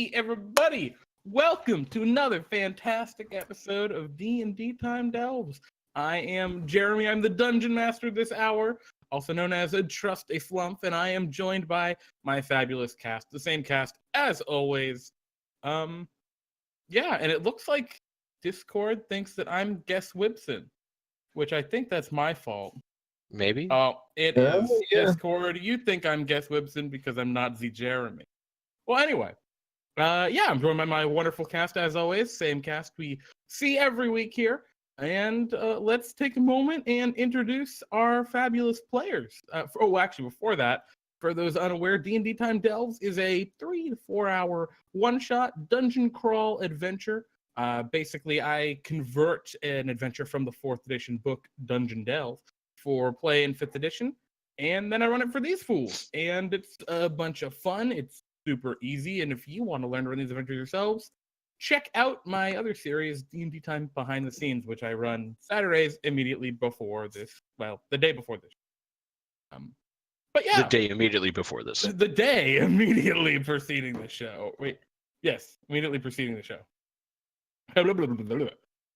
Hey everybody, welcome to another fantastic episode of DnDTime Delves. I am Jeremy, I'm the Dungeon Master this hour, also known as a Trust a Flump, and I am joined by my fabulous cast, the same cast as always. And it looks like Discord thinks that I'm Guess Wibson, which I think that's my fault. Maybe. Oh, it is. Yeah. Discord, you think I'm Guess Wibson because I'm not Z Jeremy. Well, anyway. I'm joined by my wonderful cast as always. Same cast we see every week here. And let's take a moment and introduce our fabulous players. Before that, for those unaware, DnDTime Delves is a 3 to 4 hour one-shot dungeon crawl adventure. Basically, I convert an adventure from the 4th edition book Dungeon Delve for play in 5th edition, and then I run it for these fools. And it's a bunch of fun. It's super easy, and if you want to learn to run these adventures yourselves, check out my other series, DnDTime Behind the Scenes, which I run Saturdays immediately before this. Well, the day before this. The day immediately before this. The day immediately preceding the show. Immediately preceding the show.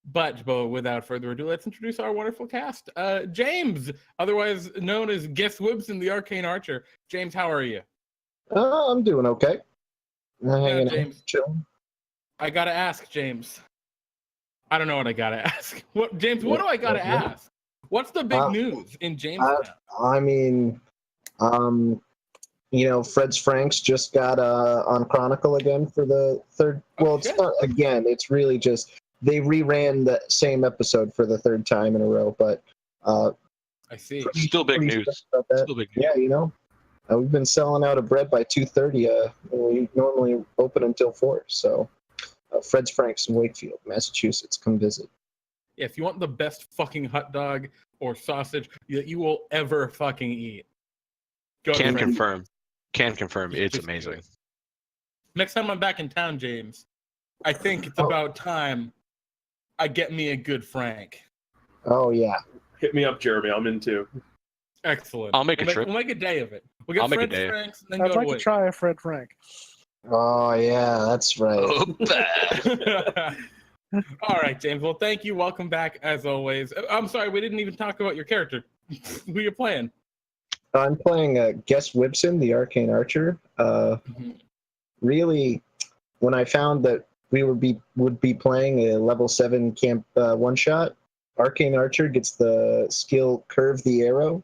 But without further ado, let's introduce our wonderful cast. James, otherwise known as Guess Wibson, the Arcane Archer. James, how are you? I'm doing okay. Hanging James. out, chilling. I gotta ask, James. I don't know what I gotta ask. What do I gotta ask? What's the big news in Jamestown? Fred's Franks just got on Chronicle again for the third. Well, it's not again. It's really just they reran the same episode for the third time in a row. But I see. Still big news. Still big news. Yeah, we've been selling out of bread by 2:30. We normally open until 4. So, Fred's Franks in Wakefield, Massachusetts. Come visit. Yeah, if you want the best fucking hot dog or sausage that you will ever fucking eat, Can confirm. It's amazing. Next time I'm back in town, James, I think it's about time I get me a good Frank. Oh yeah. Hit me up, Jeremy. I'm in too. Excellent. I'll make a trip. We'll make a day of it. We'll get Fred Franks and then I'd go like to try a Fred Frank. Oh yeah, that's right. All right, James. Well, thank you. Welcome back as always. I'm sorry, we didn't even talk about your character. Who you playing? I'm playing Guess Wibson, the Arcane Archer. Really, when I found that we would be playing a level 7 camp one-shot, Arcane Archer gets the skill Curve the Arrow,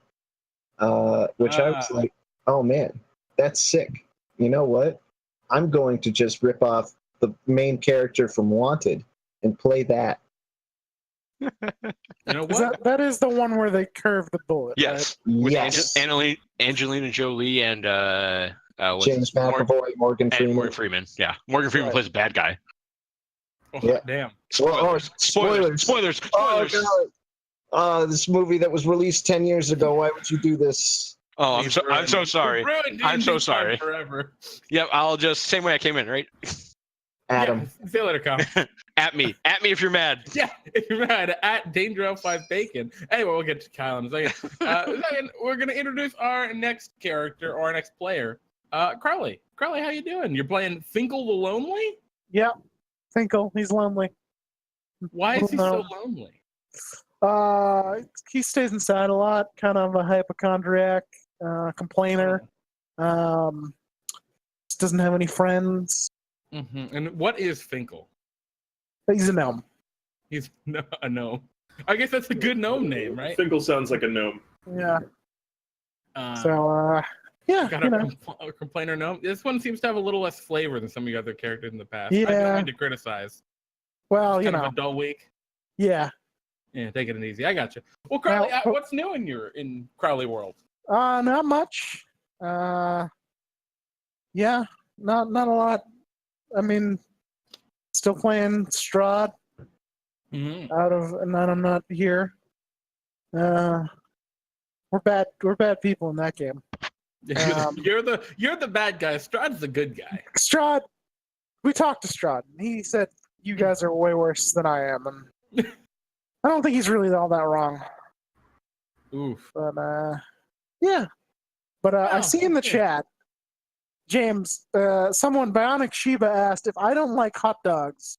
which I was like, oh man, that's sick. You know what? I'm going to just rip off the main character from Wanted and play that. You know what? That is the one where they curve the bullet. Yes. Right? With Yes. Angelina Jolie and James McAvoy, Morgan Freeman. Morgan Freeman. Yeah. Morgan Freeman plays a bad guy. Oh, Yeah. damn. Spoilers. Oh, God. This movie that was released 10 years ago. Why would you do this? Oh, I'm so sorry. I'm so sorry. Forever. Yep, I'll just same way I came in, right? Adam. Yeah, see you later, Kyle. At me if you're mad. Yeah, if you're mad, at DangerL5Bacon. Anyway, we'll get to Kyle in a second. Second, we're going to introduce our next character, or our next player, Crowley. Crowley, how you doing? You're playing Finkel the Lonely? Yeah. Finkel, he's lonely. Why is he so lonely? He stays inside a lot, kind of a hypochondriac, complainer. Just doesn't have any friends. Mm-hmm. And what is Finkel? He's a gnome. He's a gnome. I guess that's a good gnome name, right? Finkel sounds like a gnome. Yeah. Got Yeah. a complainer gnome. This one seems to have a little less flavor than some of your other characters in the past. Yeah. I'm trying to criticize. Well, Kind of a dull week. Yeah. Yeah, take it easy. I got you. Well, Crowley, what's new in Crowley world? Not much. Yeah, not a lot. I mean, still playing Strahd. Mm-hmm. And then I'm not here. We're bad people in that game. You're the bad guy. Strahd's the good guy. Strahd, we talked to Strahd. He said you guys are way worse than I am, and I don't think he's really all that wrong. Oof. But yeah. But I see in the chat James, someone, Bionic Sheba, asked if I don't like hot dogs,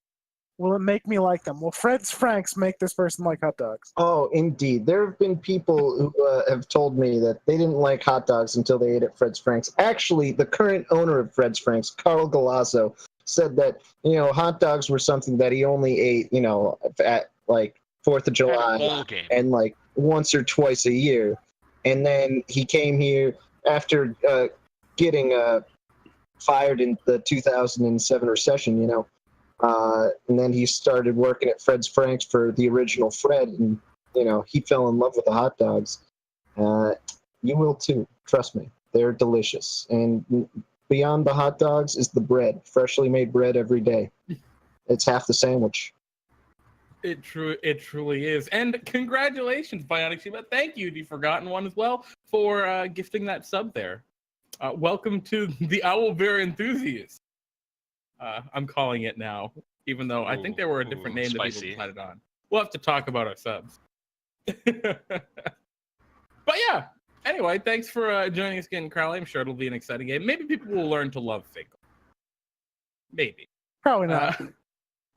will it make me like them? Will Fred's Franks make this person like hot dogs? Oh, indeed. There have been people who have told me that they didn't like hot dogs until they ate at Fred's Franks. Actually, the current owner of Fred's Franks, Carl Galazzo, said that, hot dogs were something that he only ate, at like 4th of July and like once or twice a year. And then he came here after getting fired in the 2007 recession, and then he started working at Fred's Franks for the original Fred, and he fell in love with the hot dogs. You will too, trust me. They're delicious, and beyond the hot dogs is the bread, freshly made bread every day. It's half the sandwich. It truly is. And congratulations, Bionic Sheba. Thank you, the Forgotten One, as well, for gifting that sub there. Welcome to the Owlbear Enthusiast. I'm calling it now, even though I think there were a different name that people decided on. We'll have to talk about our subs. But yeah, anyway, thanks for joining us again, Crowley. I'm sure it'll be an exciting game. Maybe people will learn to love Finkel. Maybe. Probably not.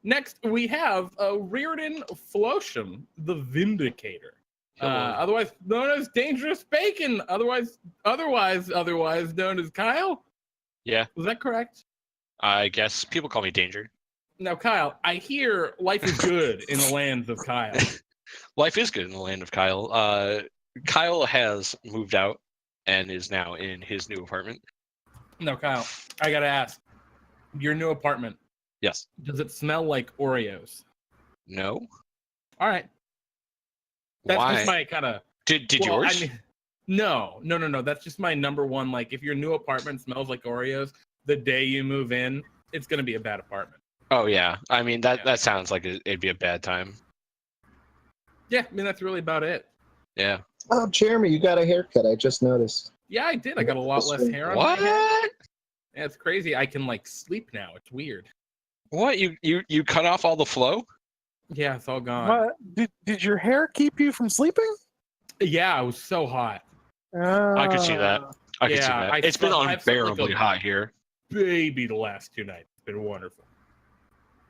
Next, we have Reardon Flosham, the Vindicator. Otherwise known as Dangerous Bacon, otherwise known as Kyle? Yeah. Was that correct? I guess people call me Danger. Now, Kyle, I hear life is good in the lands of Kyle. Life is good in the land of Kyle. Kyle has moved out and is now in his new apartment. Now, Kyle, I gotta ask, your new apartment, yes, does it smell like Oreos? No. All right. That's Why? just my kind of... Did yours? No. That's just my number one. Like, if your new apartment smells like Oreos, the day you move in, it's going to be a bad apartment. Oh, yeah. I mean, that sounds like it'd be a bad time. Yeah, I mean, that's really about it. Yeah. Oh, Jeremy, you got a haircut. I just noticed. Yeah, I did. I got a lot less hair on my head. Yeah, it's crazy. I can, sleep now. It's weird. What? You cut off all the flow? Yeah, it's all gone. What? Did your hair keep you from sleeping? Yeah, it was so hot. I could see that. I could see that. It's been unbearably hot here. Baby, the last 2 nights. It's been wonderful.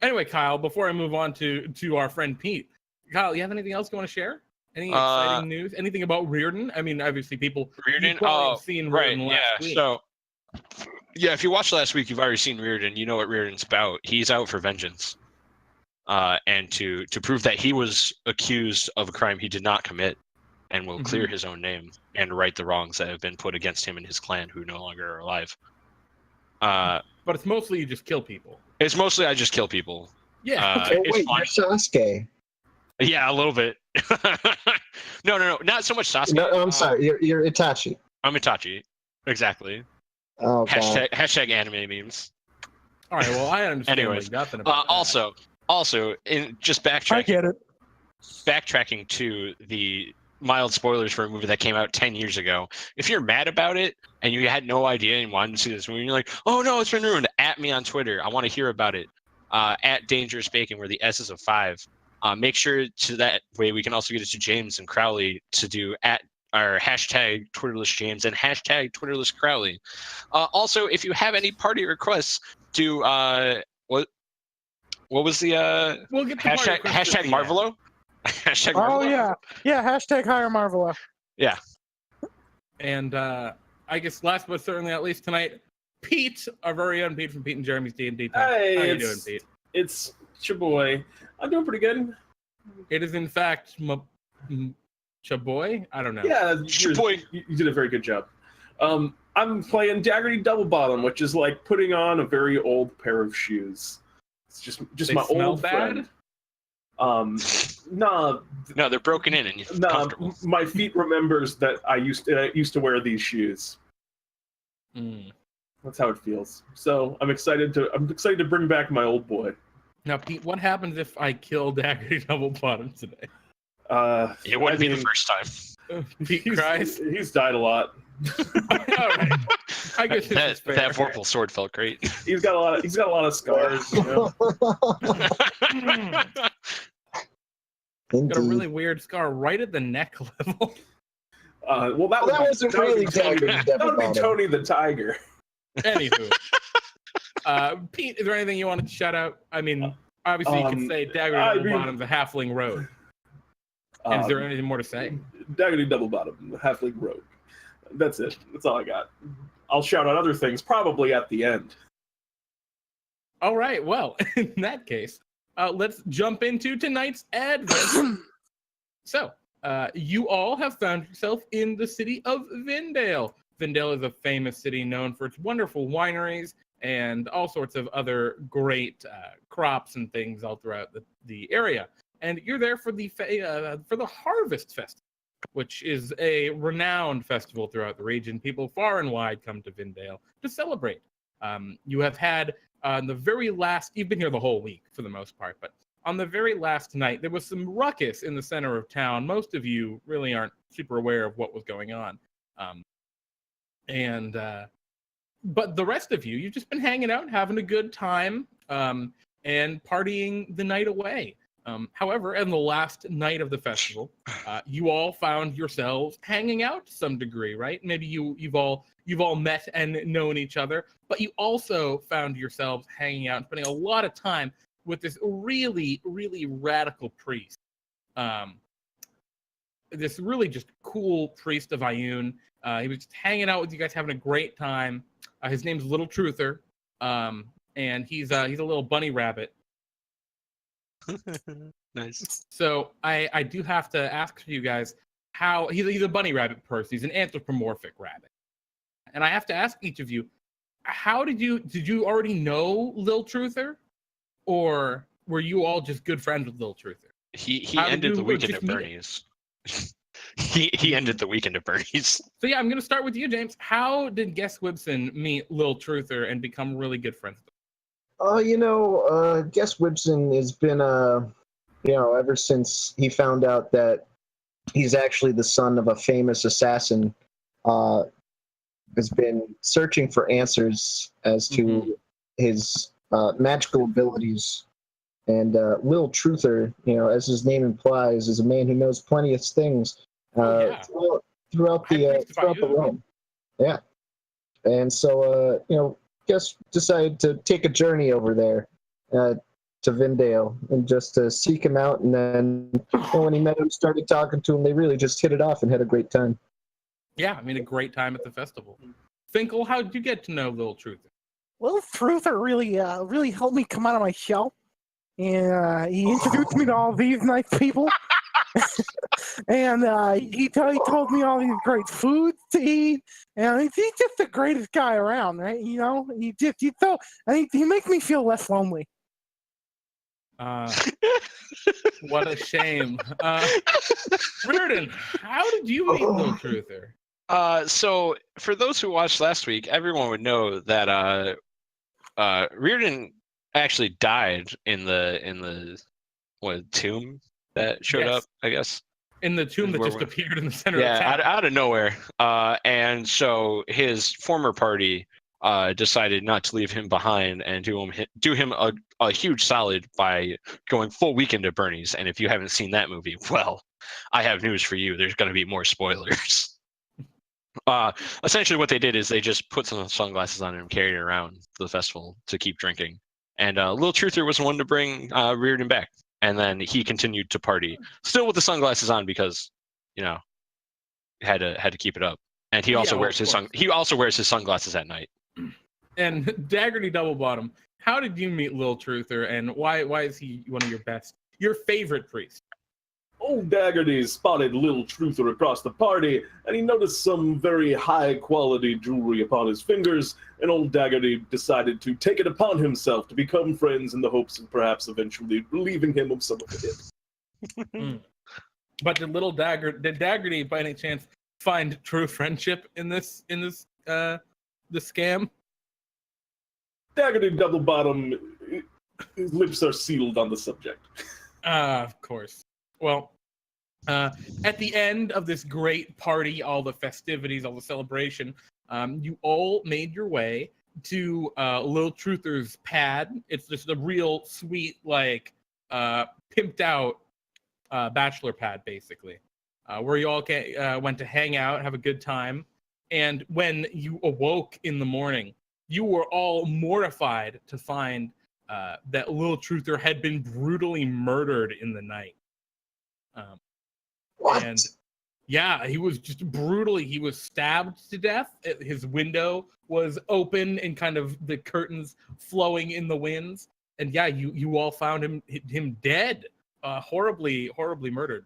Anyway, Kyle, before I move on to our friend Pete, Kyle, you have anything else you want to share? Any exciting news? Anything about Reardon? I mean, obviously, people have seen Reardon last week. So, if you watched last week, you've already seen Reardon. You know what Reardon's about. He's out for vengeance, and to prove that he was accused of a crime he did not commit, and will clear his own name and right the wrongs that have been put against him and his clan, who no longer are alive. But it's mostly you just kill people. It's mostly I just kill people. Yeah. Oh, wait, you're Sasuke. Yeah, a little bit. No, not so much Sasuke. No, I'm sorry. You're Itachi. I'm Itachi. Exactly. Oh, God. Hashtag anime memes. All right. Well, I understand. Anyways, nothing about that. Also, in just backtracking. I get it. Backtracking to the mild spoilers for a movie that came out 10 years ago. If you're mad about it and you had no idea and wanted to see this movie, and you're like, oh no, it's been ruined. At me on Twitter. I want to hear about it. At Dangerous Bacon, where the S is a 5. Make sure to that way we can also get it to James and Crowley to do at our hashtag Twitterless James and hashtag Twitterless Crowley. Also, if you have any party requests, do what was the we'll get hashtag Marvelo? Hashtag Marvelo? Yeah, hashtag hire Marvelo. Yeah. And I guess last but certainly not least tonight, Pete, our very own Pete from Pete and Jeremy's DnDTime. Hey, how you doing, Pete? It's your boy. I'm doing pretty good. It is in fact Chaboy? I don't know. Yeah, Chaboy. You did a very good job. I'm playing Daggerty Double Bottom, which is like putting on a very old pair of shoes. It's just they my smell old bad? friend. No, they're broken in and you're comfortable. My feet remembers that I used to wear these shoes. That's how it feels. So I'm excited to bring back my old boy. Now, Pete, what happens if I kill Daggerty Double Bottom today? It wouldn't be the first time. Pete cries. He's died a lot. All right. I guess that vorpal sword felt great. He's got a lot of scars. You know? Got a really weird scar right at the neck level. Well, that wasn't really Daggerty Double That would be Bottom. Tony the Tiger. Anywho, Pete, is there anything you wanted to shout out? I mean, obviously you can say Dagger Double Bottom's a halfling rogue. Is there anything more to say? Daggerty Double Bottom, halfling rogue. That's it. That's all I got. I'll shout out other things probably at the end. All right. Well, in that case, let's jump into tonight's advent. So, you all have found yourself in the city of Vindale. Vindale is a famous city known for its wonderful wineries and all sorts of other great crops and things all throughout the area. And you're there for the Harvest Festival, which is a renowned festival throughout the region. People far and wide come to Vindale to celebrate. You have had on the very last, you've been here the whole week for the most part, but on the very last night, there was some ruckus in the center of town. Most of you really aren't super aware of what was going on. But the rest of you, you've just been hanging out, having a good time, and partying the night away. However, in the last night of the festival, you all found yourselves hanging out to some degree, right? Maybe you've all met and known each other, but you also found yourselves hanging out and spending a lot of time with this really, really radical priest. This really just cool priest of Ioun. He was just hanging out with you guys, having a great time. His name's Little Truther, and he's a little bunny rabbit. Nice. So I do have to ask you guys how he's a bunny rabbit person. He's an anthropomorphic rabbit, and I have to ask each of you, how did you already know Lil Truther, or were you all just good friends with Lil Truther? He ended the weekend at Bernie's. he ended the weekend at Bernie's. So yeah, I'm gonna start with you, James. How did Guess Wibson meet Lil Truther and become really good friends with him? Guess Wibson has been, ever since he found out that he's actually the son of a famous assassin, has been searching for answers as to his magical abilities. And Lil Truther, as his name implies, is a man who knows plenty of things throughout the realm. Yeah. And so, Guess decided to take a journey over there to Vindale and just to seek him out. And then when he met him, started talking to him, they really just hit it off and had a great time. Yeah, I mean, a great time at the festival. Finkel, how did you get to know Lil Truther? Lil Truther really helped me come out of my shell. And he introduced me to all these nice people. And he told me all these great foods to eat, and he's just the greatest guy around, right? He makes me feel less lonely. What a shame. Reardon, how did you meet Lil Truther? So for those who watched last week, everyone would know that Reardon actually died in the tomb that showed up, I guess. In the tomb that just appeared in the center of town. Yeah, out of nowhere. And so his former party decided not to leave him behind and do him a huge solid by going full weekend at Bernie's. And if you haven't seen that movie, well, I have news for you. There's going to be more spoilers. Essentially what they did is they just put some sunglasses on and carried it around the festival to keep drinking. And Lil Truther was the one to bring Reardon back. And then he continued to party, still with the sunglasses on because, had to keep it up. And he also wears his sunglasses at night. And Daggerty Doublebottom, how did you meet Lil Truther, and why is he one of your favorite priests? Old Daggerty spotted Lil Truther across the party, and he noticed some very high-quality jewelry upon his fingers, and Old Daggerty decided to take it upon himself to become friends in the hopes of perhaps eventually relieving him of some of it. But did Daggerty by any chance find true friendship in this the scam? Daggerty Doublebottom, his lips are sealed on the subject. Of course. Well, at the end of this great party, all the festivities, all the celebration, you all made your way to Lil Truther's pad. It's just a real sweet, pimped out bachelor pad, basically, where you all went to hang out, have a good time. And when you awoke in the morning, you were all mortified to find that Lil Truther had been brutally murdered in the night. What? And yeah, he was just brutally, he was stabbed to death. His window was open and kind of the curtains flowing in the winds. And yeah, you all found him dead, horribly murdered.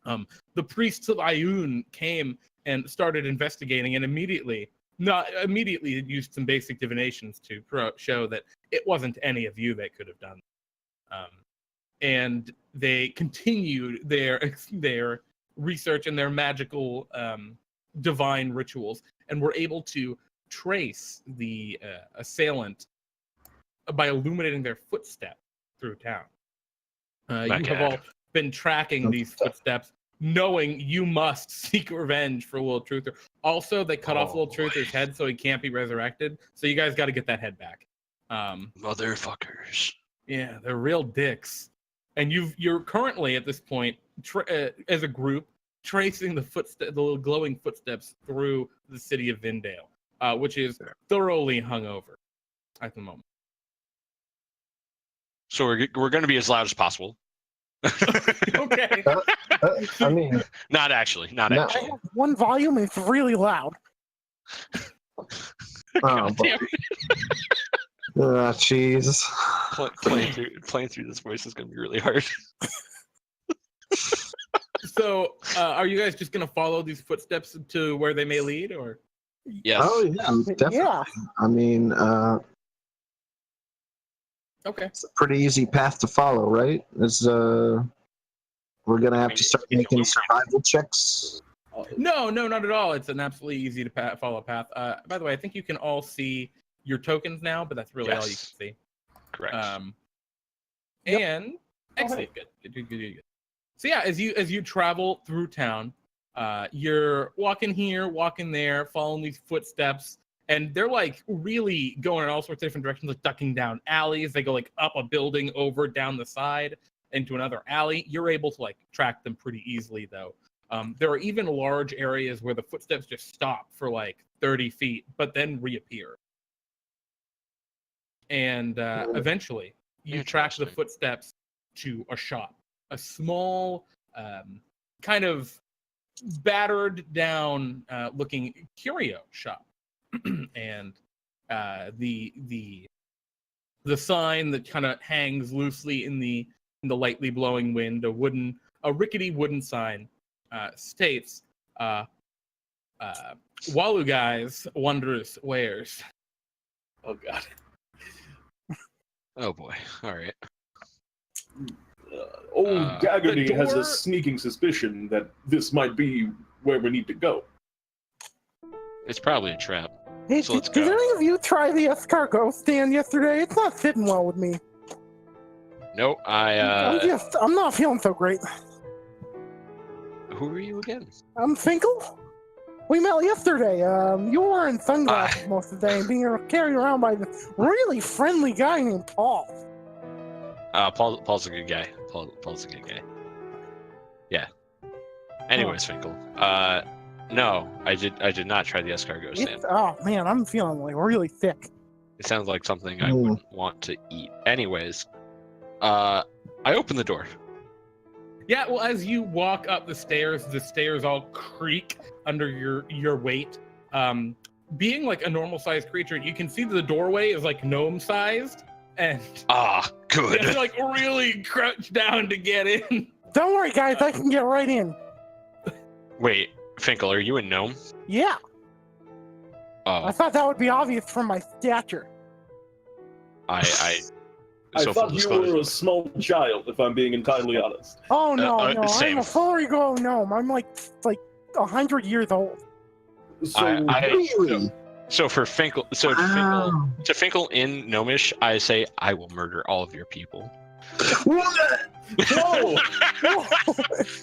The priests of Ioun came and started investigating, and immediately used some basic divinations to show that it wasn't any of you that could have done. And they continued their research and their magical divine rituals, and were able to trace the assailant by illuminating their footsteps through town. You have all been tracking these footsteps, knowing you must seek revenge for Lil Truther. Also, they cut off Lil Truther's head so he can't be resurrected. So you guys got to get that head back. Motherfuckers. Yeah, they're real dicks. And you're currently at this point, as a group, tracing the little glowing footsteps through the city of Vindale, which is thoroughly hungover at the moment. So we're going to be as loud as possible. Okay. I mean, Not actually. I have one volume, and it's really loud. God damn it. jeez. Playing through this voice is going to be really hard. So, are you guys just going to follow these footsteps to where they may lead, or? Yes. Oh yeah, definitely. Yeah. I mean, Okay. it's a pretty easy path to follow, right? We're gonna have to start making survival checks. No, not at all. It's an absolutely easy to follow path. By the way, I think you can all see your tokens now, but that's really all you can see. Correct. And excellent, good. So yeah, as you travel through town, you're walking here, walking there, following these footsteps, and they're like really going in all sorts of different directions, like ducking down alleys. They go like up a building, over down the side into another alley. You're able to like track them pretty easily, though. There are even large areas where the footsteps just stop for like 30 feet, but then reappear. And eventually, you track the footsteps to a shop, a small, kind of battered down looking curio shop. And the sign that kind of hangs loosely in the lightly blowing wind, a rickety wooden sign, states, Walu Guy's wondrous wares. Oh god. Oh boy. All right. Old Gaggerty the has door- a sneaking suspicion that this might be where we need to go. It's probably a trap. Hey, So let's did go. any of you try the escargot stand yesterday? It's not sitting well with me. Nope. I'm not feeling so great. Who are you again? I'm Finkel. We met yesterday. You were wearing sunglasses most of the day and being carried around by this really friendly guy named Paul. Paul's a good guy. Paul's a good guy. Yeah. Anyways, Finkel. No, I did not try the escargot stand. Oh man, I'm feeling like really sick. It sounds like something I wouldn't want to eat. Anyways, I open the door. Yeah, well, as you walk up the stairs all creak under your weight. Being like a normal-sized creature, you can see that the doorway is like gnome-sized, and Good. you have to like really crouch down to get in. Don't worry, guys, I can get right in. Wait, Finkel, are you a gnome? Yeah, I Oh, thought that would be obvious from my stature. I I so thought full you were a disclosure. small child, if I'm being entirely honest. Oh no, I'm same. a fully grown gnome. I'm like 100 years old. So Really? So for Finkel, Wow. to Finkel in Gnomish, I say, I will murder all of your people. What? Whoa!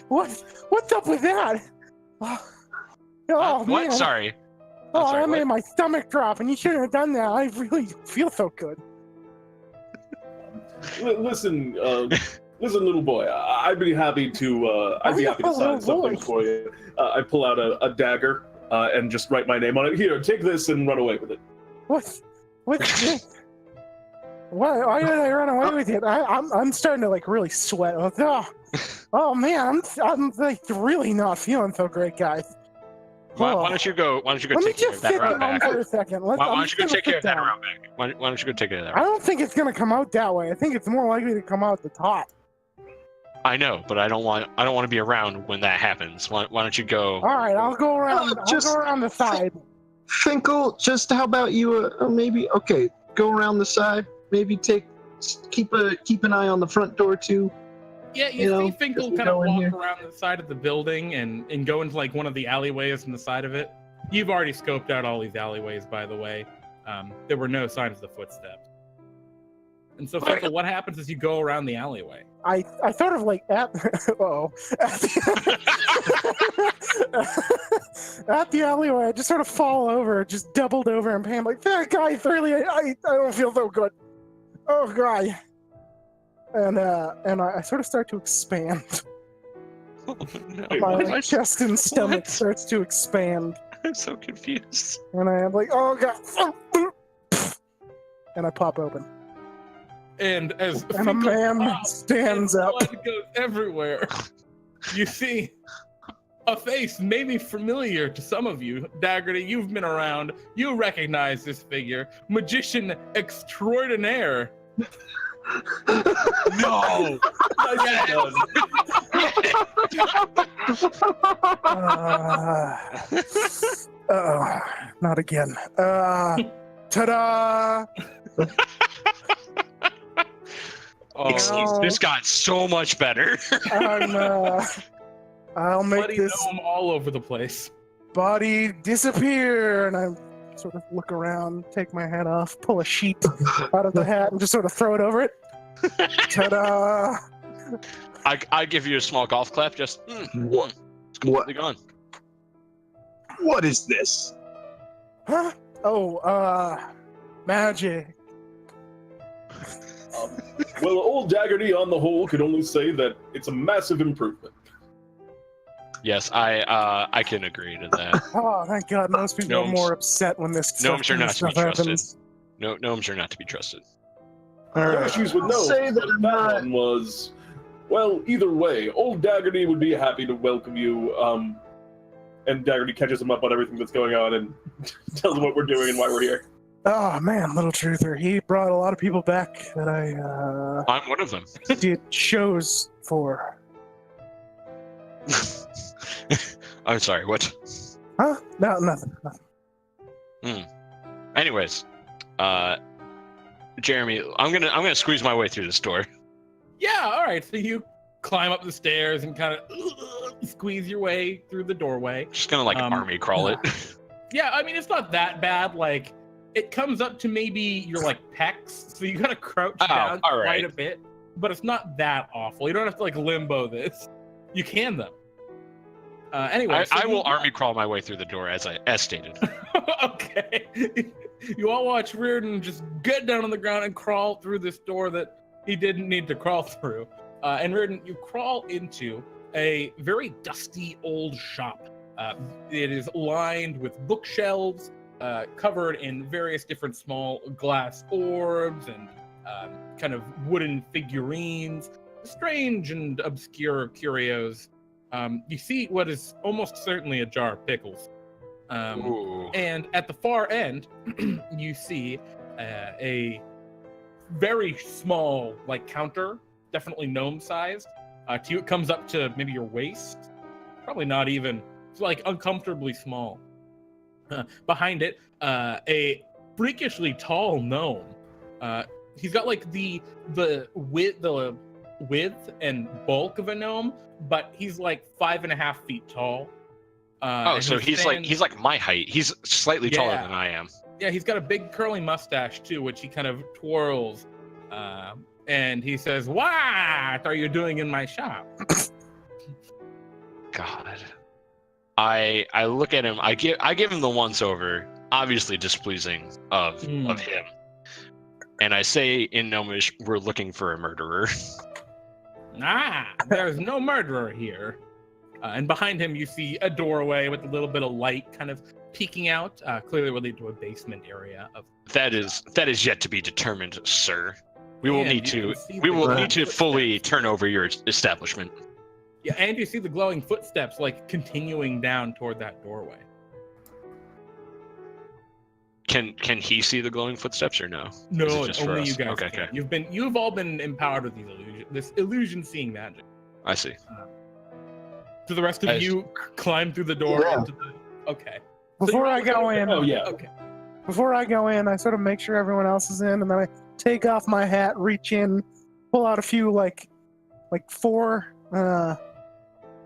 What's up with that? Oh What? man! Sorry. Oh, sorry, that what? made my stomach drop, and you shouldn't have done that. I really feel so good. Listen, little boy. I'd be happy to. I'd be happy to sign something for you. I pull out a dagger and just write my name on it. Here, take this and run away with it. Why did I run away with it? I'm starting to like really sweat. Oh man, I'm like really not feeling so great, guys. Why don't you go Let me take care of just that sit route down back? for a second. Why don't you go take care of that route back? Why don't you go take care of that I route? don't think it's gonna come out that way. I think it's more likely to come out the top. I know, but I don't want to be around when that happens. Why don't you go? All right, I'll go around. I'll go around the side. Finkel, just how about you? Maybe go around the side. Maybe keep an eye on the front door too. Yeah, you see know, Finkel just kind of go in walk here. around the side of the building and go into like one of the alleyways on the side of it. You've already scoped out all these alleyways, by the way. There were no signs of the footsteps. And so, Finkel, what happens as you go around the alleyway? I sort of like at at the alleyway. I just sort of fall over, just doubled over in pain. Like that guy's really. I don't feel so good. Oh god. And I sort of start to expand. Oh, no. My chest and stomach starts to expand. I'm so confused. And I am like, oh god. And I pop open. And as And a Finkel man pops stands and up. blood goes everywhere, you see a face maybe familiar to some of you. Daggerty, you've been around. You recognize this figure. Magician extraordinaire. No. Not again. Ta-da! Excuse, this got so much better. I'll make Bloody this gnome all over the place. body disappear, and I sort of look around, take my hat off, pull a sheet out of the hat, and just sort of throw it over it. Ta-da! I give you a small golf clap. Just What? it's completely gone. What is this? Huh? Oh, magic. Well, old Daggerty, on the whole, could only say that it's a massive improvement. Yes, I can agree to that. Oh, thank God! Most people are Gnomes- more upset when this Gnomes are not to be stuff happens. trusted. No, gnomes are not to be trusted. No issues with I'll no. say that but I'm that not- one was, well, either way, old Daggerty would be happy to welcome you. And Daggerty catches him up on everything that's going on and tells him what we're doing and why we're here. Oh man, little truther, he brought a lot of people back that I'm one of them. did shows for. I'm sorry. What? Huh? No, nothing. Anyways, Jeremy, I'm gonna squeeze my way through this door. Yeah, all right. So you climb up the stairs and kind of squeeze your way through the doorway. Just gonna like army crawl it. Yeah, I mean, it's not that bad. Like, it comes up to maybe your like pecs, so you gotta crouch down all quite right. a bit. But it's not that awful. You don't have to like limbo this. You can though. Anyway, so I will you- army crawl my way through the door as stated. Okay. You all watch Reardon just get down on the ground and crawl through this door that he didn't need to crawl through. And Reardon, you crawl into a very dusty old shop. It is lined with bookshelves, covered in various different small glass orbs and kind of wooden figurines, strange and obscure curios. You see what is almost certainly a jar of pickles. Ooh. And at the far end, you see a very small, like, counter, definitely gnome-sized. To you, it comes up to maybe your waist. Probably not even. It's, like, uncomfortably small. Behind it, a freakishly tall gnome. He's got, like, the width and bulk of a gnome, but he's, like, 5.5 feet tall. And So he he's like my height. He's slightly taller Yeah. than I am. Yeah, he's got a big curly mustache too, which he kind of twirls. And he says, "What are you doing in my shop?" God. I look at him. I give him the once over, obviously displeasing of him, and I say in Gnomish, "We're looking for a murderer." There's no murderer here. And behind him, you see a doorway with a little bit of light kind of peeking out. Clearly will lead to a basement area of. That is yet to be determined, sir. We will And need you to can see we the will glowing need to fully footsteps. turn over your establishment. Yeah, and you see the glowing footsteps like continuing down toward that doorway. Can he see the glowing footsteps or no? No, Is it just for only us? you guys Okay, can. okay. You've all been empowered with this illusion seeing magic. I see. So the rest of As- you climb through the door Yeah. into the. Okay. Before I go in, Oh yeah. Okay. before I go in, I sort of make sure everyone else is in, and then I take off my hat, reach in, pull out a few like 4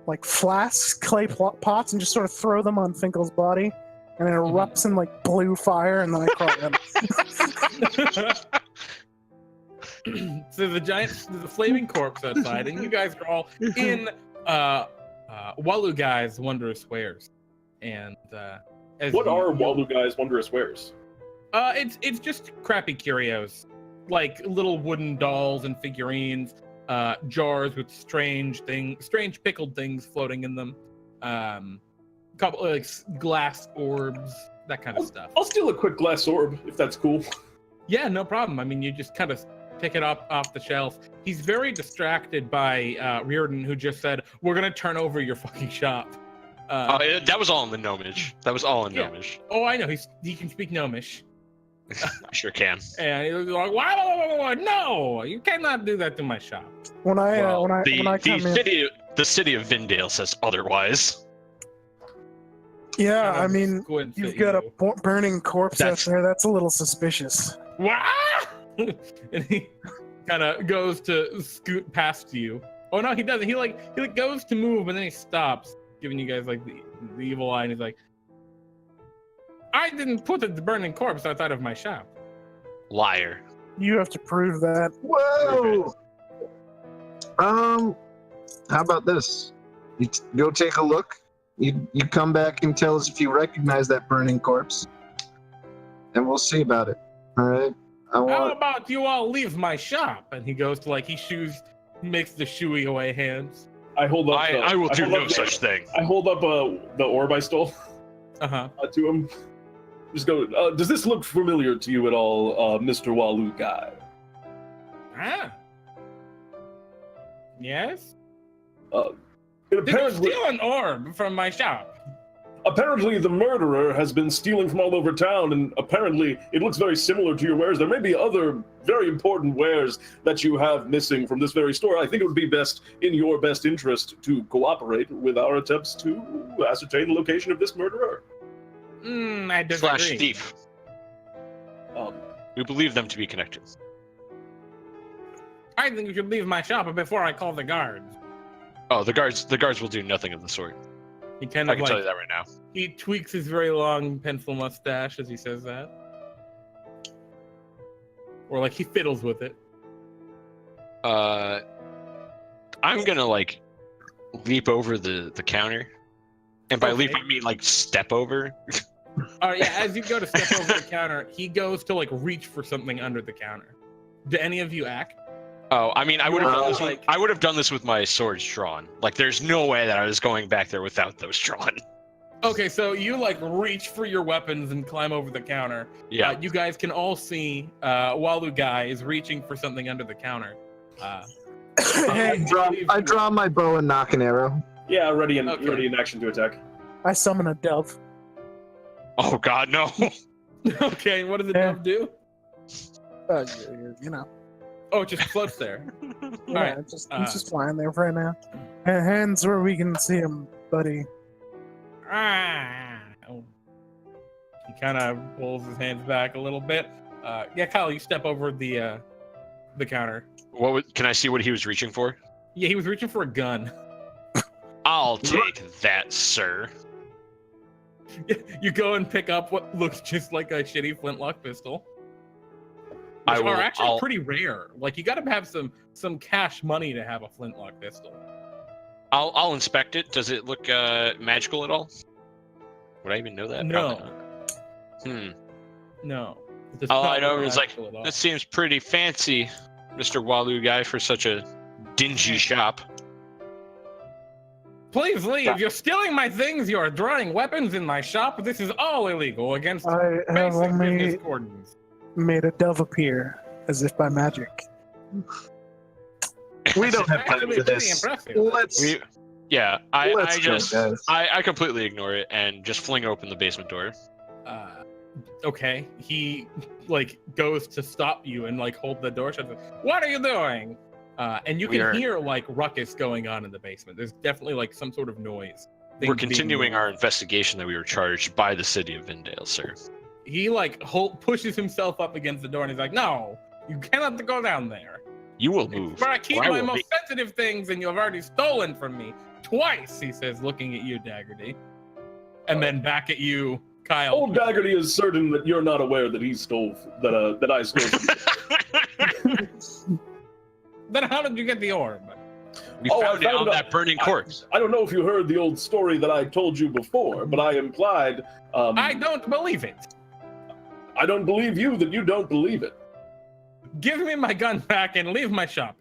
like flasks, clay pots, and just sort of throw them on Finkel's body, and it erupts in like blue fire, and then I crawl in. So the flaming corpse outside, and you guys are all in Walu Guy's wondrous wares. And as What you- are Walu Guy's wondrous wares? It's just crappy curios, like little wooden dolls and figurines, jars with strange pickled things floating in them, couple like glass orbs, that kind of stuff. I'll steal a quick glass orb if that's cool. Yeah, no problem. I mean, you just kind of pick it up off the shelf. He's very distracted by Reardon, who just said, "We're gonna turn over your fucking shop." That was all in the Gnomish. That was all in Yeah. Gnomish. Oh, I know. He can speak Gnomish. I sure can. And he was like, "Why? No, you cannot do that to my shop." When I Well, when I come in, the city of Vindale says otherwise. yeah, Kind of I mean, squints you've at got a you. burning corpse out That's- there. That's a little suspicious. Wah! And he kind of goes to scoot past you. Oh no, he doesn't. He goes to move, and then he stops, giving you guys like the evil eye, and he's like, "I didn't put the burning corpse outside of my shop." Liar. You have to prove that. Whoa! How about this? You go take a look. You come back and tell us if you recognize that burning corpse, and we'll see about it. All right? How about you all leave my shop? And he goes to makes the shooey away hands. I hold up. I will do hold no up such thing. I hold up the orb I stole Uh-huh. to him. Just go. Does this look familiar to you at all, Mr. Walu Guy? Ah. Yes? It Did you apparently, steal an orb from my shop? apparently, the murderer has been stealing from all over town, and apparently, it looks very similar to your wares. There may be other very important wares that you have missing from this very store. I think it would be best, in your best interest, to cooperate with our attempts to ascertain the location of this murderer. I disagree. Slash thief. Um, We believe them to be connected. I think you should leave my shop before I call the guards. Oh, the guards will do nothing of the sort. He kind I of can tell you that right now. he tweaks his very long pencil mustache as he says that. Or like he fiddles with it. I'm gonna leap over the counter, and by leap Okay. I mean step over. All right, yeah, as you go to step over the counter, he goes to reach for something under the counter. Do any of you act? Oh, I mean, I would have done this. Like- I would have done this with my swords drawn. There's no way that I was going back there without those drawn. Okay, so you reach for your weapons and climb over the counter. Yeah. You guys can all see Walu Guy is reaching for something under the counter. Hey, I draw my bow and knock an arrow. yeah, ready in Okay. action to attack. I summon a dove. Oh God, no. Okay, what does the Yeah. dove do? You know. Oh, it just floats there. Yeah, right, it's just flying there right now. Hands where we can see him, buddy. Oh. He kind of pulls his hands back a little bit. Yeah, Kyle, you step over the counter. Can I see what he was reaching for? Yeah, he was reaching for a gun. I'll take that, sir. You go and pick up what looks just like a shitty flintlock pistol. I Which will- are actually I'll- pretty rare. You got to have some cash money to have a flintlock pistol. I'll inspect it. Does it look magical at all? Would I even know that? No. Probably not. No. It does All not I know look is magical at all. that seems pretty fancy, Mr. Walu Guy, for such a dingy shop. Please leave. You're stealing my things. You are drawing weapons in my shop. This is all illegal against I have basic business only coordinates. made a dove appear as if by magic. We don't have time Actually, for pretty this. impressive. Let's I completely ignore it and just fling open the basement door. Okay. He like goes to stop you and like hold the door shut. What are you doing? And you can hear like ruckus going on in the basement. There's definitely like some sort of noise. We're continuing our investigation that we were charged by the city of Vindale, sir. He like pushes himself up against the door and he's like, "No, you cannot go down there. You will move. But I keep or I my will most make- sensitive things, and you have already stolen from me twice." He says, looking at you, Daggerty, and then back at you, Kyle. Old Daggerty is certain that you're not aware that he stole that I stole from you. Then how did you get the orb? We found it on that burning corpse. I don't know if you heard the old story that I told you before, but I implied. I don't believe it. I don't believe you that you don't believe it. Give me my gun back and leave my shop.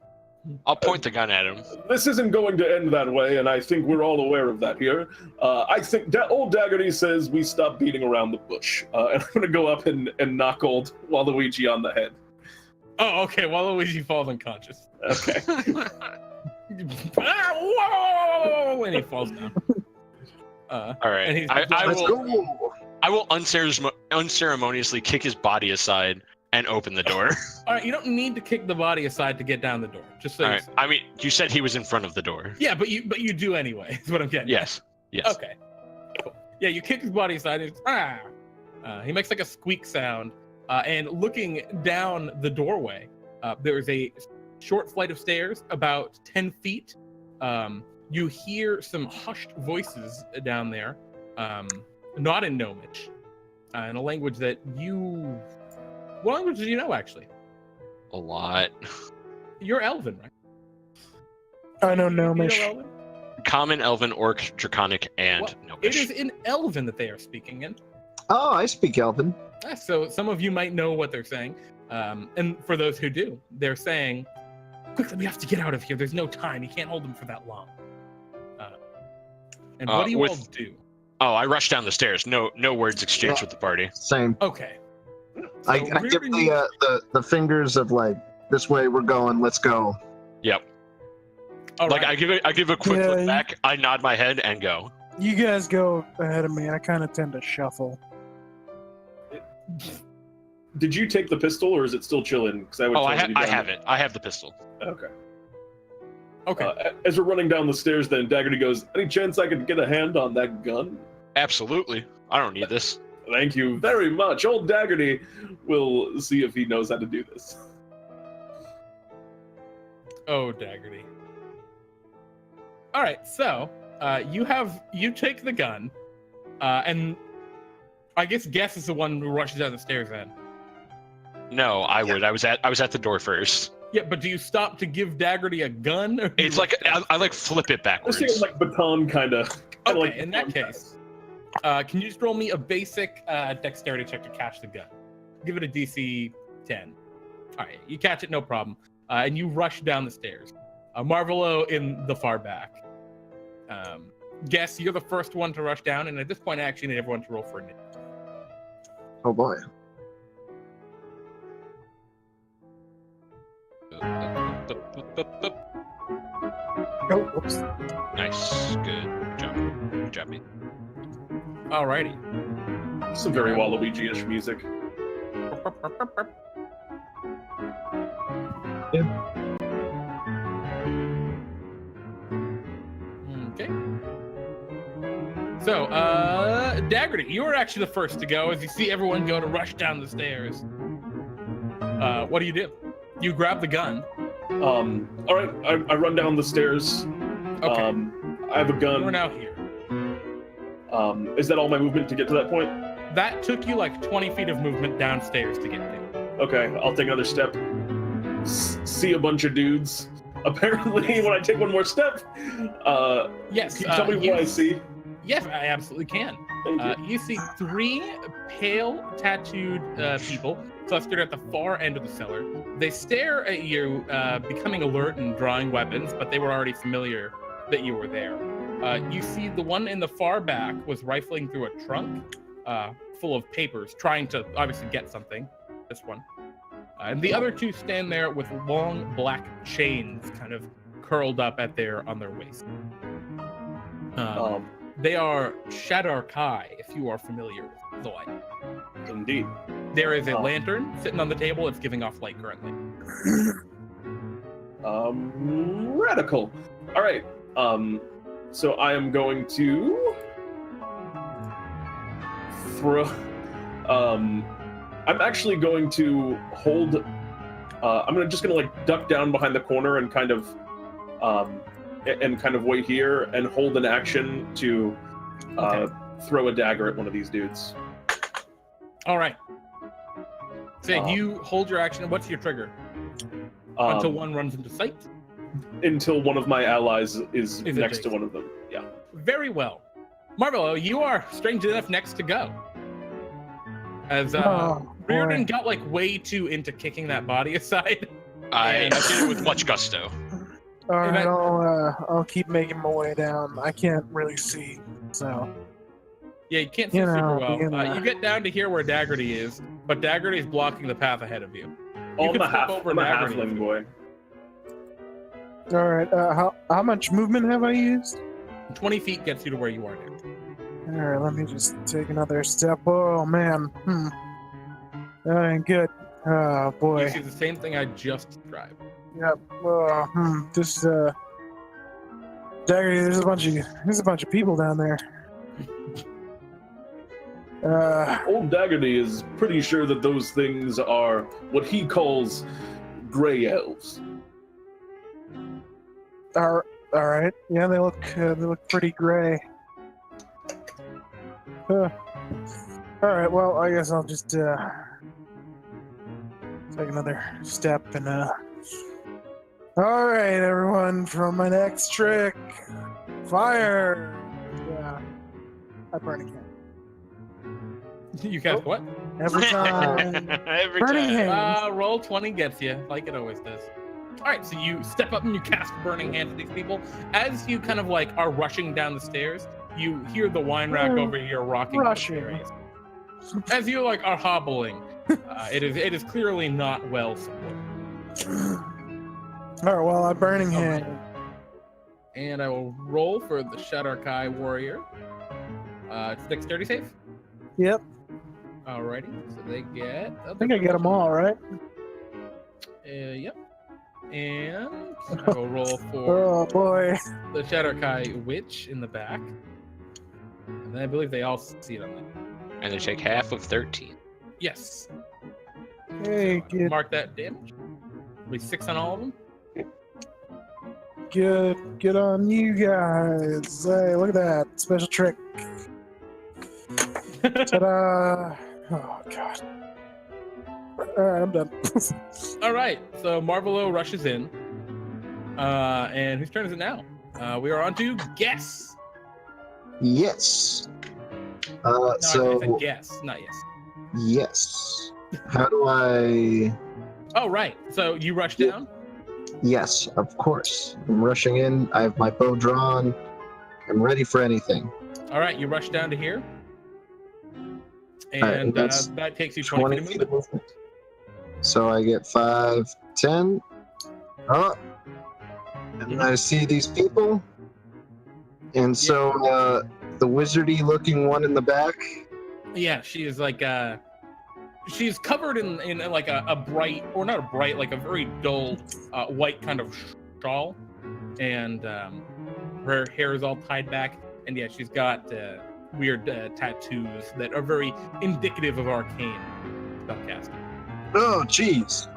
I'll point the gun at him. This isn't going to end that way, and I think we're all aware of that here. I think old Daggerty says we stop beating around the bush, and I'm going to go up and knock old Waluigi on the head. Oh, okay. Waluigi falls unconscious. Okay. Whoa! And he falls down. All right. And he's I will unceremoniously kick his body aside and open the door. All right, you don't need to kick the body aside to get down the door. Just so. All right. I mean, you said he was in front of the door. Yeah, but you do anyway. Is what I'm getting. Yes. Yes. Okay. Cool. Yeah, you kick his body aside. And he makes like a squeak sound, and looking down the doorway, there is a short flight of stairs, about 10 feet. You hear some hushed voices down there, not in Gnomish, in a language that you. What language do you know, actually? A lot. You're Elven, right? I know You know Gnomish. Elven? Common, Elven, Orc, Draconic, and Well, Gnomish. it is in Elven that they are speaking in. Oh, I speak Elven. So some of you might know what they're saying. And for those who do, they're saying, quickly, we have to get out of here. There's no time. You can't hold them for that long. And what do you all do? Oh, I rushed down the stairs. No words exchanged with the party. Same. Okay. I So give where do you- the fingers of like, this way we're going, let's go. Yep. All Like right. I give a quick Yeah, look you- back. I nod my head and go. You guys go ahead of me. I kind of tend to shuffle. Did you take the pistol, or is it still chilling? Because I would. Oh, I totally have it. I have the pistol. Okay. Okay. As we're running down the stairs, then Daggerty goes, "Any chance I could get a hand on that gun?" Absolutely. I don't need this. Thank you very much. Old Daggerty will see if he knows how to do this. Oh, Daggerty. All right. So you take the gun, and I guess Guess is the one who rushes down the stairs. Then. No, I would. I was at the door first. Yeah, but do you stop to give Daggerty a gun? Or do you It's like I like flip it I backwards. was thinking like baton kind of. Okay, like in that baton case, can you just roll me a basic dexterity check to catch the gun? Give it a DC 10. All right, you catch it, no problem. And you rush down the stairs. Marvelo in the far back. Guess you're the first one to rush down, and at this point, I actually need everyone to roll for it. Oh boy. Oh, whoops. Nice. Good job. Good job, mate. Alrighty. Some very Waluigi-ish music. Okay. So, Daggerty, you were actually the first to go as you see everyone go to rush down the stairs. What do? You grab the gun. All right, I run down the stairs. Okay. I have a gun. We're now here. Is that all my movement to get to that point? That took you like 20 feet of movement downstairs to get there. Okay, I'll take another step. See a bunch of dudes. Apparently, when I take one more step, Yes. can you tell me what I see? Yes, I absolutely can. Thank you. You see 3 pale, tattooed people clustered at the far end of the cellar. They stare at you, becoming alert and drawing weapons, but they were already familiar that you were there. You see the one in the far back was rifling through a trunk full of papers, trying to obviously get something. This one. And the other two stand there with long black chains kind of curled up on their waist. They are Shadarkai, if you are familiar with the light. Indeed. There is a lantern sitting on the table. It's giving off light currently. Radical. All right. So I am going to throw. I'm actually going to hold. I'm just gonna like duck down behind the corner and kind of wait here and hold an action to throw a dagger at one of these dudes. All right. So you hold your action. What's your trigger? Until one runs into sight? Until one of my allies is next to one of them. Yeah. Very well. Marvelo, you are strangely enough next to go. As Reardon got like way too into kicking that body aside. I did it with much gusto. All right, I'll keep making my way down. I can't really see, so. Yeah, you can't see super well. You get down to here where Daggerty is, but Daggerty is blocking the path ahead of you. I'm a halfling boy. All right, how much movement have I used? 20 feet gets you to where you are now. All right, let me just take another step. Oh, man. That ain't good. Oh, boy. You see the same thing I just described. Yep. Daggerty, there's a bunch of people down there. Old Daggerty is pretty sure that those things are what he calls gray elves. All right. Yeah, they look pretty gray. All right. Well, I guess I'll just take another step and All right, everyone, for my next trick, fire. Yeah, I burn a can. You cast what? Every time. Every Burning time. Hand. Roll 20 gets you, like it always does. All right, so you step up and you cast Burning Hand to these people. As you kind of like are rushing down the stairs, you hear the wine rack over here rocking. As you like are hobbling, it is clearly not well supported. All right, well, I'm Burning Hand. And I will roll for the Shadarkai warrior. It's dexterity save. Yep. Alrighty, so they get. I think I get them all, right? Yep. And I will roll for Oh boy. the Shadarkai witch in the back. And I believe they all succeed on that. And they take half of 13. Yes. Hey, So mark that damage. It'll be 6 on all of them. Good on you guys. Hey, look at that special trick. Ta-da! Oh god. Alright, I'm done. Alright, so Marvelo rushes in. And whose turn is it now? We are on to guess. Yes. No, I So said guess, not yes. yes. How do I? Oh, right. So you rush down? Yes, of course. I'm rushing in. I have my bow drawn. I'm ready for anything. All right, you rush down to here. All right, And that's that takes you 20 feet of movement. So I get 5, 10. Oh, and I see these people. And so the wizardy looking one in the back. Yeah, she is like she's covered in like a bright, or not a bright, like a very dull white kind of shawl, and her hair is all tied back, and yeah, she's got weird tattoos that are very indicative of arcane spellcasting. Oh, jeez.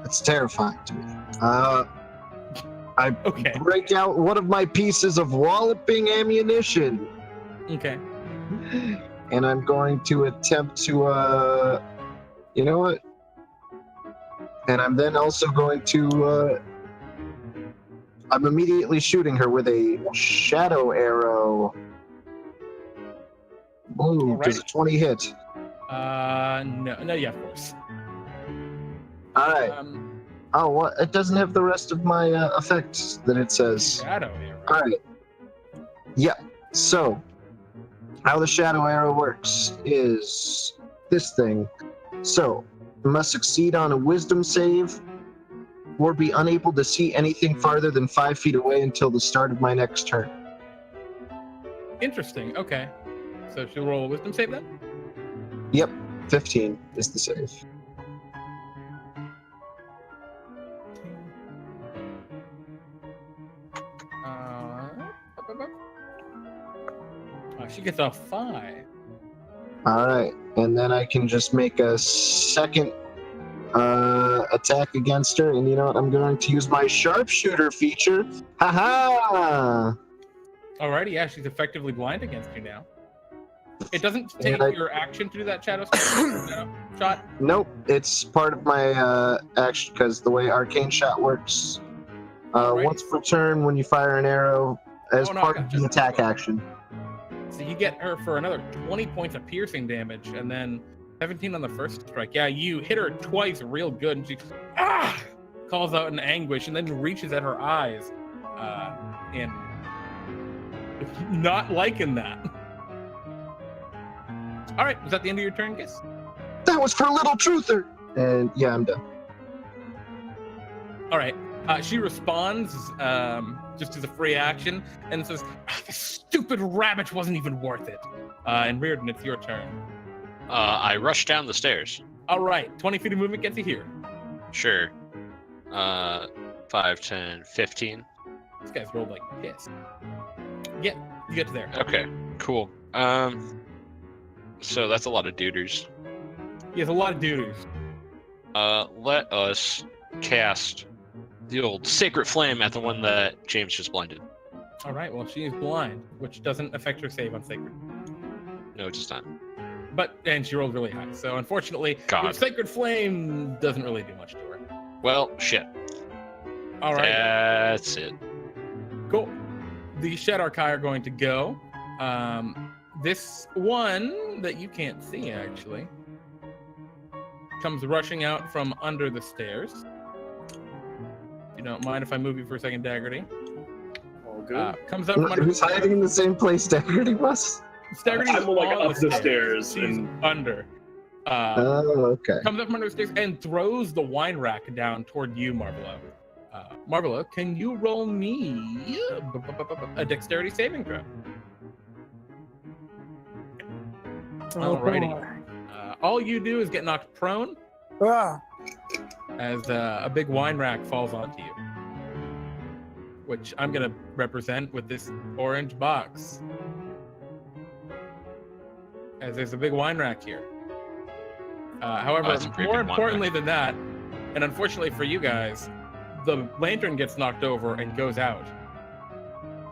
That's terrifying to me. I break out one of my pieces of walloping ammunition. Okay. And I'm going to attempt to, you know what? And I'm then also going to, I'm immediately shooting her with a shadow arrow. Ooh, Alright. does a 20 hit? No, yeah, of course. Alright. Oh, what? It doesn't have the rest of my effects that it says. Shadow arrow. Alright. Yep. So, how the shadow arrow works is this thing. So, you must succeed on a wisdom save or be unable to see anything farther than 5 feet away until the start of my next turn. Interesting. Okay. So she'll roll a wisdom save then? Yep. 15 is the save. She gets a 5. Alright. And then I can just make a second attack against her. And you know what? I'm going to use my sharpshooter feature. Haha! Alrighty, yeah, she's effectively blind against you now. It doesn't take And your action to do that shadow shot? Nope. It's part of my action because the way Arcane Shot works. Alrighty. Once per turn, when you fire an arrow as part of the attack action. So you get her for another 20 points of piercing damage, and then 17 on the first strike. Yeah, you hit her twice real good, and she calls out in anguish, and then reaches at her eyes, and not liking that. All right, is that the end of your turn, Guess? That was for Little Truther! And yeah, I'm done. All right. She responds just as a free action and says, "This stupid rabbit wasn't even worth it." And Reardon, it's your turn. I rush down the stairs. All right, 20 feet of movement gets you here. Sure. 5, 10, 15. This guy's rolled like piss. Yeah, you get to there. Okay, cool. So that's a lot of duders. He has a lot of duties. Let us cast the old Sacred Flame at the one that James just blinded. All right, well, she is blind, which doesn't affect her save on Sacred. No, it does not. And she rolled really high. So unfortunately, God. your Sacred Flame doesn't really do much to her. Well, shit. All right. That's it. Cool. The Shadar-kai are going to go. This one that you can't see, actually, comes rushing out from under the stairs. You don't mind if I move you for a second, Daggerty? All good. Comes up from under Who's hiding in the same place Daggerty was? Daggerty is I'm like on up the stairs She's and under. Oh, okay. Comes up from under the stairs and throws the wine rack down toward you, Marvelo. Marvelo, can you roll me a dexterity saving throw? Alrighty. All you do is get knocked prone as a big wine rack falls onto you, which I'm going to represent with this orange box. As there's a big wine rack here. However, that's a pretty more big wine importantly than that, and unfortunately for you guys, the lantern gets knocked over and goes out.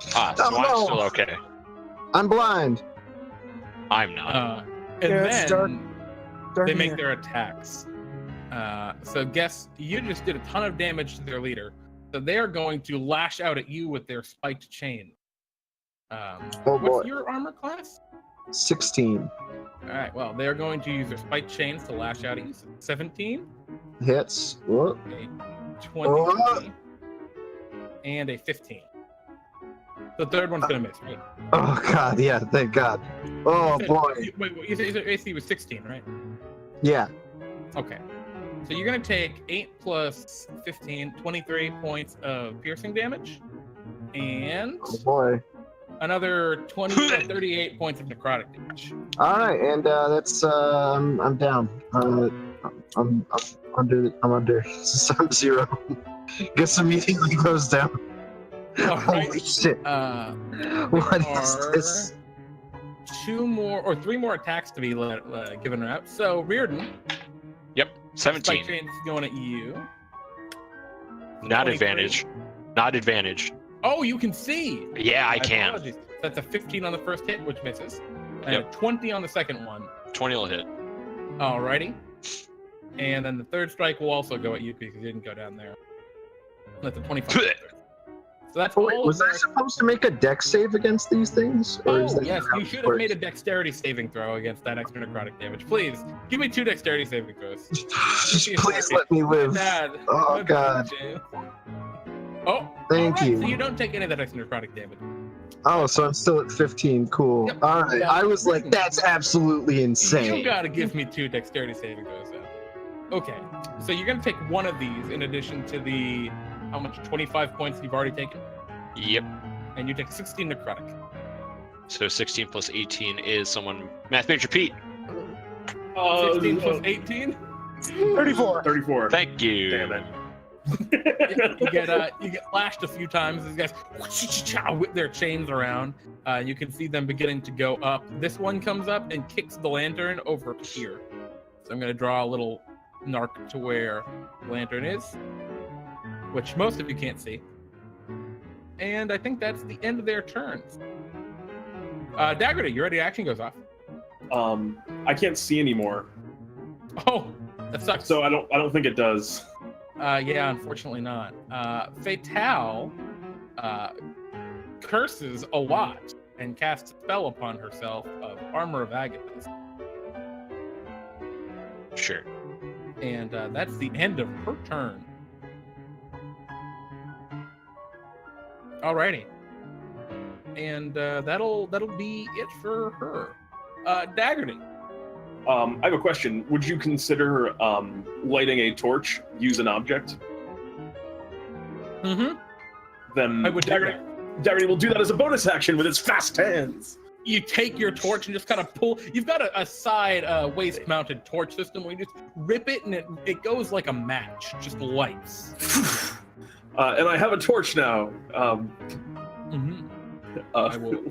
So I'm still okay. I'm blind. I'm not. And Yeah, then it's dark they in make here. their attacks. So guess you just did a ton of damage to their leader. So they are going to lash out at you with their spiked chain. Oh, boy. What's your armor class? 16 All right, well, they're going to use their spiked chains to lash out at you. So 17, hits. Whoop. a 20, and a 15. The third one's going to miss, right? Oh god, yeah, thank God. Oh boy. Wait, you said your AC was 16, right? Yeah. Okay. So you're going to take 8 plus 15, 23 points of piercing damage, and Oh boy. another 20 or 38 points of necrotic damage. All right, and that's I'm down. I'm under. So I'm 0. Guess immediately goes down. All right. Holy shit! What is this? 2 more or 3 more attacks to be given out. So Reardon, Yep, spike 17. chain's going at you. Not 23. advantage. Not advantage. Oh, you can see. Yeah, I My can. apologies. That's a 15 on the first hit, which misses, and Yep. a 20 on the second one. 20 will hit. Alrighty. And then the third strike will also go at you because you didn't go down there. That's a 25. So that's Oh, wait, all was of I their... supposed to make a dex save against these things? Or is Oh, that yes, how you it should have works? made a dexterity saving throw against that extra necrotic damage. Please, give me 2 dexterity saving throws. Please let me live. Dad. Oh My bad, god. James. Oh, Thank alright, you. So you don't take any of that extra necrotic damage. Oh, so I'm still at 15. Cool. Yep. All right. I was like, that's absolutely You insane. gotta give me 2 dexterity saving throws. Okay, so you're gonna take one of these in addition to the how much 25 points you've already taken, Yep. and you take 16 necrotic. So 16 plus 18 is someone. Math major Pete. 16 plus 18. 34. 34. Thank you. Damn it. You get lashed a few times. These guys whip their chains around. You can see them beginning to go up. This one comes up and kicks the lantern over here. So I'm gonna draw a little narc to where the lantern is, which most of you can't see. And I think that's the end of their turns. Daggerty, your ready action goes off. I can't see anymore, Oh, that sucks. so I don't think it does. Yeah, unfortunately not. Fatale curses a lot and casts a spell upon herself of Armor of Agathis. Sure. And that's the end of her turn. Alrighty. And that'll be it for her. Daggerty. I have a question. Would you consider lighting a torch use an object? Mm-hmm. Then I would do that. Daggerty will do that as a bonus action with its fast hands. You take your torch and just kind of pull. You've got a side waist-mounted torch system where you just rip it and it goes like a match, just lights. And I have a torch now. I will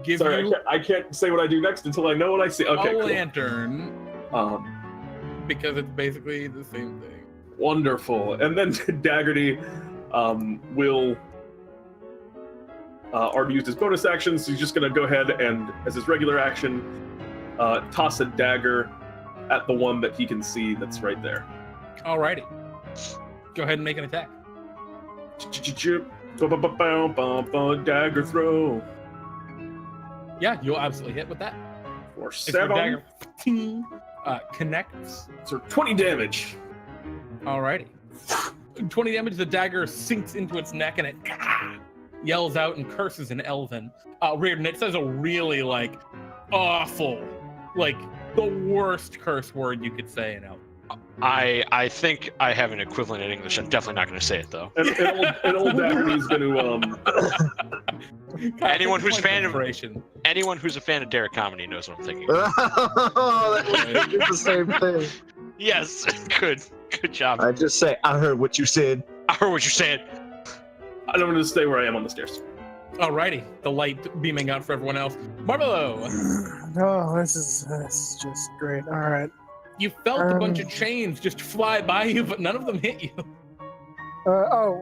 give Sorry, you I can't say what I do next until I know what I see. Okay, a cool. lantern because it's basically the same thing. Wonderful. And then Daggerty will already used his bonus action, so he's just going to go ahead and, as his regular action, toss a dagger at the one that he can see that's right there. Alrighty. Go ahead and make an attack. Dagger throw. Yeah, you'll absolutely hit with that. For If your 7. dagger connects. So 20 damage. Alrighty. 20 damage, the dagger sinks into its neck and it yells out and curses in Elven. Reardon, it says a really, awful, the worst curse word you could say in Elven. I think I have an equivalent in English. I'm definitely not going to say it though. And old Daggerty's going to... Anyone who's inspiration. Anyone who's a fan of Derek comedy knows what I'm thinking. Oh, that was the same thing. Yes, good job. I just say, I heard what you said. I heard what you said. I'm going to stay where I am on the stairs. Alrighty, the light beaming out for everyone else. Marvelo, Oh, this is just great. All right. you felt a bunch of chains just fly by you, but none of them hit you.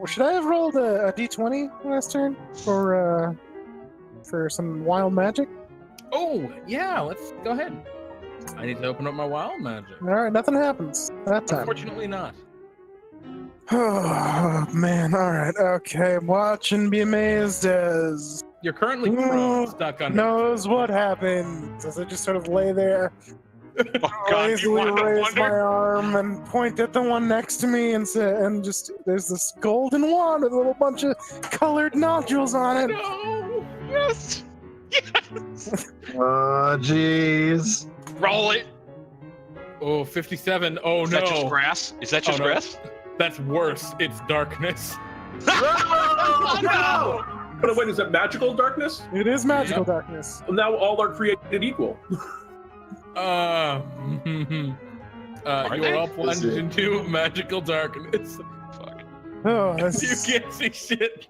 Should I have rolled a d20 last turn for some wild magic? Oh, yeah, let's go ahead. I need to open up my wild magic. All right, nothing happens that time. Unfortunately not. Oh, man. All right. Okay. Watch and be amazed as You're currently prone, stuck under. knows what happens as I just sort of lay there, Oh God, you lazily want to raise my wonder? arm and point at the one next to me and say, and just there's this golden wand with a little bunch of colored nodules on it. No! Yes. Yes. Oh, jeez. Roll it. Oh, 57. Oh, Is no. that just grass? Is that just no. grass? That's worse. It's darkness. Oh, no! But wait, is it magical darkness? It is magical Yep. darkness. Well, now all are created equal. You are they? all plunged into magical darkness. Fuck. Oh, this You is, can't see shit.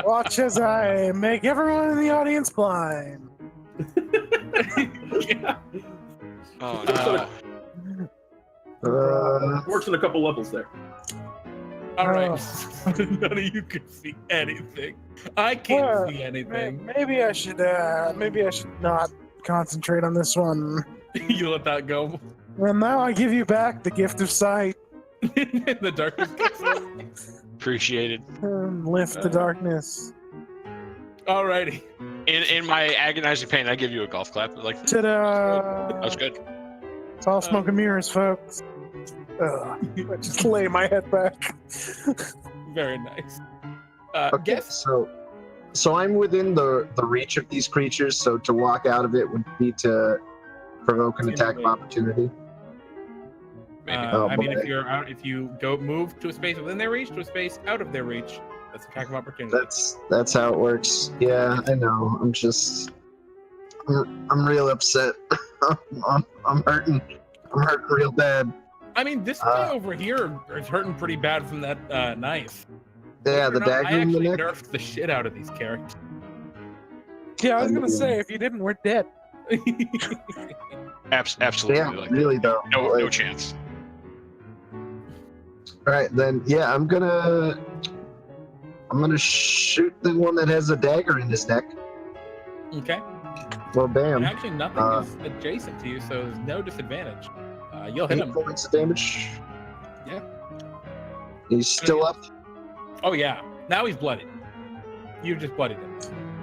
watch as I make everyone in the audience blind. Yeah. Oh no. Works in a couple levels there. All right. None of you can see anything. I can't Well, see anything. Maybe I should not concentrate on this one. You let that go. Well, now I give you back the gift of sight The darkness kicks in. Appreciated. and lift the darkness. Alrighty. In my agonizing pain, I give you a golf clap. Like Ta-da! that was good. It's all smoke and mirrors, folks. I just lay my head back. Very nice. Okay, Guess. so I'm within the reach of these creatures. So to walk out of it would be to provoke an attack of opportunity. Maybe. Oh, I mean, boy. if you go move to a space within their reach to a space out of their reach, that's attack of opportunity. That's how it works. Yeah, I know. I'm real upset. I'm hurting. I'm hurting real bad. I mean, this guy over here is hurting pretty bad from that knife. Yeah, Believe it the or not, dagger I in the actually neck. nerfed the shit out of these characters. Yeah, I was gonna say if you didn't, we're dead. Absolutely. Yeah, like really though. no Like, chance. all right, then. Yeah, I'm gonna shoot the one that has a dagger in his neck. Okay. Well, bam. And actually, nothing is adjacent to you, so there's no disadvantage. You'll hit 8 him. points of damage. Yeah. He's still up. Oh yeah. Now he's bloodied. You just bloodied him.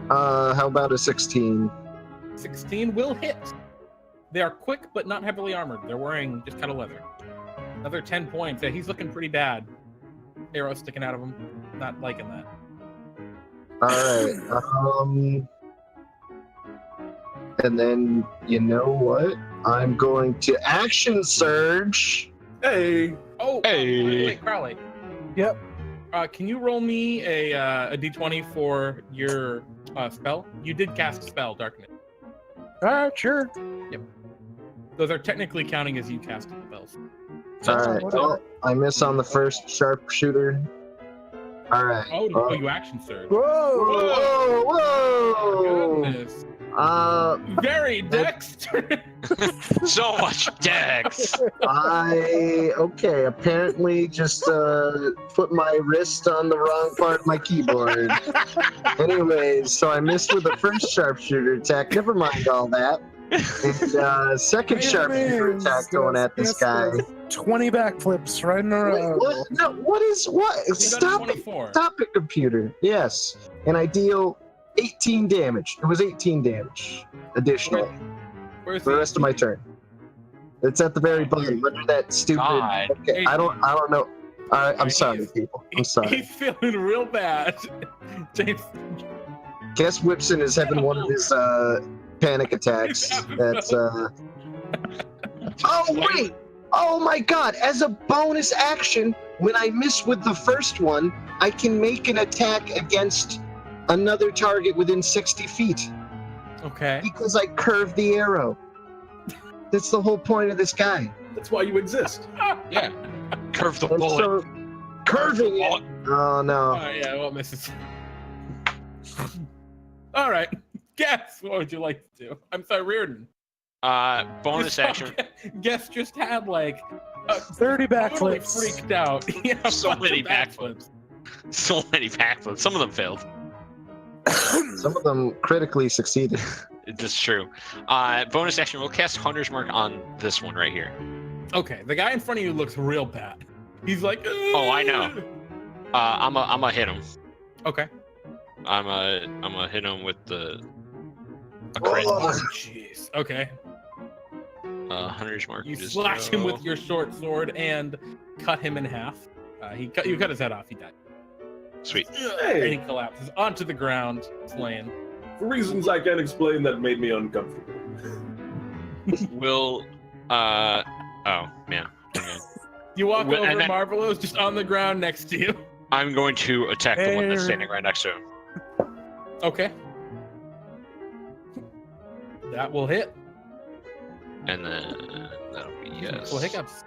How about a 16? 16 will hit. They are quick, but not heavily armored. They're wearing just cut of leather. Another 10 points. Yeah, he's looking pretty bad. Arrow sticking out of him. Not liking that. All right. And then you know what? I'm going to action surge. Hey, Oh, Hey. wait, Crowley. Yep. Can you roll me a d20 for your spell? You did cast spell, Darkness. Sure. Those are technically counting as you cast spells. All right. Well, I miss on the first sharpshooter. All right. Oh, you action surge. Whoa! Whoa! Goodness. Very dexterous. So much dex. Okay. Apparently, just put my wrist on the wrong part of my keyboard. Anyways, so I missed with the first sharpshooter attack. Never mind all that. And second sharpshooter attack going at this guy. 20 backflips right in a Wait, row. what? No, what? You got Stop it. 24. Stop it, computer. Yes. And I deal 18 damage. It was 18 damage additionally Where's for the rest of my turn. It's at the very bottom under that stupid. God. Okay, I don't know. All right, I'm sorry, people. I'm sorry. He's feeling real bad. James, Guess Wibson is having one of his panic attacks. That's Oh wait! Oh my God! As a bonus action, when I miss with the first one, I can make an attack against another target within 60 feet okay. because I curve the arrow. That's the whole point of this guy. that's why you exist. Yeah. Curve the And bullet. so, curving it. Oh no! Oh yeah, well, misses. All right. Guess what would you like to do? I'm sorry, Reardon. Bonus action. Guess just had like 30 totally backflips. freaked out. Yeah, So bunch of many backflips. So many backflips. Some of them failed. Some of them critically succeeded. It's true. Bonus action. We'll cast Hunter's Mark on this one right here. Okay, the guy in front of you looks real bad. He's like, Oh, I know. I'm a hit him. Okay. I'm a hit him with a crit. Oh. Jeez. Okay. Hunter's Mark. You just slash him go- with your short sword and cut him in half. You cut his head off. He died. Sweet. And he collapses onto the ground, slain. For reasons I can't explain, that made me uncomfortable. Will. Oh man. Okay. You walk Well, over, and then- Marvelo's just on the ground next to you. I'm going to attack the one that's Hey. standing right next to him. Okay. That will hit. And then that'll be yes. Well, hiccups.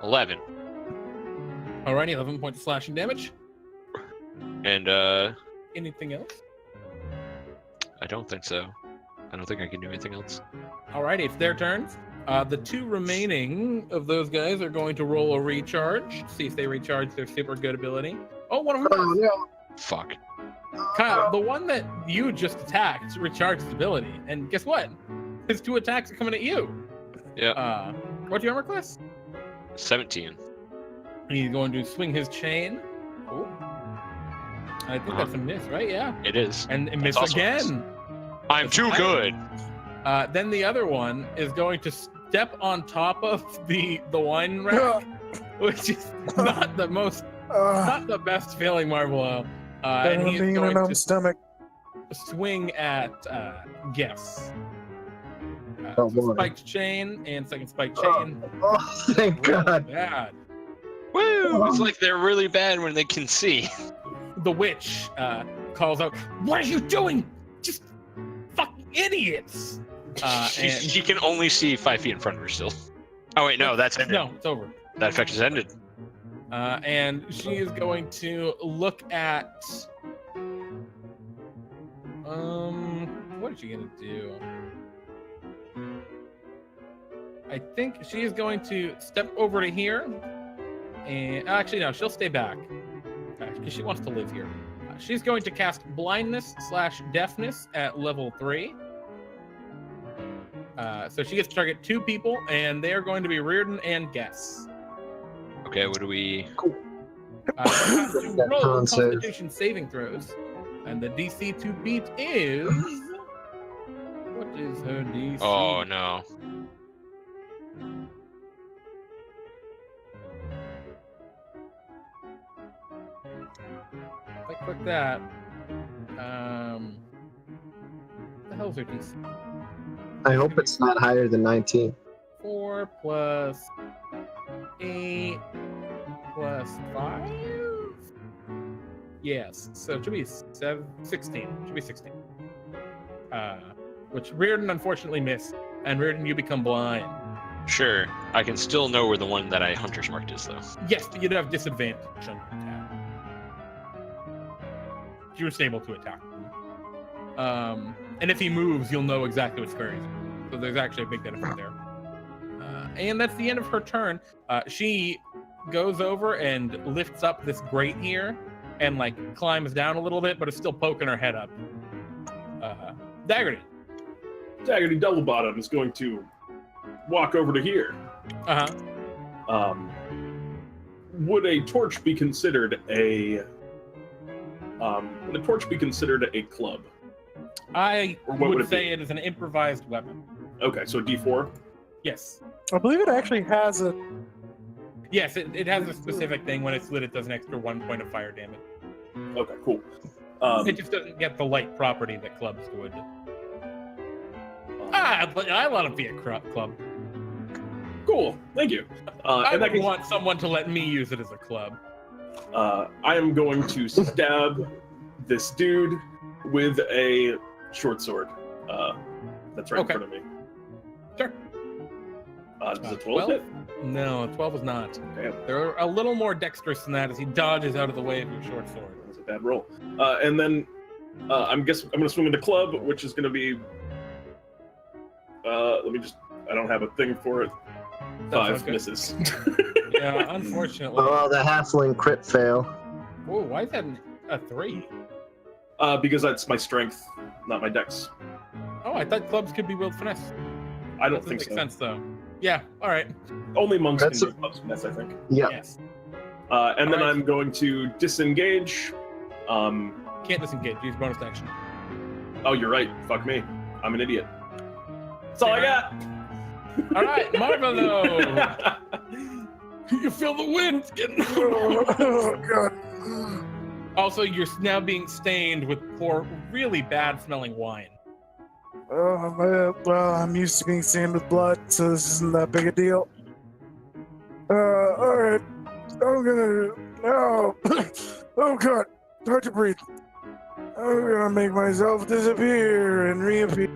11. Alrighty, 11 points of slashing damage. And Anything else? I don't think so. I don't think I can do anything else. Alrighty, it's their turns. The two remaining of those guys are going to roll a recharge. See if they recharge their super good ability. Oh, one of them. Oh no! Fuck. Kyle, the one that you just attacked recharged his ability, and guess what? His two attacks are coming at you. Yeah. What's your armor class? 17. He's going to swing his chain. Oh. I think that's a miss, right? Yeah. It is. And miss also a miss. again. I'm too good. Then the other one is going to step on top of the wine rack, which is not the most, not the best feeling, Marvelo. And he is being in going an to stomach. swing at Guess. Oh, So boy. spiked chain and second spiked Oh. chain. Oh, thank Really God. bad. Woo! It's like they're really bad when they can see. The witch calls out, "What are you doing? Just fucking idiots!" And She can only see 5 feet in front of her still. Oh wait, no, that's ended. no, it's over. That effect is ended. And she is going to look at. What is she gonna do? I think she is going to step over to here, and actually no, she'll stay back because she wants to live here. She's going to cast blindness/deafness at level 3. So she gets to target 2 people, and they are going to be Reardon and Guess. Okay, what do we? Have to That roll con save. Constitution saving throws, and the DC to beat is. What is her DC? Oh no. If I click that, what the hell's her DC? I hope it's not higher than 19. 4 plus 8 plus 5? Yes, so it should be 16. Should be 16. Which Reardon unfortunately missed, and Reardon, you become blind. Sure, I can still know where the one that I hunter's marked is though. Yes, but you'd have disadvantage on your attack. You're able to attack him. And if he moves, you'll know exactly which square he's in. So there's actually a big benefit there. And that's the end of her turn. She goes over and lifts up this grate here and like climbs down a little bit, but is still poking her head up. Daggerty. Daggerty Doublebottom is going to walk over to here. Uh-huh. Would a torch be considered a club? I Or what would would it say be? it is an improvised weapon. Okay, so D4. Yes. I believe it actually has a. Yes, it has a specific thing. When it's lit, it does an extra 1 point of fire damage. Okay, cool. It just doesn't get the light property that clubs would. I want to be a club. Cool. Thank you. I In that would case, want someone to let me use it as a club. I am going to stab this dude with a short sword. That's right Okay. in front of me. Sure. Does a 12 hit? No, 12 is not. Damn. They're a little more dexterous than that as he dodges out of the way of your short sword. That was a bad roll. And then I'm going to swing with the club, which is going to be. I don't have a thing for it. That sounds 5 good. misses. Yeah, unfortunately. Oh, the halfling crit fail. Whoa, why is that a 3? Because that's my strength, not my dex. Oh, I thought clubs could be with finesse. I don't Doesn't think make so. sense though. Yeah, all right. Only monks That's can do clubs finesse, I think. Yeah. Yes. And then Alright. I'm going to disengage. Can't disengage. Use bonus action. Oh, you're right. Fuck me. I'm an idiot. That's all I got. All right, Marvelo. You feel the wind getting. Oh god. Also, you're now being stained with poor, really bad smelling wine. Oh man. Well, I'm used to being stained with blood, so this isn't that big a deal. All right. I'm gonna. No. Oh god. Hard to breathe. I'm gonna make myself disappear and reappear.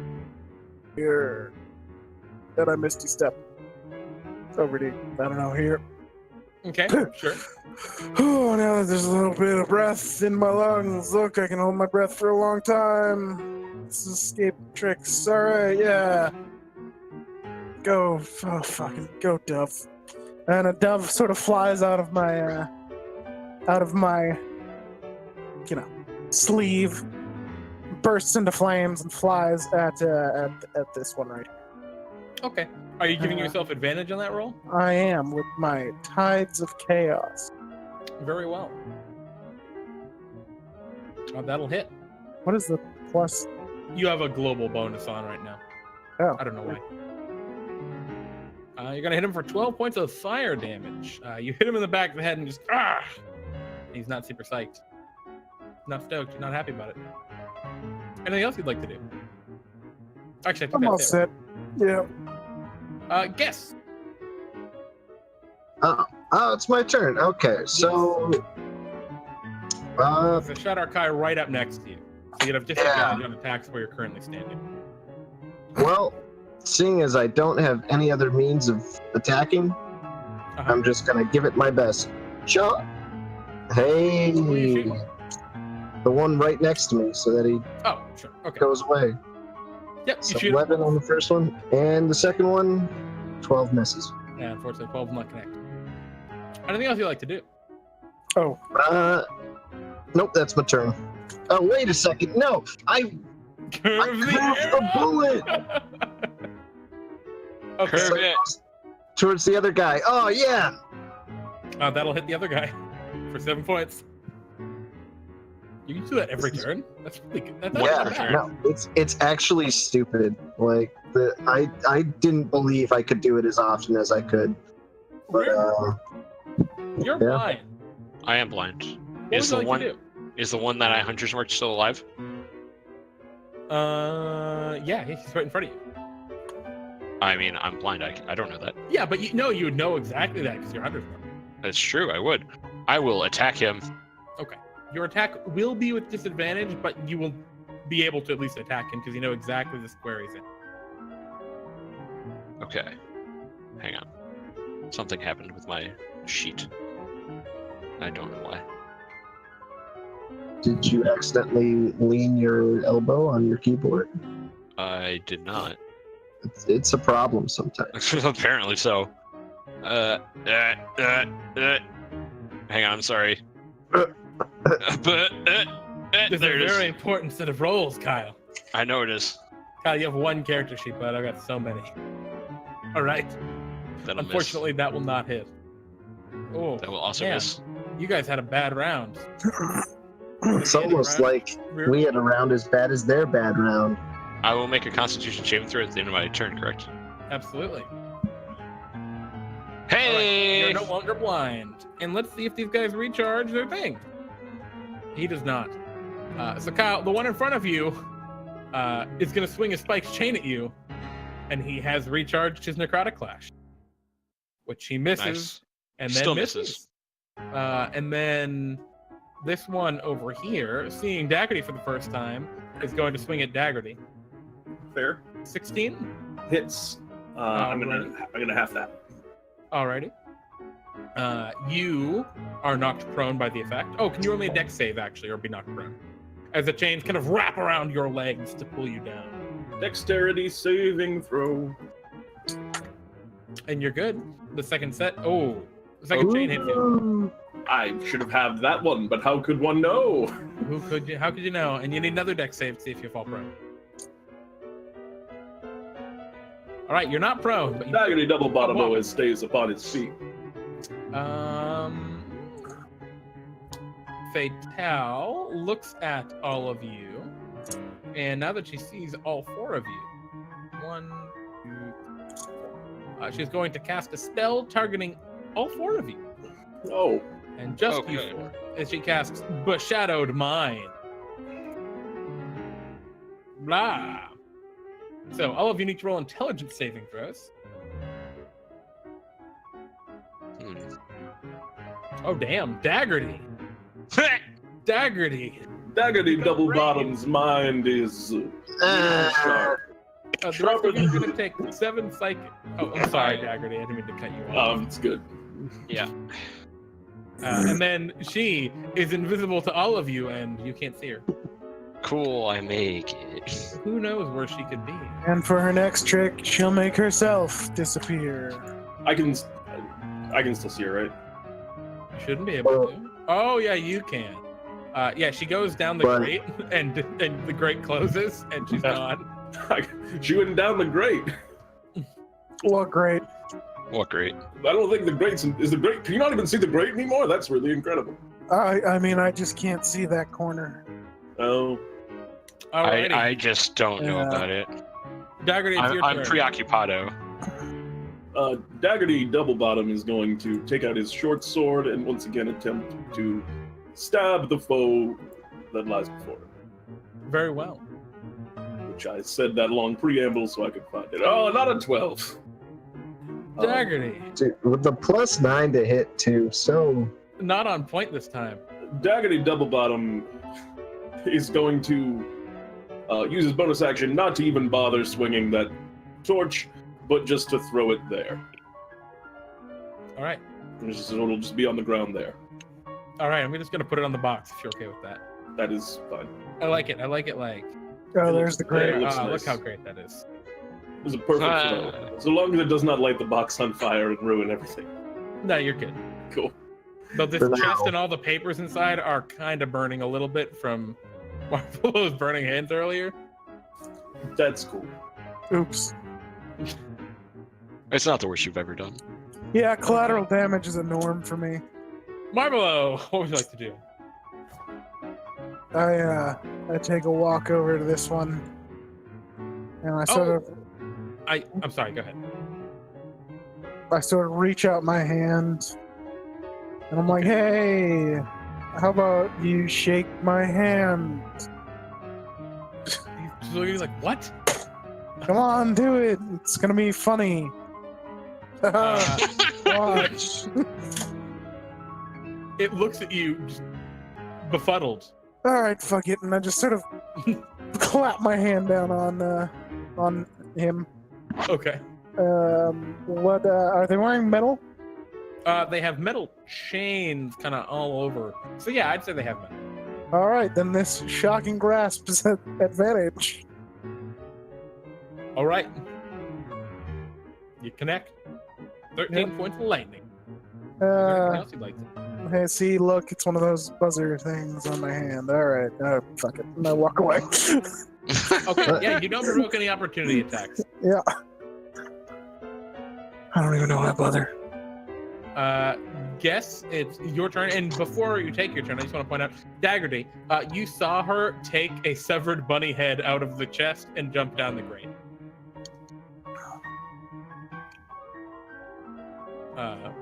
Then I misty step over to, I don't know, here. Okay, sure. Oh, now that there's a little bit of breath in my lungs, look, I can hold my breath for a long time. This is escape tricks. All right, yeah. Go, oh, fucking go, dove. And a dove sort of flies out of my, sleeve, bursts into flames and flies at this one right here. Okay. Are you giving yourself advantage on that roll? I am with my Tides of Chaos. Very well. That'll hit. What is the plus? You have a global bonus on right now. Oh. I don't know why. You're gonna hit him for 12 points of fire damage. You hit him in the back of the head and just He's not super psyched. Not stoked. You're not happy about it. Anything else you'd like to do? Actually, I think I'm all that's it. set. Yeah. Guess. It's my turn. Okay, so There's a Shadow Kai right up next to you. So you'd have disadvantage on attacks where you're currently standing. well, seeing as I don't have any other means of attacking, I'm just gonna give it my best shot. Hey, Who are you shooting? the one right next to me, so that he Oh, sure. Okay. goes away. Yep, you So shoot. 11 on the first one, and the second one, 12 misses. Yeah, unfortunately, 12 will not connect. Anything else you'd like to do? Oh, Nope, that's my turn. Oh, wait a second. No, I Curve the curved arrow! the bullet Okay. Curve it. towards the other guy. Oh, yeah. That'll hit the other guy for 7 points. You can do that every turn. That's really good. That's not Yeah, bad. no, it's actually stupid. Like, I didn't believe I could do it as often as I could. But, You're yeah. blind. I am blind. What Is would the you like to one is the one that I hunter's marked still alive? do? Yeah, he's right in front of you. I mean, I'm blind. I don't know that. Yeah, but you would know exactly that because you're hunter's mark. That's true. I would. I will attack him. Okay. Your attack will be with disadvantage, but you will be able to at least attack him because you know exactly the square he's in. Okay. Hang on. Something happened with my sheet. I don't know why. did you accidentally lean your elbow on your keyboard? I did not. It's a problem sometimes. Apparently so. Hang on, I'm sorry. There's a There it very is. important set of rolls, Kyle. I know it is. Kyle, you have one character sheet, but I've got so many. All right. That'll Unfortunately, that will not hit. Oh, miss. That will also man. miss. You guys had a bad round. It's almost like we had a round as bad as their bad round. I will make a Constitution saving throw at the end of my turn, correct? Absolutely. Hey! You're no longer blind. And let's see if these guys recharge their thing. He does not. So Kyle, the one in front of you is going to swing a spiked chain at you, and he has recharged his Necrotic Clash, which he misses, Nice. and then Still misses. And then this one over here, seeing Daggerty for the first time, is going to swing at Daggerty. Fair. 16. Hits. I'm gonna have that. Alrighty. You are knocked prone by the effect. Oh, can you roll me a dex save, actually, or be knocked prone? As the chains kind of wrap around your legs to pull you down. Dexterity saving throw. And you're good. The second set. Oh, the second chain hits you. Ooh. I should have had that one, but how could one know? How could you know? And you need another dex save to see if you fall prone. All right, you're not prone, but you Daggerty double bottom Oh, wow. always stays upon its feet. Fatale looks at all of you, and now that she sees all four of you, 1, 2, 3, she's going to cast a spell targeting all four of you, Oh, and just Okay. you four, as she casts Beshadowed Mind. Blah. So all of you need to roll intelligence saving throws. Oh damn, Daggerty. Daggerty. Daggerty Good double brains. bottom's mind is sharp. The rest of you are going to take 7 psychic. Oh, I'm sorry, Daggerty. I didn't mean to cut you off. It's good. Yeah. And then she is invisible to all of you, and you can't see her. Cool, I make it. Who knows where she could be? and for her next trick, she'll make herself disappear. I can still see her, right? You shouldn't be able to. Oh yeah, you can. Yeah, she goes down the But- grate, and the grate closes, and she's gone. She went down the grate. Well, great. What great. I don't think the grate's is the grate. Can you not even see the grate anymore? That's really incredible. I mean, I just can't see that corner. Oh, Alrighty, I just don't know Yeah. about it. Daggerty, it's your I'm turn. preoccupado. Daggerty double bottom is going to take out his short sword and once again attempt to stab the foe that lies before him. Very well. Which I said that long preamble so I could find it. Oh, not a 12. Daggerty. Dude, with the +9 to hit too, so Not on point this time. Daggerty Double Bottom is going to use his bonus action not to even bother swinging that torch, but just to throw it there. All right. It'll just be on the ground there. All right. I'm just gonna put it on the box if you're okay with that. That is fine. I like it. I like it. Like. Oh, there's the Yeah, great. it looks Look nice. how great that is. It's a perfect throw. So long as it does not light the box on fire and ruin everything. No, you're good. Cool. Though this For now. chest and all the papers inside are kind of burning a little bit from Marvelo's burning hands earlier. That's cool. Oops. It's not the worst you've ever done. Yeah, collateral damage is a norm for me. Marvelo, what would you like to do? I take a walk over to this one, and I sort of I'm sorry. Go ahead. reach out my hand, and I'm like, "Hey, how about you shake my hand? He's like, what? Come on, do it. It's gonna be funny." Watch. It looks at you, just befuddled. All right, fuck it, and I just sort of clap my hand down on him. Okay. What are they wearing? Metal? They have metal chains kind of all over. So yeah, I'd say they have metal. All right, then this shocking grasp is at advantage. All right. You connect. 13 Yep. points of lightning. Is there anything Uh, else you'd like to? hey, see, look, it's one of those buzzer things on my hand. All right, fuck it, and I walk away. Okay, yeah, you don't provoke any opportunity attacks. Yeah. I don't even know that buzzer. Guess it's your turn, and before you take your turn, I just want to point out, Daggerty, you saw her take a severed bunny head out of the chest and jump down the grate.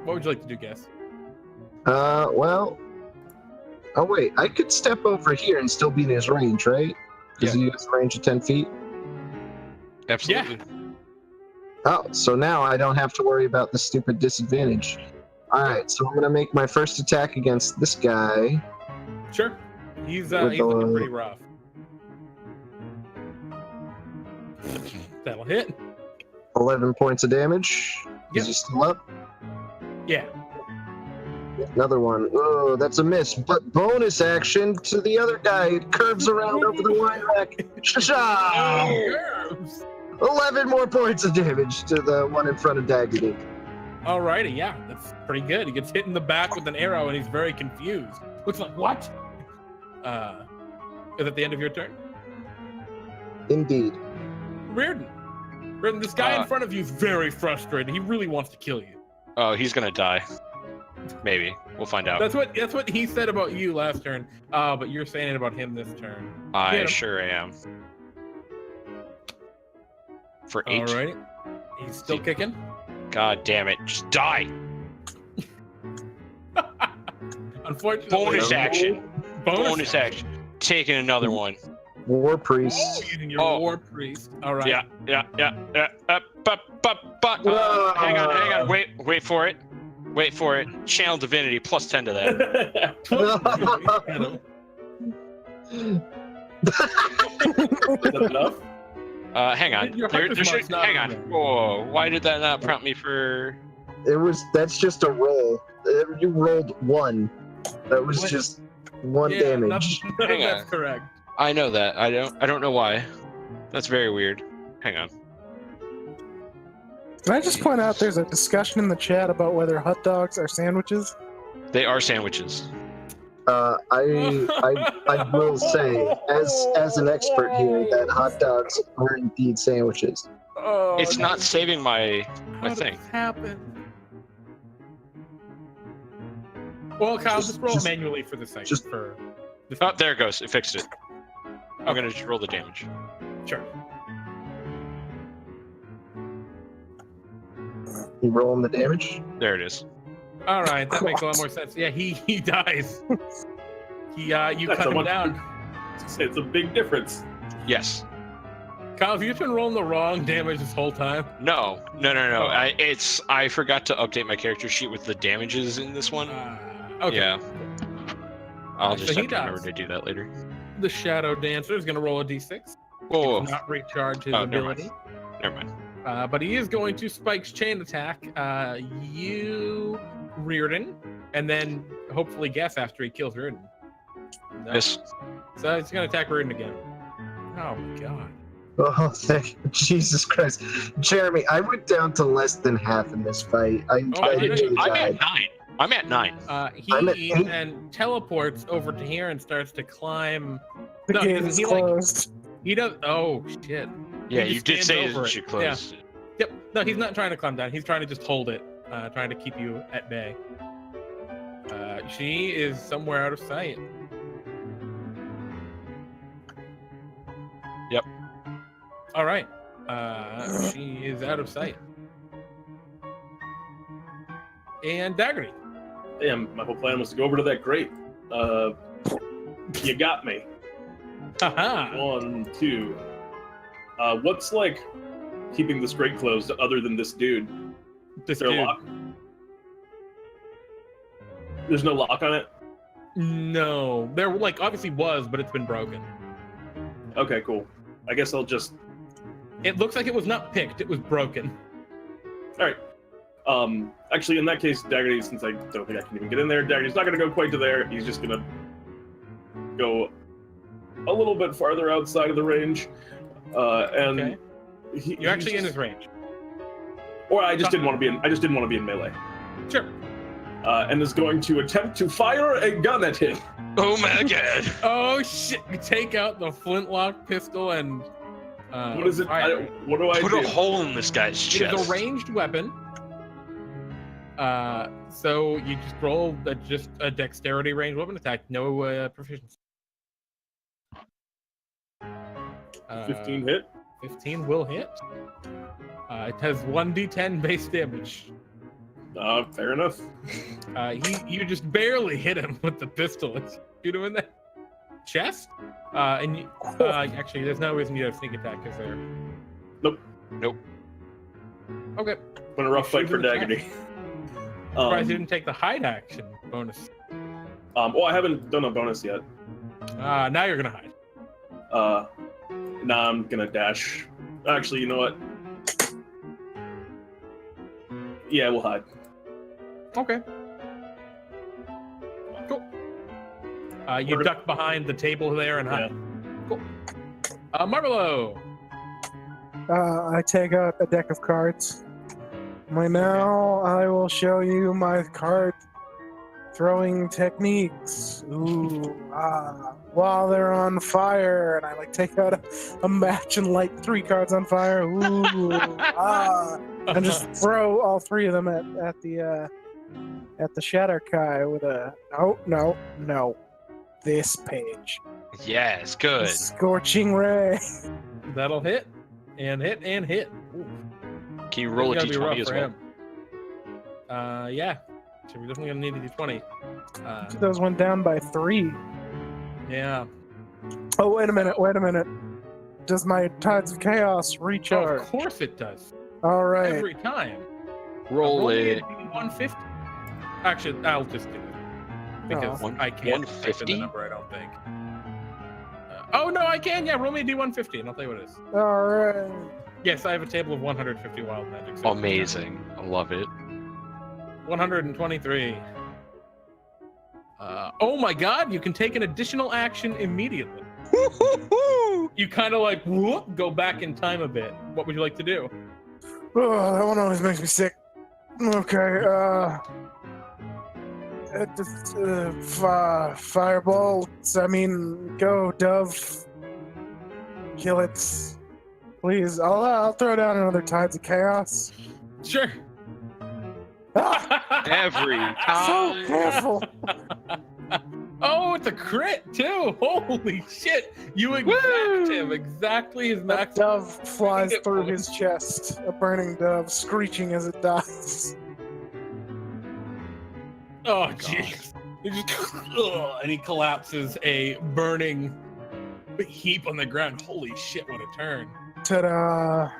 What would you like to do, Guess? well. Oh wait, I could step over here and still be in his range, right? Because he has a range of 10 feet. Absolutely. Oh, so now I don't have to worry about the stupid disadvantage. Alright, so I'm gonna make my first attack against this guy. Sure. He's With looking the- pretty rough. That'll hit. 11 points of damage. Yep. Is he still up? Yeah. Another one. Oh, that's a miss. But bonus action to the other guy. It curves around over the wine rack. Sha-sha! Curves. 11 more points of damage to the one in front of Daggerty. Alrighty, yeah, that's pretty good. He gets hit in the back with an arrow and he's very confused. Looks like, what? Is it the end of your turn? Indeed. Reardon, this guy in front of you is very frustrated. He really wants to kill you. Oh, he's gonna die. Maybe. We'll find out. That's what he said about you last turn. But you're saying it about him this turn. I Hit him. sure am. For 8. Alright. He's still kicking. God damn it. Just die. Unfortunately. Bonus action. Bonus Bonus action. Taking another one. War Oh, Priest. using your Oh. war priest. Alright. Yeah. Hang on. Wait for it. Channel divinity plus 10 to that. Is that enough? Hang on. Your hunter's mark's not Hang in on. there. Whoa. Why did that not prompt me for? That's just a roll. You rolled 1. That was What? just 1 Yeah, damage. Hang that's on. correct. I know that. I don't know why. That's very weird. Hang on. Can I just point out there's a discussion in the chat about whether hot dogs are sandwiches? They are sandwiches. I will say, as an expert here, that hot dogs are indeed sandwiches. Oh, It's not saving my How did thing. this happen? Well, Kyle, just roll Just- manually for the second. just- for the Oh, there it goes. It fixed it. I'm gonna just roll the damage. Sure. You rolling the damage? There it is. All right, that makes a lot more sense. Yeah, he dies. You That's cut a him one- down. It's a big difference. Yes. Kyle, have you been rolling the wrong damage this whole time? No. Oh. I forgot to update my character sheet with the damages in this one. Okay. Yeah. I'll So just he have to remember does. to do that later. The Shadow Dancer is going to roll a d6. Whoa. He does not recharge his Oh, never mind. ability. Never mind. But he is going to Spike's chain attack you, Reardon, and then hopefully guess after he kills Reardon. No. Miss. So he's going to attack Reardon again. Oh, God. Oh, thank Jesus Christ. Jeremy, I went down to less than half in this fight. I literally I'm died. at 9. I'm at 9. I'm at He 8. then teleports over to here and starts to climb. The No, gate doesn't is he, like- closed. He does. Oh, shit. Yeah, He you just did stands say over that it. you closed. Yep. No, he's not trying to climb down. He's trying to just hold it, trying to keep you at bay. She is somewhere out of sight. Yep. All right. She is out of sight. And Daggerty. Damn, my whole plan was to go over to that grate. You got me. Haha. 1, 2. What's like keeping this grate closed other than this dude? This Is there a dude. lock? There's no lock on it? No, there like obviously was, but it's been broken. Okay, cool. I guess I'll just... It looks like it was not picked; it was broken. Alright. Actually, in that case, Daggerty, since I don't think I can even get in there, Daggerty's not going to go quite to there. He's just going to go a little bit farther outside of the range. And Okay. You're actually in his range. Or I just didn't want to be in. I just didn't want to be in melee. Sure. And is going to attempt to fire a gun at him. Oh my god. Oh shit! You take out the flintlock pistol and. What is it? fire. What do I Put do? a hole in this guy's It chest. is a ranged weapon. So you just roll just a dexterity ranged weapon attack, no proficiency. 15 hit. 15 will hit. It has 1d10 base damage. Fair enough. You just barely hit him with the pistol. Shoot him in the chest. And you, actually, there's no reason you have sneak attack because they're. Nope. Okay. Been a rough fight Shoot for him in the Daggerty. Surprised you didn't take the hide action bonus. Well, I haven't done a bonus yet. Now you're gonna hide. Nah, I'm gonna dash. Actually, you know what? Yeah, we'll hide. Okay. Cool. You duck behind the table there and hide. Cool. Marvelo. I take out a deck of cards. Now I will show you my card throwing techniques. Ooh, while they're on fire, and I like take out a match and light 3 cards on fire. Ooh, and just throw all 3 of them at the Shatterkai with a no, this page. Yes, good. Scorching ray. That'll hit. And hit and hit. Ooh. Can you roll a It's gonna be rough d20 as for well? him. Yeah. So we're definitely gonna need a d20. Those went down by 3. Yeah. Oh, wait a minute. Does my Tides of Chaos Oh, recharge? of course it does. All right. Every time. Roll me a it. D150. Actually, I'll just do it. Because Oh. I can't type in 150? the number, I don't think. Oh, no, I can. Yeah, roll me a D150 and I'll tell you what it is. All right. Yes, I have a table of 150 wild magic. So Amazing. I love it. 123. Oh my god, you can take an additional action immediately. You kind of like whoop, go back in time a bit. What would you like to do? Oh, that one always makes me sick. Okay. Firebolts. I mean, go, Dove. Kill it. Please. I'll throw down another Tides of Chaos. Sure. Every So time. careful. Oh, it's a crit too! Holy shit! You exact him exactly his A max. dove flies Hit through points. his chest, a burning dove, screeching as it dies. Oh jeez! He just and he collapses, a burning big heap on the ground. Holy shit! What a turn. Ta-da!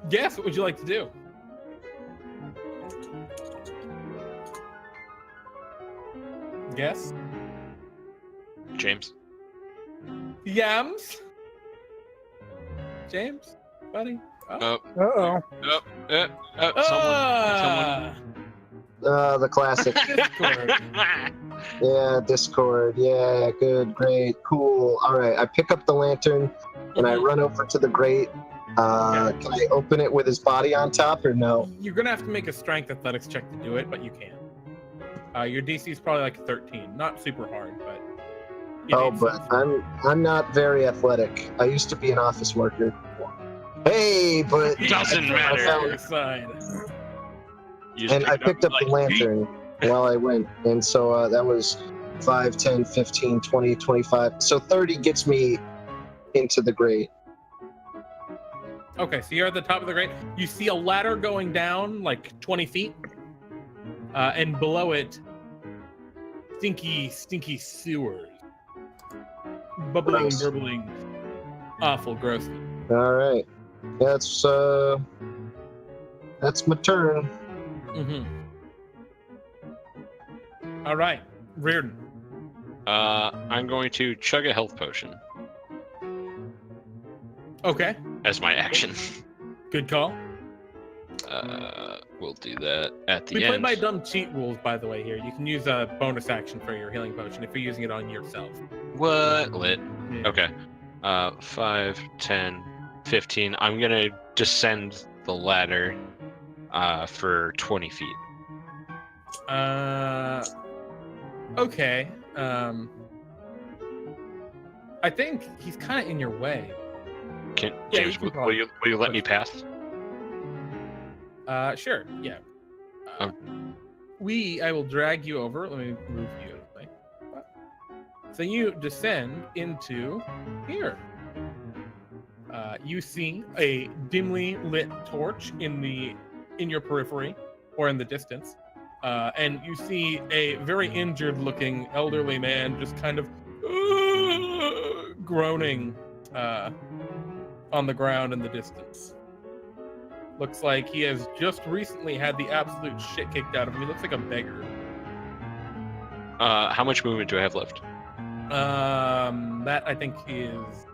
Yes. What would you like to do? Guess. James. Yams. James, buddy. Oh. Uh-oh. Someone. The classic. Discord. Yeah, Discord. Yeah, good, great, cool. All right, I pick up the lantern and I run over to the grate. Can I open it with his body on top or no? You're gonna have to make a strength athletics check to do it, but you can. Your DC is probably like 13. Not super hard, but. Oh, but I'm not very athletic. I used to be an office worker. Hey, but Doesn't matter. Your side. And I picked up the lantern while I went, and so that was 5, 10, 15, 20, 25. So 30 gets me into the grate. Okay, so you're at the top of the grate. You see a ladder going down like 20 feet, and below it, stinky sewers, bubbling, Gross. burbling, awful, gross. All right, that's my turn. Mm-hmm. All right, Reardon. I'm going to chug a health potion Okay, as my action. good call. We'll do that at the We play end. by dumb cheat rules, by the way. Here, you can use a bonus action for your healing potion if you're using it on yourself. What? Lit. Yeah. Okay. 5, 10, 15. I'm gonna descend the ladder for 20 feet. Okay. I think he's kind of in your way. Yeah, James, you can will you let me pass? Sure. Yeah. I will drag you over. Let me move you out of the way. So you descend into here. You see a dimly lit torch in your periphery or in the distance. And you see a very injured-looking elderly man just kind of groaning on the ground in the distance. Looks like he has just recently had the absolute shit kicked out of him. He looks like a beggar. How much movement do I have left? That I think is...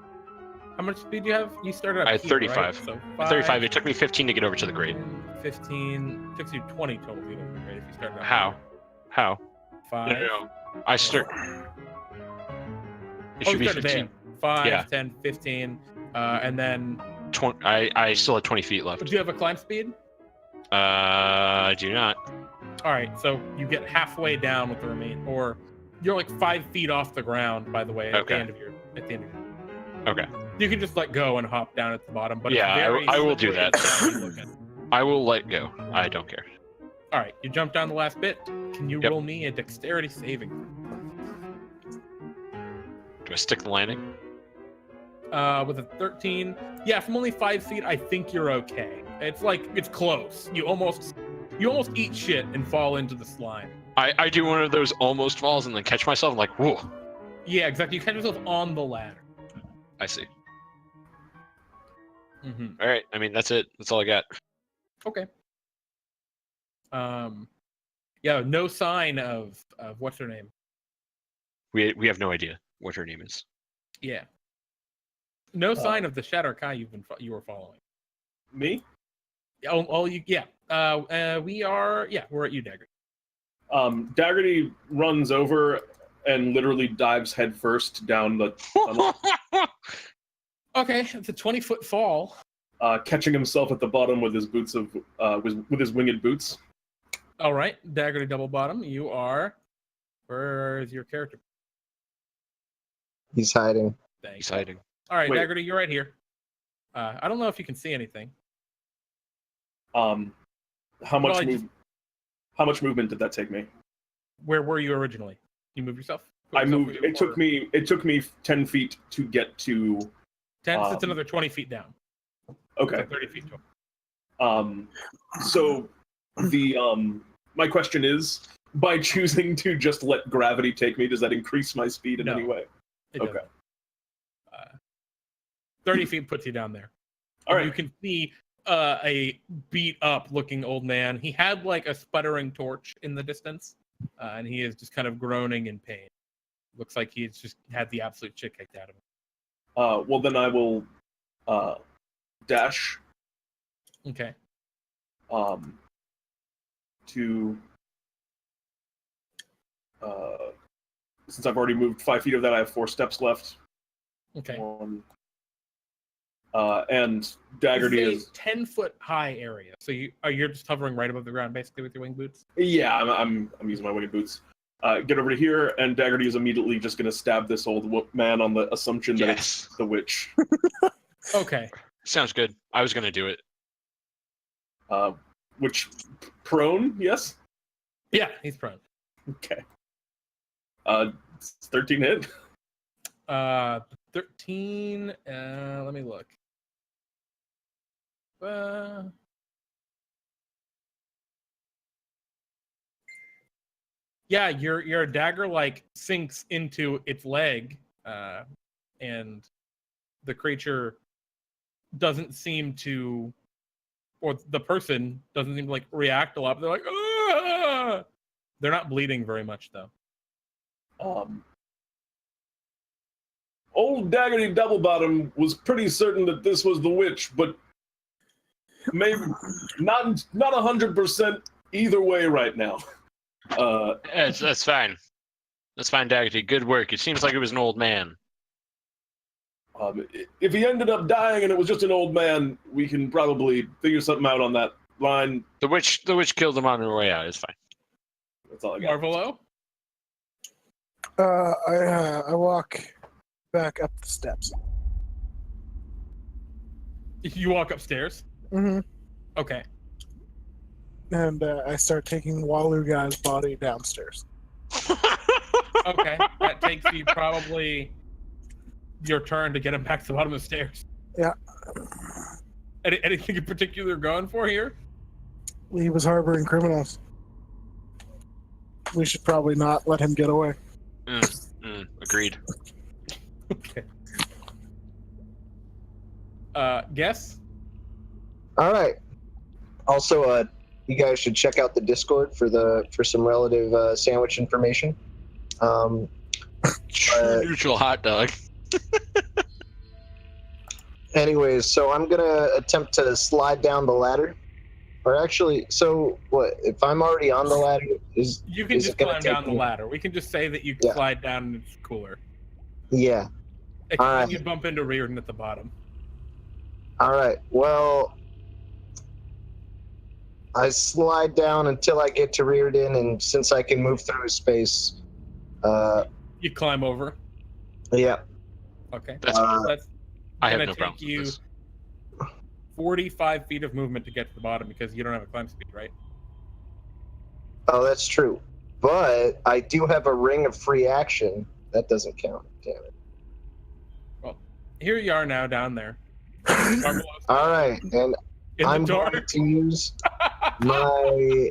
How much speed do you have? You started I at had 35. So 35. It took me 15 to get over to the grate. 15. Took you 20 total to get over the grade if you started out. How? 5. No. I start. It should be 15. 5, Yeah. 10, 15, and then... 20. I still had 20 feet left. Do you have a climb speed? I do not. All right, so you get halfway down with the remain, or you're like 5 feet off the ground. By the way, at the end of your. Okay. You can just let go and hop down at the bottom, but Yeah, it's very I will do slippery that. and slimy looking. I will let go. I don't care. All right, you jump down the last bit. Can you Yep. roll me a dexterity saving? Do I stick the landing? With a 13, yeah, from only 5 feet, I think you're okay. It's close. You almost eat shit and fall into the slime. I do one of those almost falls and then catch myself. I'm like, whoa. Yeah, exactly. You catch yourself on the ladder. I see. Mm-hmm. All right. I mean, that's it. That's all I got. Okay. Yeah, no sign of what's her name. We have no idea what her name is. Yeah. No sign of the Shadow Kai you were following. Me? All you, yeah. We're at you, Dagger. Daggerty runs over and literally dives headfirst down the tunnel, Okay, it's a 20-foot fall. catching himself at the bottom with his boots with his winged boots. All right, Dagger to double bottom. You are. Where's your character? He's hiding. Thanks. Exciting. All right, Wait. Daggerty, you're right here. I don't know if you can see anything. How much Well, how much movement did that take me? Where were you originally? You moved yourself? I moved. It took me 10 feet to get to. 10. It's another 20 feet down. Okay. So 30 feet total. So the my question is, By choosing to just let gravity take me, does that increase my speed in No. any way? It Okay. doesn't. 30 feet puts you down there. All And right. you can see a beat-up-looking old man. He had like a sputtering torch in the distance, and he is just kind of groaning in pain. Looks like he's just had the absolute shit kicked out of him. Well, then I will dash Okay. to since I've already moved 5 feet of that, I have 4 steps left. Okay. And Daggerty This is a 10-foot high area, so you're just hovering right above the ground, basically, with your wing boots. yeah. I'm using my winged boots. Get over to here, and Daggerty is immediately just going to stab this old man on the assumption that it's the witch. Okay. Sounds good. I was gonna do it. Which prone? Yes. Yeah, he's prone. Okay. 13 hit. 13. Let me look. Yeah, your dagger like sinks into its leg, and the creature doesn't seem to, or the person doesn't seem to like react a lot. They're like, ah! They're not bleeding very much though. Old Daggerty Doublebottom was pretty certain that this was the witch, but maybe not 100% either way right now. That's fine. That's fine, Daggerty. Good work. It seems like it was an old man. If he ended up dying and it was just an old man, we can probably figure something out on that line. The witch killed him on her way out. It's fine. That's all I got. Marvelo? I walk back up the steps. You walk upstairs? Mm-hmm. Okay. And I start taking Waluga's body downstairs. Okay. That takes you probably your turn to get him back to the bottom of the stairs. Yeah. Anything in particular going for here? He was harboring criminals. We should probably not let him get away. Agreed. Okay. Guess? All right. Also, you guys should check out the Discord for some relative sandwich information. Neutral hot dog. Anyways, so I'm gonna attempt to slide down the ladder. Or actually, so what? If I'm already on the ladder, You can is just it gonna climb take down the me- ladder. We can just say that you Yeah. slide down and it's cooler. Yeah. Except Alright. you bump into Reardon at the bottom. All right. Well, I slide down until I get to Reardon, and since I can move through space, You climb over. yeah. Okay. That's I have gonna no take problem with you this. 45 feet of movement to get to the bottom because you don't have a climb speed, right? Oh, that's true. But I do have a ring of free action. That doesn't count. Damn it. Here you are now down there. All right, and In I'm the going dark. to use my.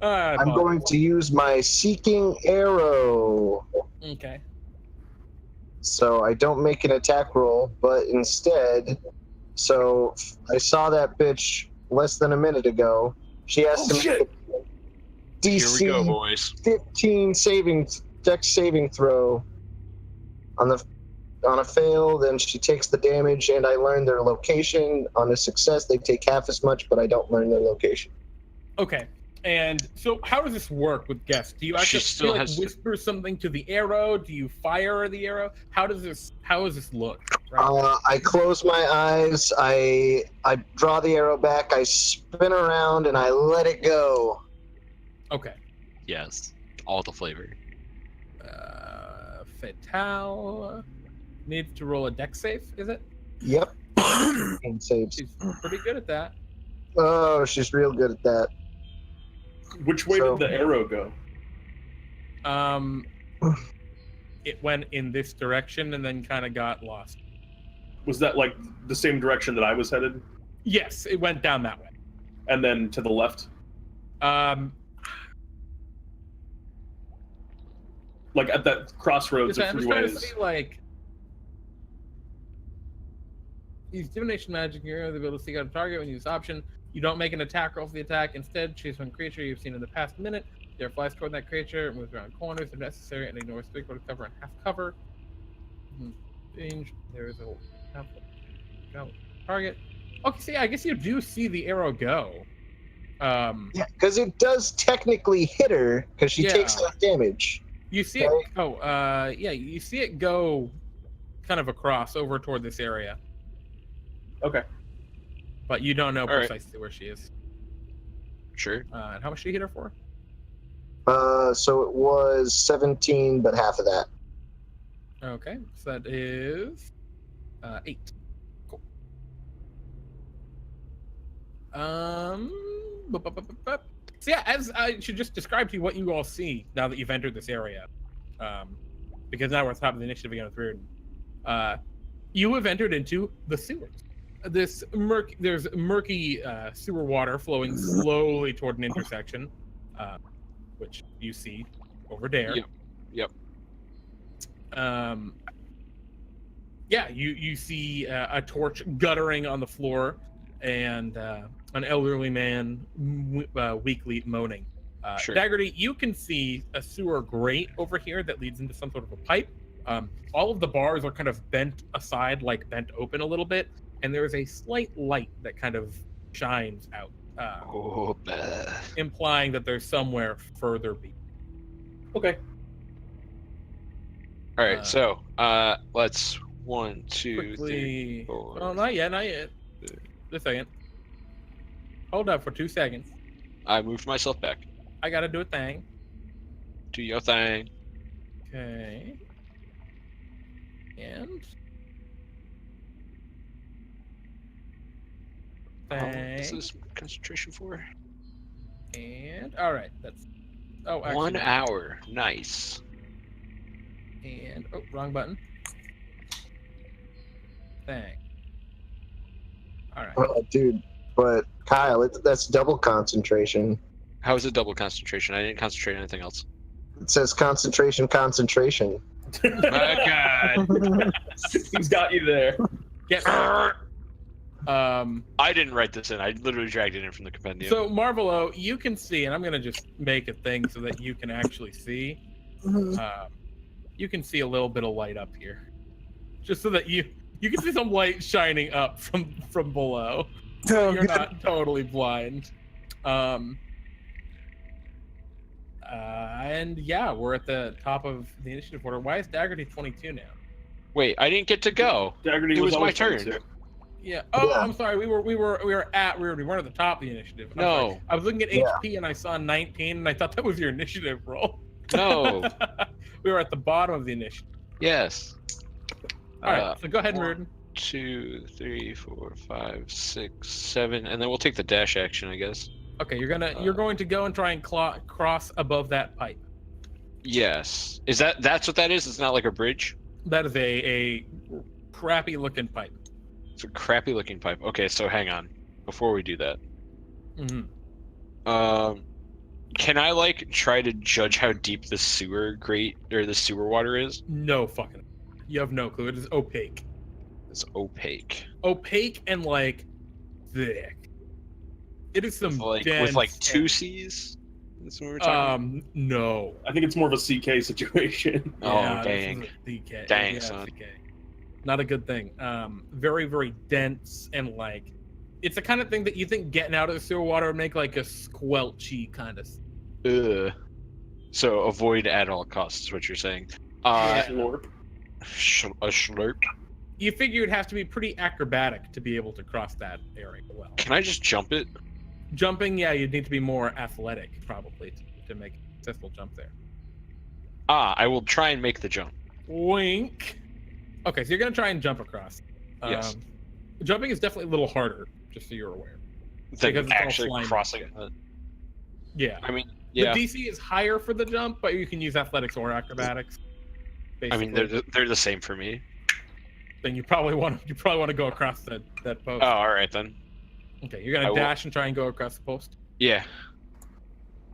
I'm going to use my seeking arrow. Okay. So I don't make an attack roll, but instead, so I saw that bitch less than a minute ago. She has to shit. make a Here we go, DC boys. 15 dex saving throw. On a fail, then she takes the damage, and I learn their location. On a success, they take half as much, but I don't learn their location. Okay. And so how does this work with guests? Do you actually She still has to- whisper something to the arrow? Do you fire the arrow? How does this look? Right? I close my eyes, I draw the arrow back, I spin around, and I let it go. Okay. Yes. All the flavor. Fatal needs to roll a dex save, is it? Yep. And saves. She's pretty good at that. Oh, she's real good at that. Which way So- did the arrow go? It went in this direction and then kind of got lost. Was that like the same direction that I was headed? Yes, it went down that way. And then to the left? Like at that crossroads of I'm three just trying to ways. see, like, use divination magic here, the ability to seek out a target when you use this option. You don't make an attack roll for the attack. Instead, choose one creature you've seen in the past minute. There flies toward that creature, moves around corners if necessary, and ignores 3/4 cover and half cover. Range. There's a half target. Okay, see, I guess you do see the arrow go. Yeah, because it does technically hit her because she takes less damage. You see it. Oh, yeah, you see it go kind of across over toward this area. Okay. But you don't know All right. precisely where she is. Sure. And how much did you hit her for? So it was 17, but half of that. Okay, so that is 8. Cool. So yeah, as I should just describe to you what you all see now that you've entered this area, because now we're at the top of the initiative again with Reardon. You have entered into the sewers. There's murky sewer water flowing slowly toward an intersection, which you see over there. Yep. Yeah, you see a torch guttering on the floor, and an elderly man weakly moaning. Sure. Daggerty, you can see a sewer grate over here that leads into some sort of a pipe. All of the bars are kind of bent aside, like bent open a little bit, and there is a slight light that kind of shines out, implying that there's somewhere further beyond. Okay. All right, so let's 1, 2, Quickly. 3, 4. Oh, not yet. Just a second. Hold up for 2 seconds. I moved myself back. I gotta do a thing. Do your thing. Okay. And What's this concentration for? And all right, that's actually, 1 hour. Nice. And wrong button. Thing. All right. Dude, but Kyle, that's double concentration. How is it double concentration? I didn't concentrate on anything else. It says concentration. My God. He's got you there. Get I didn't write this in. I literally dragged it in from the compendium. So Marvelo, you can see, and I'm gonna just make a thing so that you can actually see. You can see a little bit of light up here, just so that you can see some light shining up from below. Oh, You're not totally blind. And yeah, we're at the top of the initiative order. Why is Daggerty 22 now? Wait, I didn't get to go. Daggerty It was my always turn. 22. Yeah. Oh, Yeah. I'm sorry. We weren't at the top of the initiative. I'm No. sorry. I was looking at HP and I saw 19, and I thought that was your initiative roll. No. We were at the bottom of the initiative. Yes. All right. So go ahead, Reardon. 2, 3, 4, 5, 6, 7, and then we'll take the dash action, I guess. Okay, you're going to go and try and cross above that pipe. Yes. That's what that is? It's not like a bridge? That is a crappy looking pipe. It's a crappy looking pipe. Okay, so hang on. Before we do that. Mm-hmm. Can I like try to judge how deep the sewer grate or the sewer water is? No fucking. You have no clue. It is opaque. It's opaque. Opaque and like thick. It is some Like dense with like 2 C's? That's what we're talking no. I think it's more of a CK situation. Oh, Yeah, dang. this is a DK. Dang, Yeah, son. DK. Not a good thing. Very, very dense and like it's the kind of thing that you think getting out of the sewer water would make like a squelchy kind of. Ugh. So avoid at all costs is what you're saying. Slurp. A slurp. You figure it'd have to be pretty acrobatic to be able to cross that area well. Can I just jump it? Jumping, yeah, you'd need to be more athletic probably to make a successful jump there. I will try and make the jump. Wink. Okay, so you're gonna try and jump across. Yes. Jumping is definitely a little harder, just so you're aware. Than Because it's all actually slimy. crossing it. Yeah. I mean, yeah. The DC is higher for the jump, but you can use athletics or acrobatics. I mean, they're the same for me. Then you probably want to go across that post. Oh, all right then. Okay, you're gonna will- dash and try and go across the post. Yeah.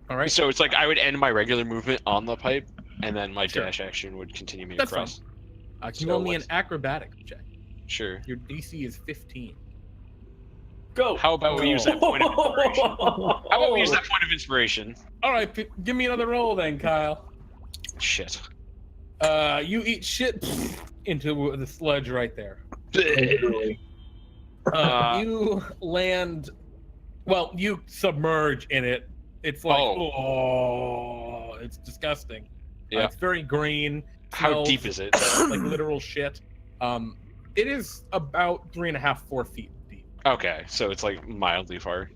All right. So it's like I would end my regular movement on the pipe, and then my Sure. dash action would continue me That's across. Can you So roll me an what's- acrobatics check? Sure. Your DC is 15. Go. How about we use that point of inspiration? How about we use that point of inspiration? All right, give me another roll then, Kyle. Shit. You eat shit into the sludge right there. Literally. You land. Well, you submerge in it. It's like, it's disgusting. Yeah. It's very green. How smells deep is it? like literal shit. It is about 3.5, 4 feet deep. Okay, so it's like mildly far.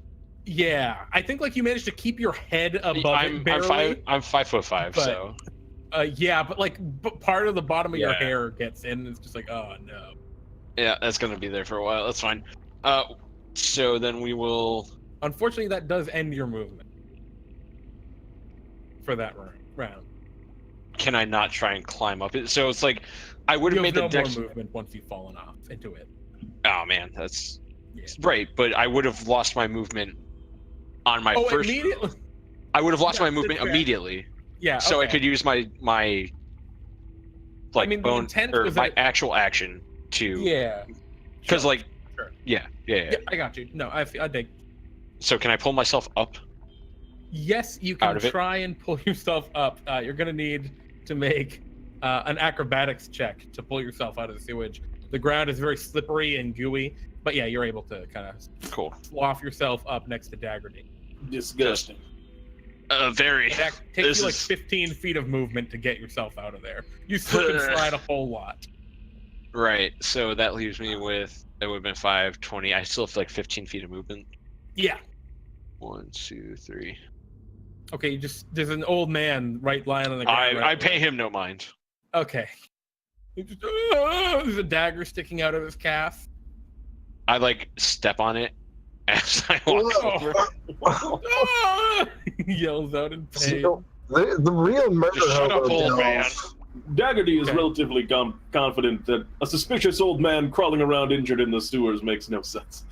Yeah, I think like you managed to keep your head above it barely. I'm 5'5", but- so Yeah, but like part of the bottom of your Yeah. hair gets in. And it's just like, oh no. yeah, that's gonna be there for a while. That's fine. So then we will. Unfortunately, that does end your movement for that round. Can I not try and climb up it? So it's like I would You have have made no the more dex. movement once you've fallen off into it. Oh man, that's Yeah. right. But I would have lost my movement on my first. Immediately. I would have lost Yeah, my movement that's fair. immediately. Yeah. So I okay. could use my like the bone intent or was my that- actual action to Yeah. because Sure, like sure. yeah. Yeah, I got you. No, I dig. So can I pull myself up? Yes, you Out can of it? try and pull yourself up. You're gonna need to make an acrobatics check to pull yourself out of the sewage. The ground is very slippery and gooey, but yeah, you're able to kind of Cool. slough yourself up next to Daggerty. Disgusting. Very. It takes This you like is- 15 feet of movement to get yourself out of there. You slip and slide a whole lot. Right. So that leaves me with it would have been 5, 20. I still have like 15 feet of movement. Yeah. 1, 2, 3. Okay, there's an old man lying on the ground. I pay him no mind. Okay. There's a dagger sticking out of his calf. I like step on it as I walk over. He yells out in pain. So, the real murder Just shut up, hobo old Delve- man. Daggerty is Okay. relatively confident that a suspicious old man crawling around injured in the sewers makes no sense.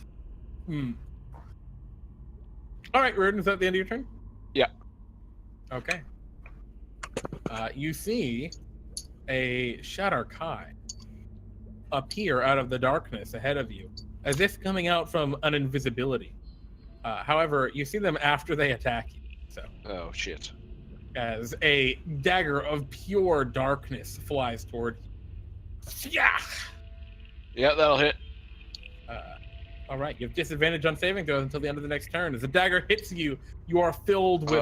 All right, Reardon, is that the end of your turn? Yeah. Okay. You see a Shadarkai appear out of the darkness ahead of you, as if coming out from an invisibility. However, you see them after they attack you. So, Oh shit. as a dagger of pure darkness flies toward you. Yeah. Yeah, that'll hit. All right, you have disadvantage on saving throws until the end of the next turn. As the dagger hits you, you are filled with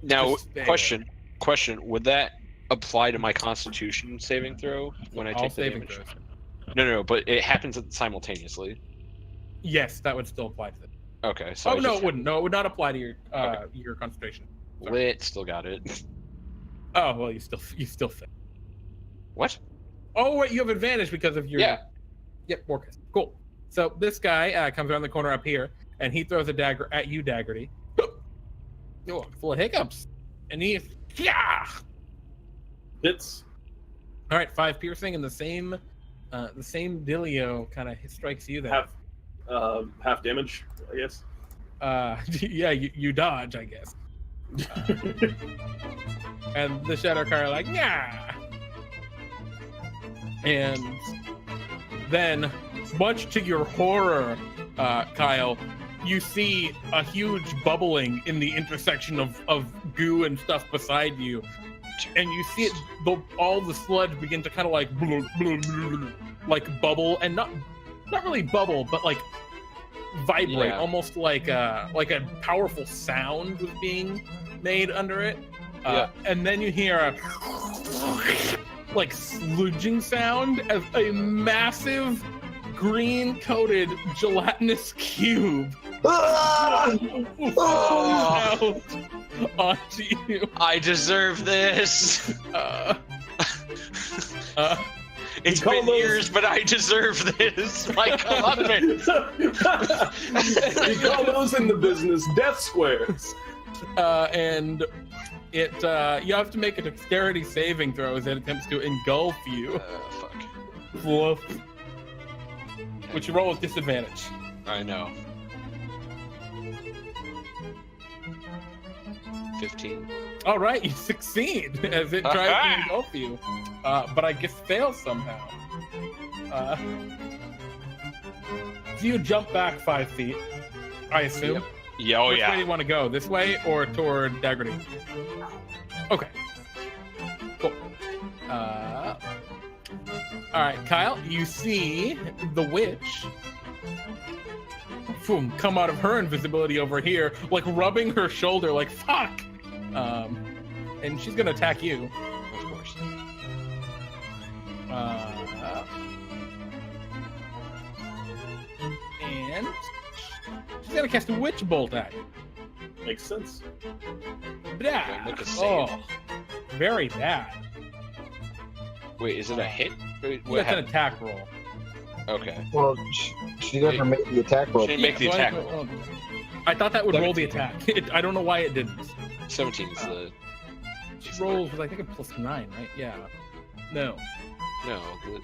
Now, despair. question. Would that apply to my Constitution saving throw when I all take the saving damage? throws. No, but it happens simultaneously. Yes, that would still apply to them. Okay, so Oh I no, just it wouldn't. No, it would not apply to your Okay. your concentration. Sorry. lit. Still got it. Oh well, you still fit. What? Oh wait, you have advantage because of your. Yeah. Yep, Orcus. Cool. So this guy comes around the corner up here, and he throws a dagger at you, Daggerty. Oh, full of hiccups, and he Hits. All right, 5 piercing, and the same dealio kind of strikes you there. Half damage, I guess. Yeah, you dodge, I guess. And the Shadowcar are like, yeah. And then, much to your horror, Kyle, you see a huge bubbling in the intersection of goo and stuff beside you. And you see it, all the sludge begin to kind of like, like bubble, and not really bubble, but like vibrate, Yeah. almost like a powerful sound was being made under it. Yeah. And then you hear a like sludging sound as a massive green-coated gelatinous cube Ah! falls out onto you. I deserve this. It's You call been those- years, but I deserve this. My comeuppance. You call those in the business death squares. And it you have to make a dexterity saving throw as it attempts to engulf you. Fuck. Woof. Which you roll with disadvantage. I know. 15. All right, you succeed as it tries to engulf you, but I guess fails somehow. So you jump back 5 feet, I assume. Yep. Yeah, oh Which yeah. way do you want to go? This way or toward Daggerty? Okay. Cool. All right, Kyle, you see the witch come out of her invisibility over here, like rubbing her shoulder, like fuck. And she's gonna attack you. Of course. And she's gonna cast a witch bolt at you. Makes sense. Blah. Make a save. Oh, very bad. Wait, is it a hit? Wait, That's an attack roll. Okay. Well, she never made the attack roll. She didn't make the so attack I, roll. I thought that would roll the 17. attack. I don't know why it didn't. 17 is the... She rolls, I think, a +9, right? Yeah. No. No. The...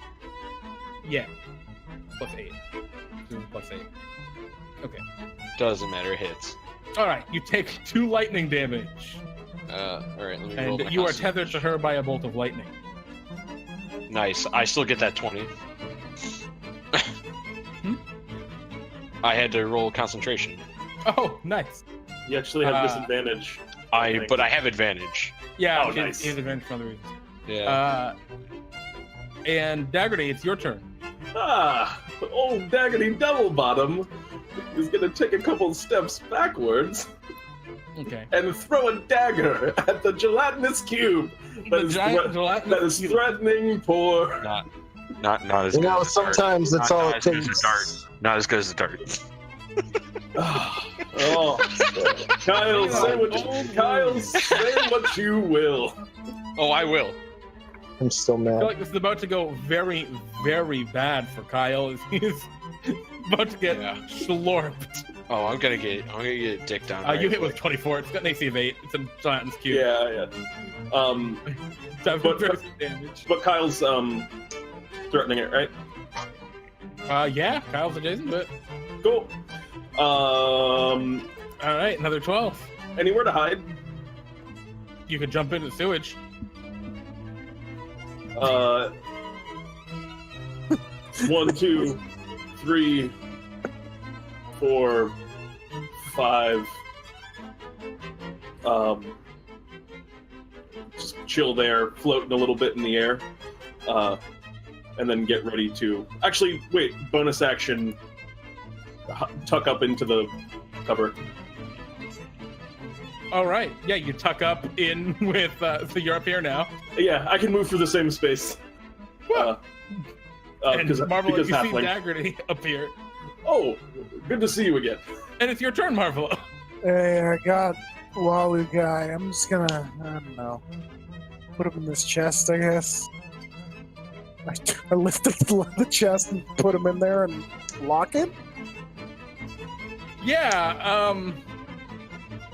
Yeah. +8. +8. Okay. Doesn't matter, it hits. All right. You take 2 lightning damage, Alright, let me roll and my you are constitution. tethered to her by a bolt of lightning. Nice. I still get that 20. I had to roll concentration. Oh, nice. You actually have disadvantage. But I have advantage. Yeah. Oh, she nice. has advantage for other reasons. Yeah. And Daggerty, it's your turn. Old Daggerty Doublebottom is gonna take a couple steps backwards Okay. and throw a dagger at the gelatinous cube that is gelatinous cube. threatening poor. Not as You good know, as a dart. sometimes that's all Not it as good as a takes. dart. Not as good as a dart. Kyle, say what you will. Oh, I will. I'm still I feel mad. like this is about to go very, very bad for Kyle. He's about to get Yeah. slorped. Oh, I'm gonna get a dick down. You right hit with quick. 24. It's got an AC of 8. It's a gelatinous cube. Yeah. So But- very damage. But Kyle's threatening it, right? Yeah, Kyle's adjacent to it. Cool. All right, another 12. Anywhere to hide? You could jump into the sewage. 1, 2, 3, 4, 5. Just chill there, floating a little bit in the air, and then get ready to. Actually, wait. Bonus action. Tuck up into the cover. All right. Yeah, you tuck up in with. So you're up here now. Yeah, I can move through the same space. And Because Marvelo, you see halfling. Daggerty appear. Oh, good to see you again. And it's your turn, Marvelo. Hey, I got Wally guy. I'm just gonna, I don't know, put him in this chest, I guess. I lifted the chest and put him in there and lock it. Yeah.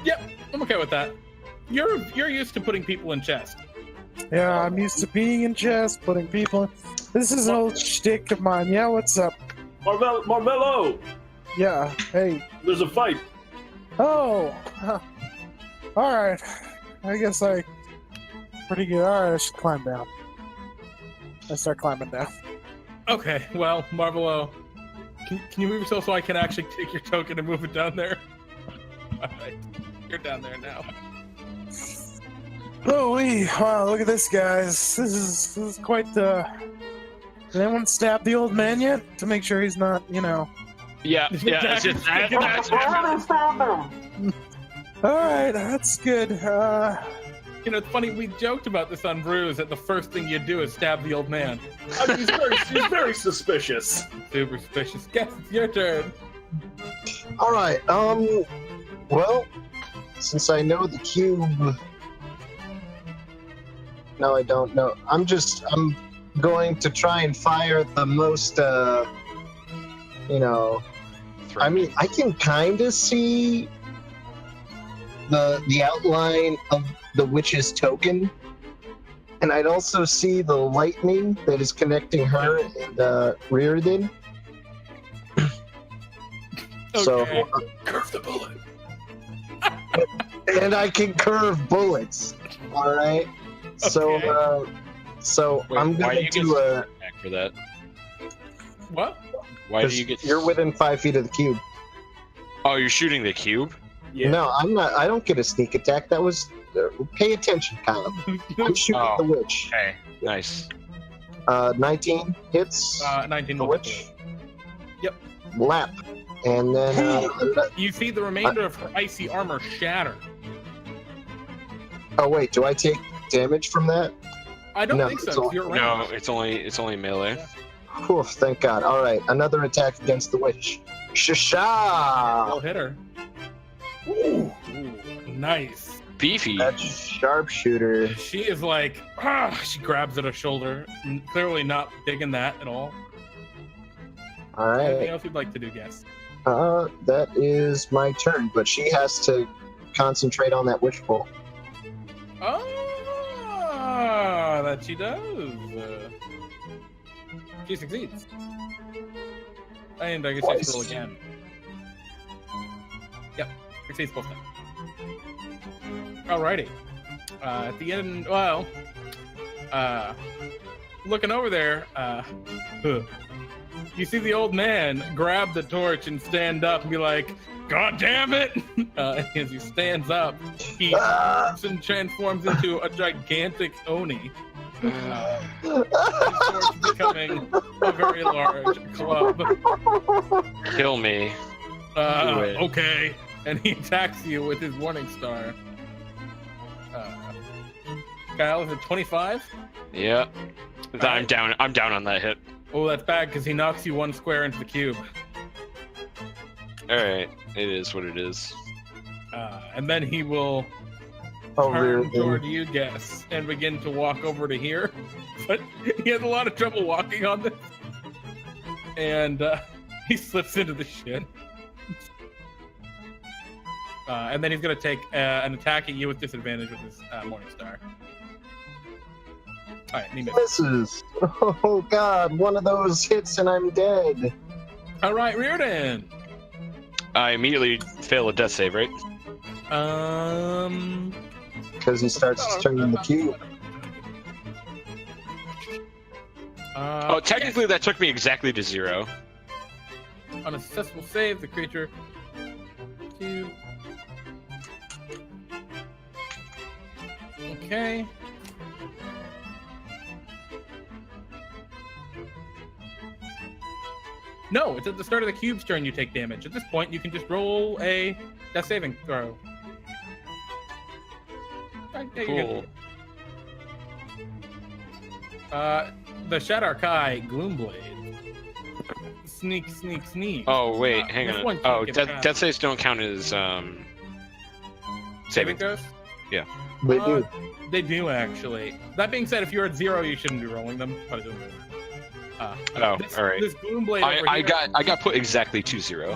Yep. I'm okay with that. You're used to putting people in chests. Yeah, I'm used to being in chests, putting people in. This is an old shtick of mine. Yeah, what's up? Marvelo, Yeah, hey. there's a fight. Oh! Alright. I guess pretty good. Alright, I should climb down. I start climbing down. Okay. Well, Marvelo, can you move yourself so I can actually take your token and move it down there? All right. You're down there now. Oh, wow, look at this, guys. This is quite the. Did anyone stab the old man yet? To make sure he's not, Yeah. That's just that. Alright, that's good. You know, it's funny, we joked about this on Brews that the first thing you do is stab the old man. I mean, he's very suspicious. Super suspicious. Guess it's your turn. All right. Well, since I know the cube. No, I don't know. I'm going to try and fire the most. I mean, I can kind of see the outline of the witch's token, and I'd also see the lightning that is connecting her and Reardon. Okay. So Curve the bullet. and I can curve bullets. All right. So, Wait, I'm why gonna do you do a. get back for that? What? Why do you get? You're within 5 feet of the cube. Oh, you're shooting the cube. Yeah. No, I'm not. I don't get a sneak attack. That was. Pay attention, Kyle. I'm shooting Oh. the witch. Okay, nice. 19 hits. 19 The will hit. witch. Yep. Lap. And then. You see the remainder of her icy armor shatter. Oh wait, do I take damage from that? I don't No, think it's so. all- You're right. No, it's only melee. Whew, thank God. All right, another attack against the witch. I'll Shasha! hit her. Ooh. Ooh, nice. Beefy. That sharpshooter. She is like, she grabs at her shoulder. Clearly not digging that at all. All Anything right. else you'd like to do, guess? That is my turn, but she has to concentrate on that witch bolt. Ah, that she does. She succeeds. And I guess I roll again. Yep, succeeds both times. Alrighty. At the end, well, looking over there, you see the old man grab the torch and stand up and be like, "God damn it!" As he stands up, he morphs and transforms into a gigantic Oni. His torch becoming a very large club. Kill me. Do it. Okay. And he attacks you with his warning star. Kyle, is it 25? Yeah. I'm down on that hit. Oh, that's bad because he knocks you one square into the cube. All right, it is what it is. And then he will turn toward you, guess, and begin to walk over to here. But he has a lot of trouble walking on this. And he slips into the shit. And then he's going to take an attack at you with disadvantage with his Morning Star. All right, he misses. Misses. Oh God, one of those hits and I'm dead. All right, Reardon. I immediately fail a death save, right? Because he starts turning the cube. Oh, technically that took me exactly to 0. On a successful save, the creature. Cube. Okay. No, it's at the start of the cube's turn you take damage. At this point, you can just roll a death saving throw. Right, yeah, you're Cool. good. The Shadarkai Gloomblade. Sneak, sneak, sneak. Oh wait, hang this on. one can't Oh, get death, past. death saves don't count as Saving throws? They do. They do, actually. That being said, if you're at 0, you shouldn't be rolling them, but it doesn't matter. Oh, this, all right. This Gloomblade over I here, got put exactly to 0.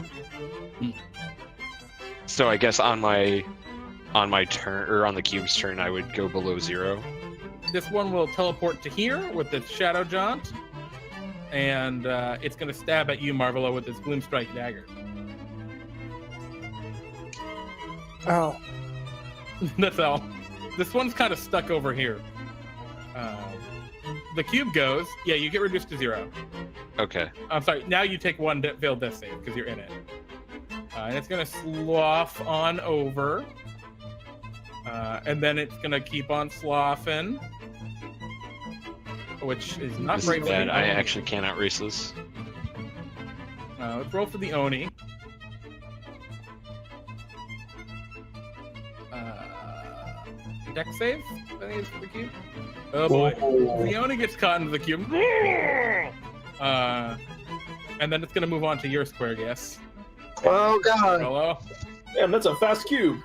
Hmm. So I guess on my turn or on the cube's turn, I would go below 0. this one will teleport to here with its Shadow Jaunt, and it's going to stab at you, Marvelo, with its Gloom Strike Dagger. Oh. That's all. This one's kind of stuck over here. The cube goes. Yeah, you get reduced to 0. Okay. I'm sorry. Now you take one failed death save because you're in it. And it's going to slough on over. And then it's going to keep on sloughing. Which is not This great is for bad. the I Oni. actually cannot race this. Let's roll for the Oni. Deck save? I think it's for the cube. Oh boy. The Oni gets caught into the cube. And then it's going to move on to your square, guess. Oh God. Hello? Damn, that's a fast cube.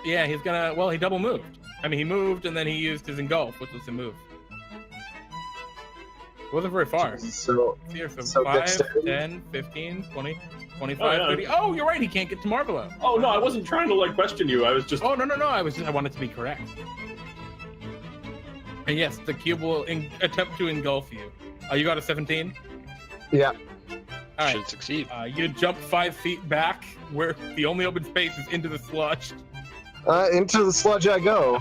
Yeah, he's going to... Well, he double moved. I mean, he moved and then he used his engulf, which was a move. It wasn't very far. So Here, so So 5, dexterity? 10, 15, 20, 25, Oh, yeah. 30. Oh, you're right. He can't get to Marvelo. Oh no, I wasn't trying to like question you. I was just. Oh, no. I wanted to be correct. And yes, the cube will attempt to engulf you. You got a 17? yeah. All right. Should succeed. You jump 5 feet back, where the only open space is into the slush. Into the sludge I go.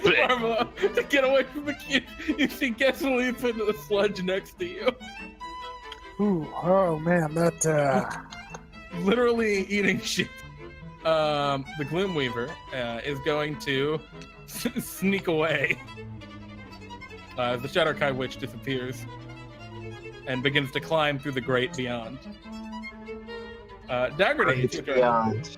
Marvelo, to get away from the cube, you see Kessel leap into the sludge next to you. Ooh, oh man, that Literally eating shit. The Gloomweaver is going to sneak away. The Shadowkai Witch disappears and begins to climb through the grate beyond. Daggerty, it's your turn. Beyond.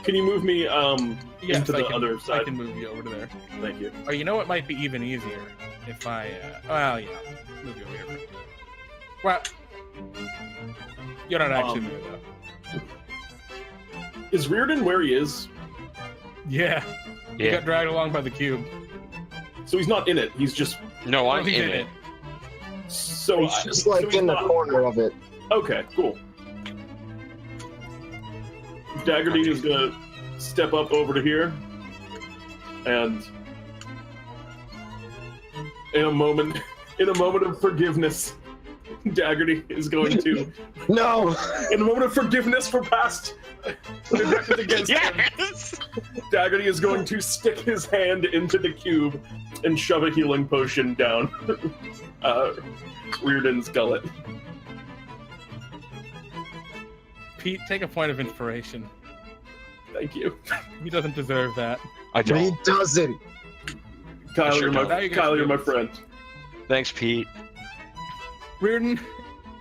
Can you move me Yes, into the other I side? can move you over to there. Thank you. Oh, you know what might be even easier? If I, well, yeah, move you over here. Well, you're not actually there, though. Is Reardon where he is? Yeah. He Yeah. got dragged along by the cube. So he's not in it. He's just No, I'm He's in it. so. He's just like so he's in the not- corner of it. Okay, cool. Daggerty is gonna step up over to here, and in a moment of forgiveness, Daggerty is going to, No! in a moment of forgiveness for past aggressions against him, Yes! Daggerty is going to stick his hand into the cube and shove a healing potion down Reardon's gullet. Pete, take a point of inspiration. Thank you. He doesn't deserve that. I He don't. doesn't! Kyle, Sure you're don't. Now my, you get Kyle, to you're do my it. friend. Thanks, Pete. Reardon,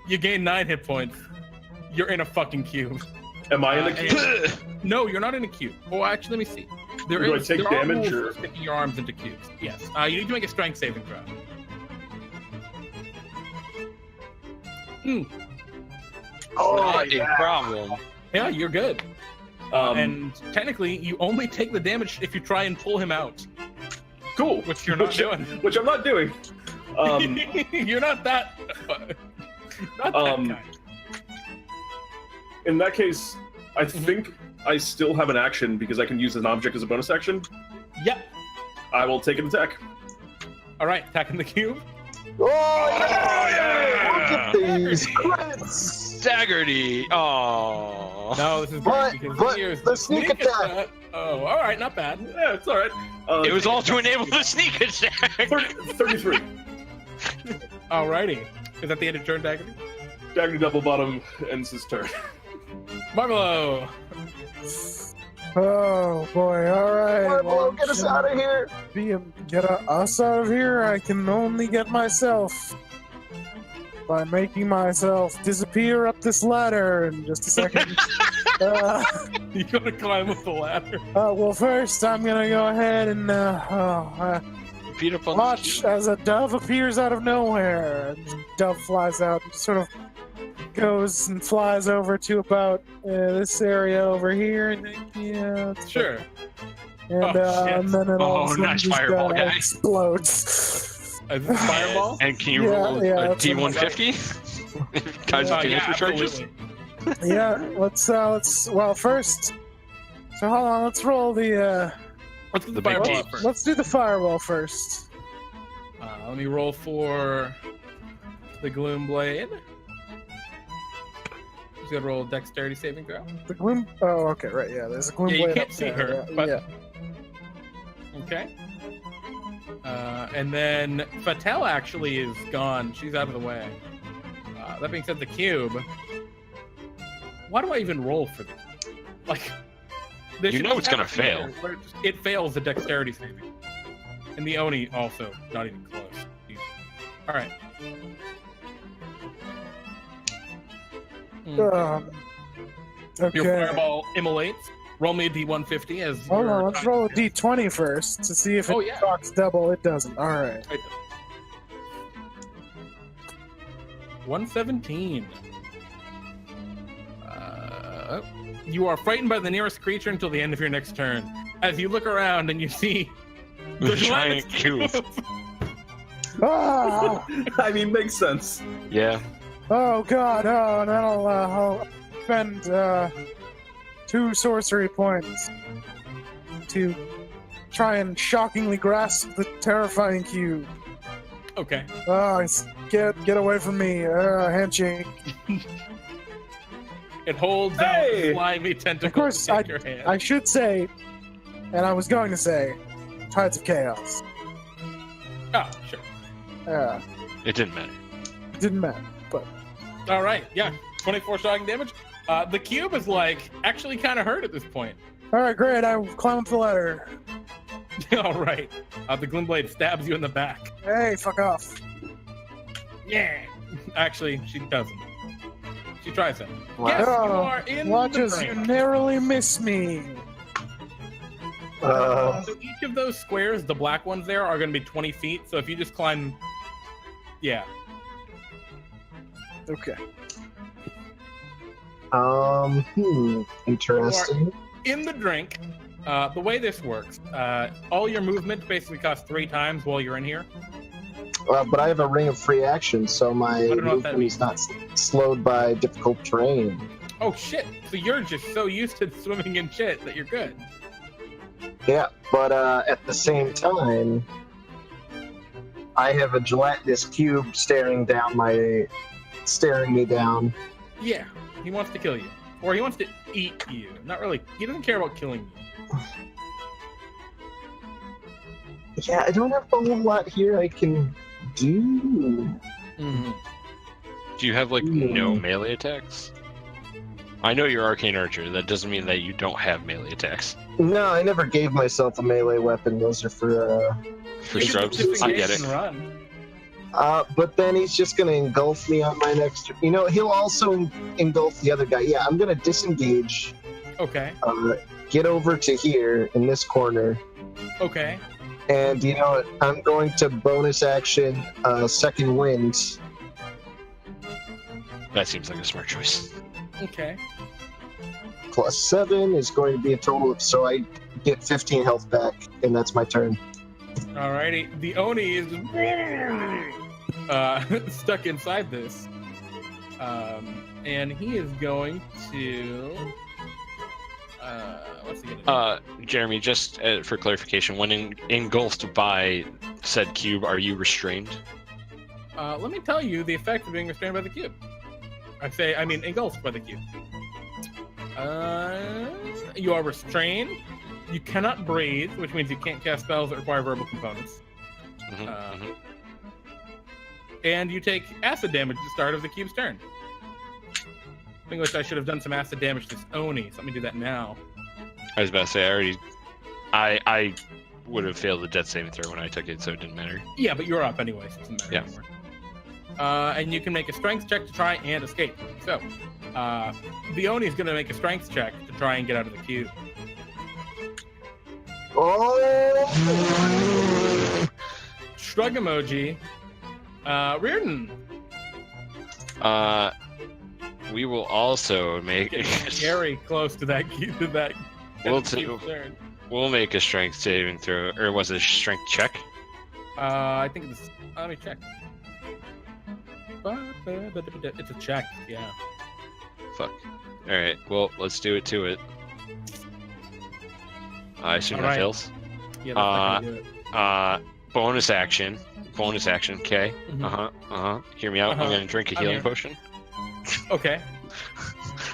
you gain 9 hit points. You're in a fucking cube. Am I in the cube? No, you're not in a cube. Oh, actually, let me see. There Do I is. take there damage, are rules or- for sticking your arms into cubes. Yes. You need to make a strength saving throw. Oh, Not a yeah. problem. Yeah, you're good. And technically, you only take the damage if you try and pull him out, Cool. which you're not doing. Which I'm not doing. You're not that. Not that Um, kind. In that case, I Mm-hmm. think I still have an action because I can use an object as a bonus action. Yep. I will take an attack. All right, attacking the cube. Oh, yeah! yeah! Look at these crits! Daggerty. Oh. No, this is But- great because but here's the sneak attack. Oh, all right, not bad. Yeah, it's all right. It was all to enable the sneak attack. 33. Alrighty. Is that the end of turn, Daggerty? Daggerty double bottom ends his turn. Marvelo. Oh boy! All right. Marvelo, get us out of here! Get us out of here. I can only get myself by making myself disappear up this ladder in just a second. You gotta climb up the ladder. Well, first I'm gonna go ahead and Beat up on watch as a dove appears out of nowhere. And the dove flies out and sort of goes and flies over to about this area over here. And yeah, it's Sure. And, Oh, shit. and then it all of a sudden nice just, fireball, guy. explodes. Is this fireball? And can you Yeah, roll yeah, a that's what I'm D150? Times up the Yeah, answer charges? absolutely. Yeah, let's well first. So hold on, let's roll the Let's do the The big fireball D. first. let's do the fireball first. Let me roll for the Gloom Blade. Just gotta roll a dexterity saving throw. The gloom. Oh, okay, right. Yeah, there's a gloom Yeah, you blade can't up see there, her, yeah, but- yeah. Okay. And then Fatale actually is gone. She's out of the way. That being said, the cube. Why do I even roll for the cube? Like, there You should know be it's gonna happening fail. there where it fails the dexterity saving. And the Oni also not even close. All right. Okay. Your fireball immolates. Roll me a d150 as. Hold your on, let's time roll a begins. d20 first to see if it Oh, yeah. talks double. It doesn't. All right. 117. You are frightened by the nearest creature until the end of your next turn. As you look around and you see The giant cube. Ah! I mean, makes sense. Yeah. Oh God! Oh, and then I'll spend 2 sorcery points to try and shockingly grasp the terrifying cube. Okay. Get away from me! Handshake. It holds Hey! out slimy tentacles Of course, to take your hand. I should say, and I was going to say, Tides of Chaos. Oh, sure. Yeah, It didn't matter. didn't matter. But All right, yeah. 24 shocking damage. The cube is like actually kind of hurt at this point. all right, great. I climbed up the ladder. All right. The Gloomblade stabs you in the back. Hey, fuck off. Yeah. Actually, she doesn't. She tries it. Wow. Yes, you Oh, are in Watch the as you drink. narrowly miss me. So each of those squares, the black ones there, are going to be 20 feet. So if you just climb, yeah. Okay. Interesting. In the drink, the way this works, all your movement basically costs 3 times while you're in here. But I have a ring of free action, so my don't know what that movement is not slowed by difficult terrain. Oh shit! So you're just so used to swimming in shit that you're good. Yeah, but at the same time, I have a gelatinous cube staring me down. Yeah, he wants to kill you, or he wants to eat you. Not really. He doesn't care about killing you. Yeah, I don't have a whole lot here I can do. Mm-hmm. Do you have like no melee attacks? I know you're Arcane Archer. That doesn't mean that you don't have melee attacks. No, I never gave myself a melee weapon. Those are for For scrubs, I get it. Run. but then he's just gonna engulf me on my next. You know, he'll also engulf the other guy. Yeah, I'm gonna disengage. Okay. Get over to here in this corner, Okay. and you know what? I'm going to bonus action second wind. That seems like a smart choice. Okay. Plus 7 is going to be a total of, so I get 15 health back, and that's my turn. Alrighty. The Oni is stuck inside this, and he is going to. What's he gonna do? Jeremy, just for clarification, when engulfed by said cube, are you restrained? Let me tell you the effect of being restrained by the cube. I mean engulfed by the cube. You are restrained. You cannot breathe, which means you can't cast spells that require verbal components. And you take acid damage at the start of the cube's turn. I think I should have done some acid damage to this Oni, so let me do that now. I was about to say, I would have failed the death saving throw when I took it, so it didn't matter. Yeah, but you're up anyway, so it doesn't matter Yeah. anymore. And you can make a strength check to try and escape. So, the Oni is going to make a strength check to try and get out of the cube. Oh! Shrug emoji. Reardon. We will also make Very close to that cube. To that. We'll make a strength saving throw, or was it a strength check? I think it's. Let me check. It's a check. Yeah. Fuck. All right. Well, let's do it to it. I assume All that right. fails. Yeah. That's not gonna do it. Bonus action. Okay. Mhm. Hear me out. I'm Uh-huh. gonna drink a I'm healing here. potion, Okay.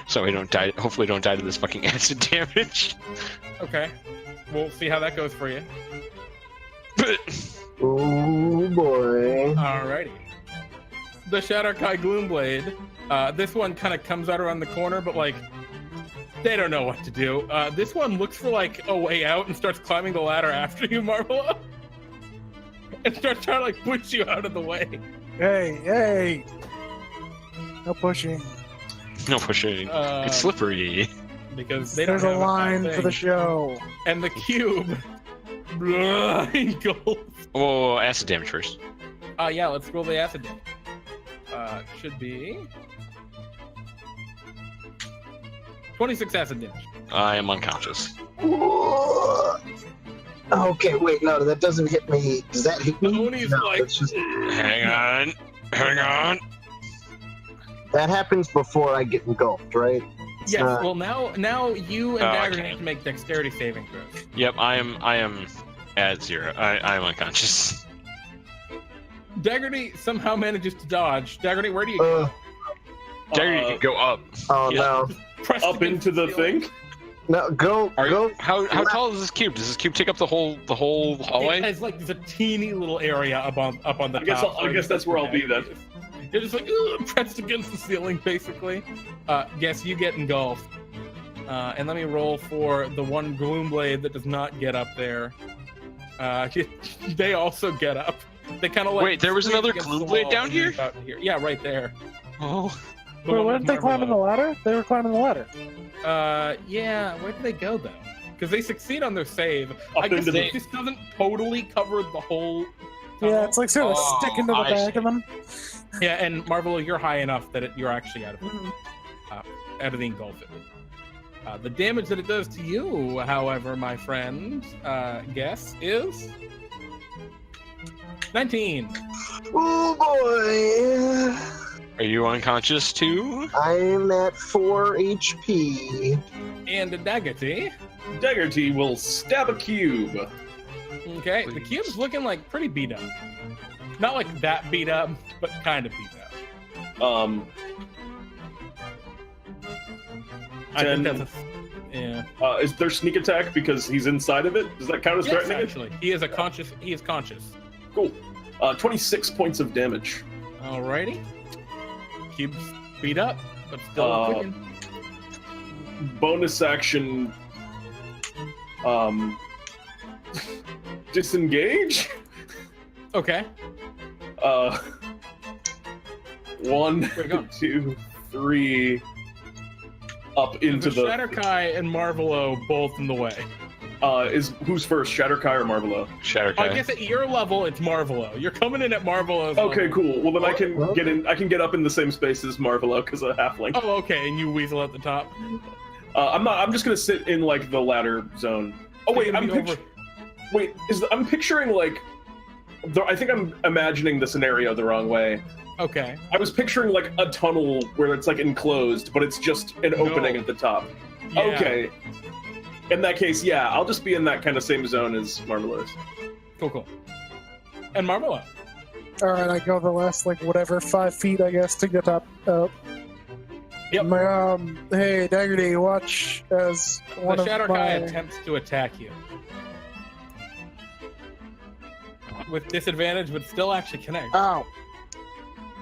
so we don't die. Hopefully, don't die to this fucking acid damage. Okay. We'll see how that goes for you. Oh boy. Alrighty. The Shadowkai Gloomblade. This one kind of comes out around the corner, but like they don't know what to do. This one looks for like a way out and starts climbing the ladder after you, Marvelo, and starts trying to like push you out of the way. Hey! No pushing. No pushing. It's slippery. Because they don't There's a have line thing. for the show. And the cube. Engulfs. Oh, acid damage first. Yeah, let's roll the acid damage. Should be 26 acid damage. I am unconscious. Okay, wait, no, that doesn't hit me. Does that hit me? Oni's No, like, it's just, Hang on. that happens before I get engulfed, right? It's yes. not- Well, now you and Oh, Dagger okay. need to make dexterity saving throws. Yep, I am at 0. I am unconscious. Daggerty somehow manages to dodge. Daggerty, where do you go? Daggerty can go up. Oh Yeah. no. Pressed Up against into the ceiling. thing. No, go. How tall is this cube? Does this cube take up the whole hallway? It has like there's a teeny little area up on the top. I guess that's where I'll be then. You're just like pressed against the ceiling, basically. Guess you get engulfed. And let me roll for the one Gloomblade that does not get up there. They also get up. They kind of like. Wait, there was squeeze another against the Gloomblade wall down and here? move out here? Yeah, right there. Oh, The Wait, one where with did they climb on the Marvelo. ladder? They were climbing the ladder. Yeah. Where did they go though? Because they succeed on their save. I Up guess into the. this doesn't totally cover the whole. Yeah, tunnel. it's like sort of Oh, sticking to the I back see. of them. Yeah, and Marvelo, you're high enough that you're actually out of it, out of the engulfing. The damage that it does to you, however, my friend, guess is 19. Oh boy. are you unconscious too? I'm at 4 HP. And a Daggerty. Daggerty will stab a cube. Okay, the Please. cube's looking like pretty beat up. Not like that beat up, but kind of beat up. I think that's a. Yeah. Is there sneak attack because he's inside of it? Does that count as Yes, threatening it? actually, he is conscious. Cool. 26 points of damage. Alrighty. Cube's beat up, but still cooking. Bonus action. Disengage. Okay. 1, Where you going? 2, 3. Up into the the. Shatterkai and Marvelo both in the way. Who's first, Shatterkai or Marvelo? Shatterkai. I guess at your level, it's Marvelo. You're coming in at Marvelo's Okay, level. cool. Well, then I can get in. I can get up in the same space as Marvelo because of halfling. Oh, okay, and you weasel at the top. I'm not. I'm just gonna sit in like the ladder zone. Oh So wait, you're I'm gonna be I'm picturing like. I think I'm imagining the scenario the wrong way. Okay. I was picturing like a tunnel where it's like enclosed, but it's just an opening No. at the top. Yeah. Okay. In that case, yeah, I'll just be in that kind of same zone as Marvelous. Cool. And Marvelo. All right, I go the last 5 feet, I guess, to get up. Yep. Hey, Daggerty, watch as one The of Shatterkai my. attempts to attack you. With disadvantage, but still actually connect. Ow!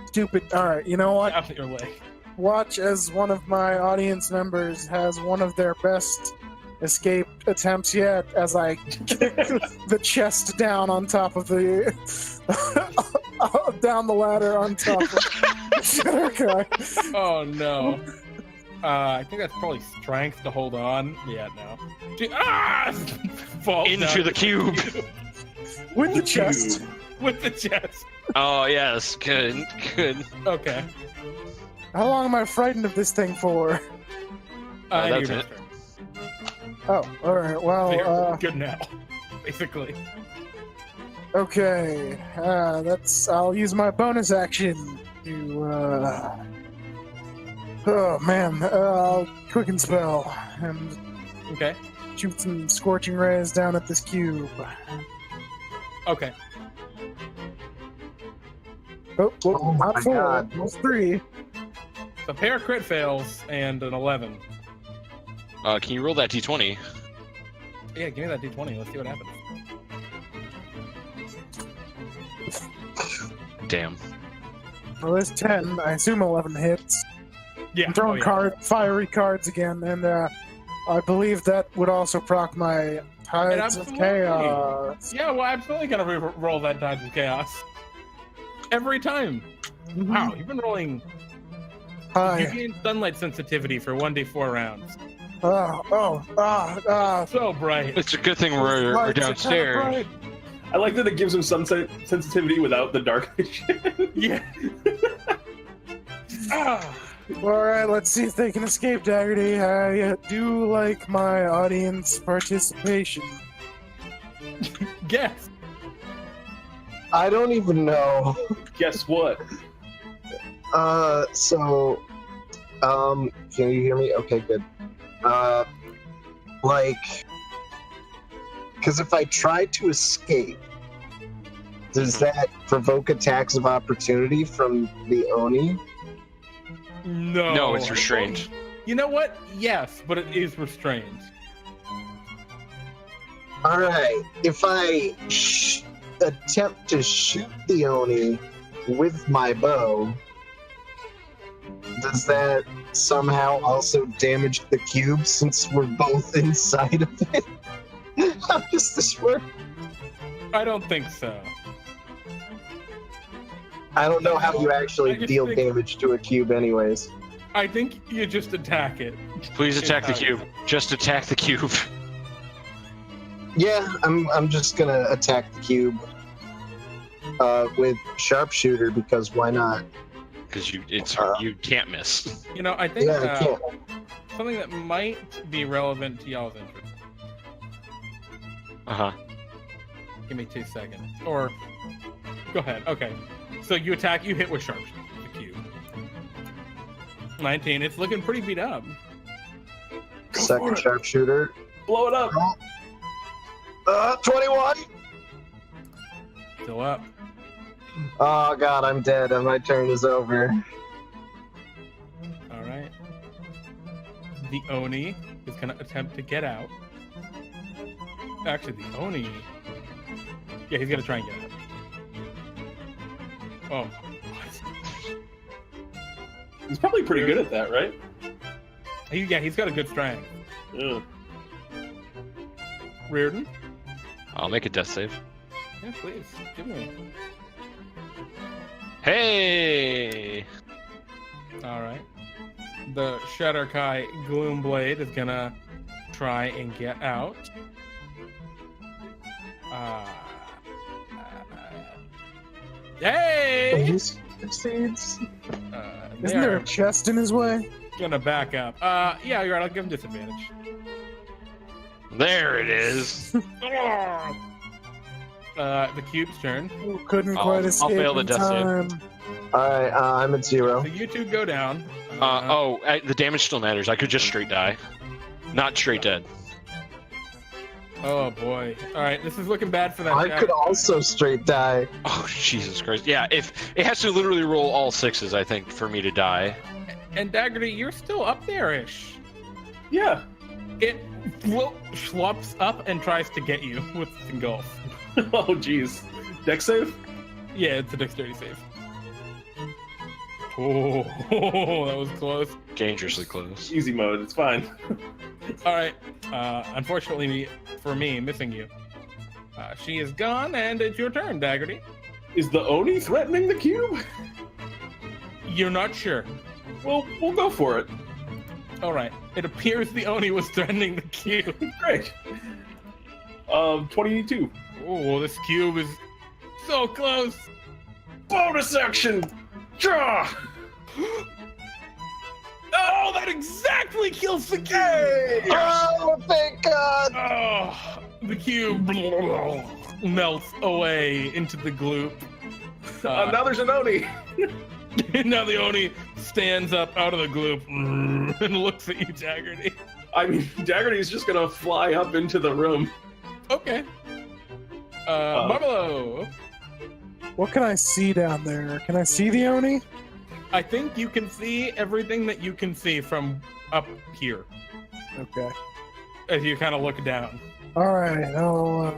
Stupid. All right, you know what? Out your leg. Watch as one of my audience members has one of their best escape attempts yet as I kick the chest down on top of the down the ladder on top of Shatterkai. Oh no. I think that's probably strength to hold on. Yeah, no. Falls Into down the cube. With the chest. With the chest. Oh yes, good. Okay. How long am I frightened of this thing for? That's your it. turn. Oh, alright, So you're well, good now, basically. okay. I'll use my bonus action to, oh man, I'll quicken spell and Okay. shoot some scorching rays down at this cube. Okay. Oh, Oh my not 4, God. almost 3. A pair of crit fails and an 11. Can you roll that d20? Yeah, give me that d20. Let's see what happens. Damn. Well, there's 10. I assume 11 hits. Yeah. I'm throwing oh, yeah. fiery cards again, and I believe that would also proc my Tides of absolutely. Chaos. Yeah, well, absolutely gonna roll that Tides of Chaos. Every time. Mhm. Wow, you've been rolling. You Hi. gain sunlight sensitivity for 1d4 rounds. So bright. It's a good thing we're Lights are kinda downstairs. bright. I like that it gives him sunset sensitivity without the dark vision. Yeah. Ah. Alright, let's see if they can escape Daggerty. I do like my audience participation. Guess. I don't even know. Guess what? Can you hear me? Okay, good. Because if I try to escape, does that provoke attacks of opportunity from the Oni? No. No, it's restrained. You know what? Yes, but it is restrained. All right. If I attempt to shoot the Oni with my bow, does that somehow also damage the cube since we're both inside of it? How does this work? I don't think so. I don't know how you I actually just deal think- damage to a cube anyways. I think you just attack it. Please attack the cube. Just attack the cube. Yeah, I'm just gonna attack the cube with sharpshooter because why not? Because you can't miss. You know, I think Yeah, I can't. something that might be relevant to y'all's interest. Uh-huh. Give me 2 seconds. Or, go ahead. Okay. So you attack, you hit with sharpshooter, the cube. 19, it's looking pretty beat up. Second sharpshooter. Blow it up. 21. Still up. Oh god, I'm dead. My turn is over. Alright. The Oni is going to attempt to get out. Actually, the Oni... Yeah, he's going to try and get out. Oh. He's probably pretty good at that, right? Yeah, he's got a good strength. Yeah. Reardon? I'll make a death save. Yeah, please. Give me. Hey! Alright. The Shadowkai Gloomblade is gonna try and get out. Hey! Succeeds. Isn't there a chest in his way? Gonna back up. Yeah, you're right. I'll give him disadvantage. There it is. The cube's turn. Who couldn't I'll quite escape fail the in death save. time. Alright, I'm at 0. So you two go down. The damage still matters. I could just straight die. Not straight dead. Oh boy. Alright, this is looking bad for that I could Shadowkai. also straight die. Oh, Jesus Christ. Yeah, if it has to literally roll all 6s, I think, for me to die. And Daggerty, you're still up there-ish. Yeah. It schlops up and tries to get you with engulf. Oh, jeez. Deck save? Yeah, it's a dexterity save. Oh, that was close. Dangerously close. Easy mode. It's fine. All right. Unfortunately for me, missing you. She is gone, and it's your turn, Daggerty. Is the Oni threatening the cube? You're not sure. Well, we'll go for it. All right. It appears the Oni was threatening the cube. Great. 22. Oh, this cube is so close. Bonus action! Draw! Oh, that exactly kills the cube. Oh, thank god! Oh, the cube melts away into the gloop. Now there's an Oni. Now the Oni stands up out of the gloop and looks at you, Daggerty. I mean, Daggerty's just gonna fly up into the room. Okay. Marvelo. What can I see down there? Can I see the Oni? I think you can see everything that you can see from up here Okay. as you kind of look down. All right. I'll.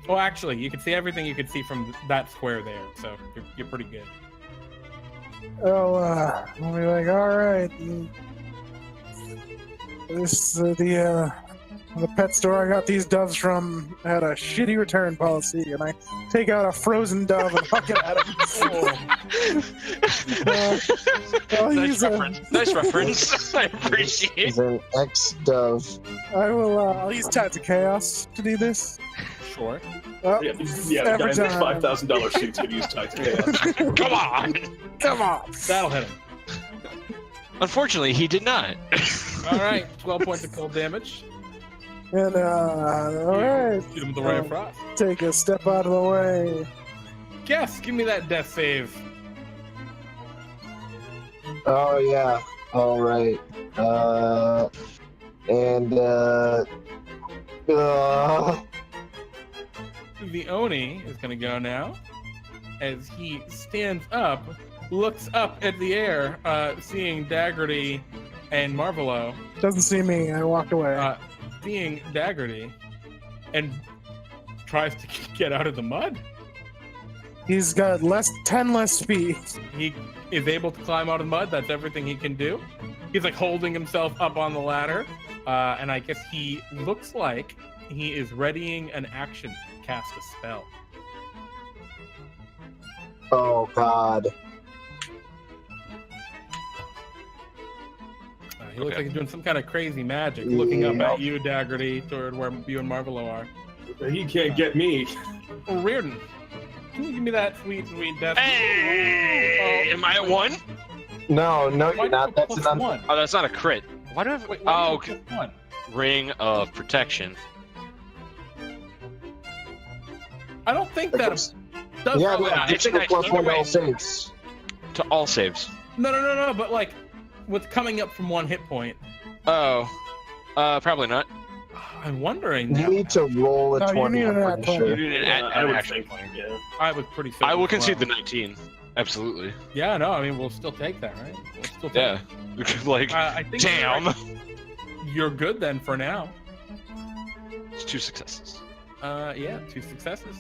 Well, actually, you can see everything you can see from that square there, so you're pretty good. I'll be like, all right. This the pet store I got these doves from had a shitty return policy, and I take out a frozen dove and huck it at him. I'll Nice use reference. Nice reference. I appreciate it. Is an ex-dove. I'll use Tides of Chaos to do this. Sure. Oh, Yeah, the every guy in the time. $5,000 suit's gonna use Tides of Chaos. Come on. Come on. That'll hit him. Unfortunately, he did not. All right, 12 points of cold damage. And all right. Shoot him with the Ray of Frost. Take a step out of the way. Guess, give me that death save. Oh yeah. All right. The Oni is going to go now. As he stands up, looks up at the air, seeing Daggerty and Marvelo. Doesn't see me. I walked away. Seeing Daggerty, and tries to get out of the mud. He's got 10 less speed. He is able to climb out of the mud. That's everything he can do. He's like holding himself up on the ladder, and I guess he looks like he is readying an action to cast a spell. Oh God. He looks like he's doing some kind of crazy magic, looking up at you, Daggerty, toward where you and Marvelo are. He can't get me. Oh, Reardon, can you give me that sweet death? Hey, am I at 1? No, Why you're do not. you That's plus an 1? Oh, that's not a crit. Why do I have? Wait, why Oh, do you have plus 1? Ring of Protection. I don't think that does. Yeah, yeah, it's it's nice. plus 1 to Wait. all saves. To all saves. No. But like, what's coming up from 1 hit point? Oh, probably not. I'm wondering. You now. need to roll a No, you 20. need I'm an pretty at sure. You need an I would action think, point. yeah. I was pretty certain. I will as concede well. the 19. Absolutely. Yeah, no, I mean we'll still take that, right? We'll still take Yeah. Like, I think damn. you're good then for now. It's 2 successes. Yeah, 2 successes.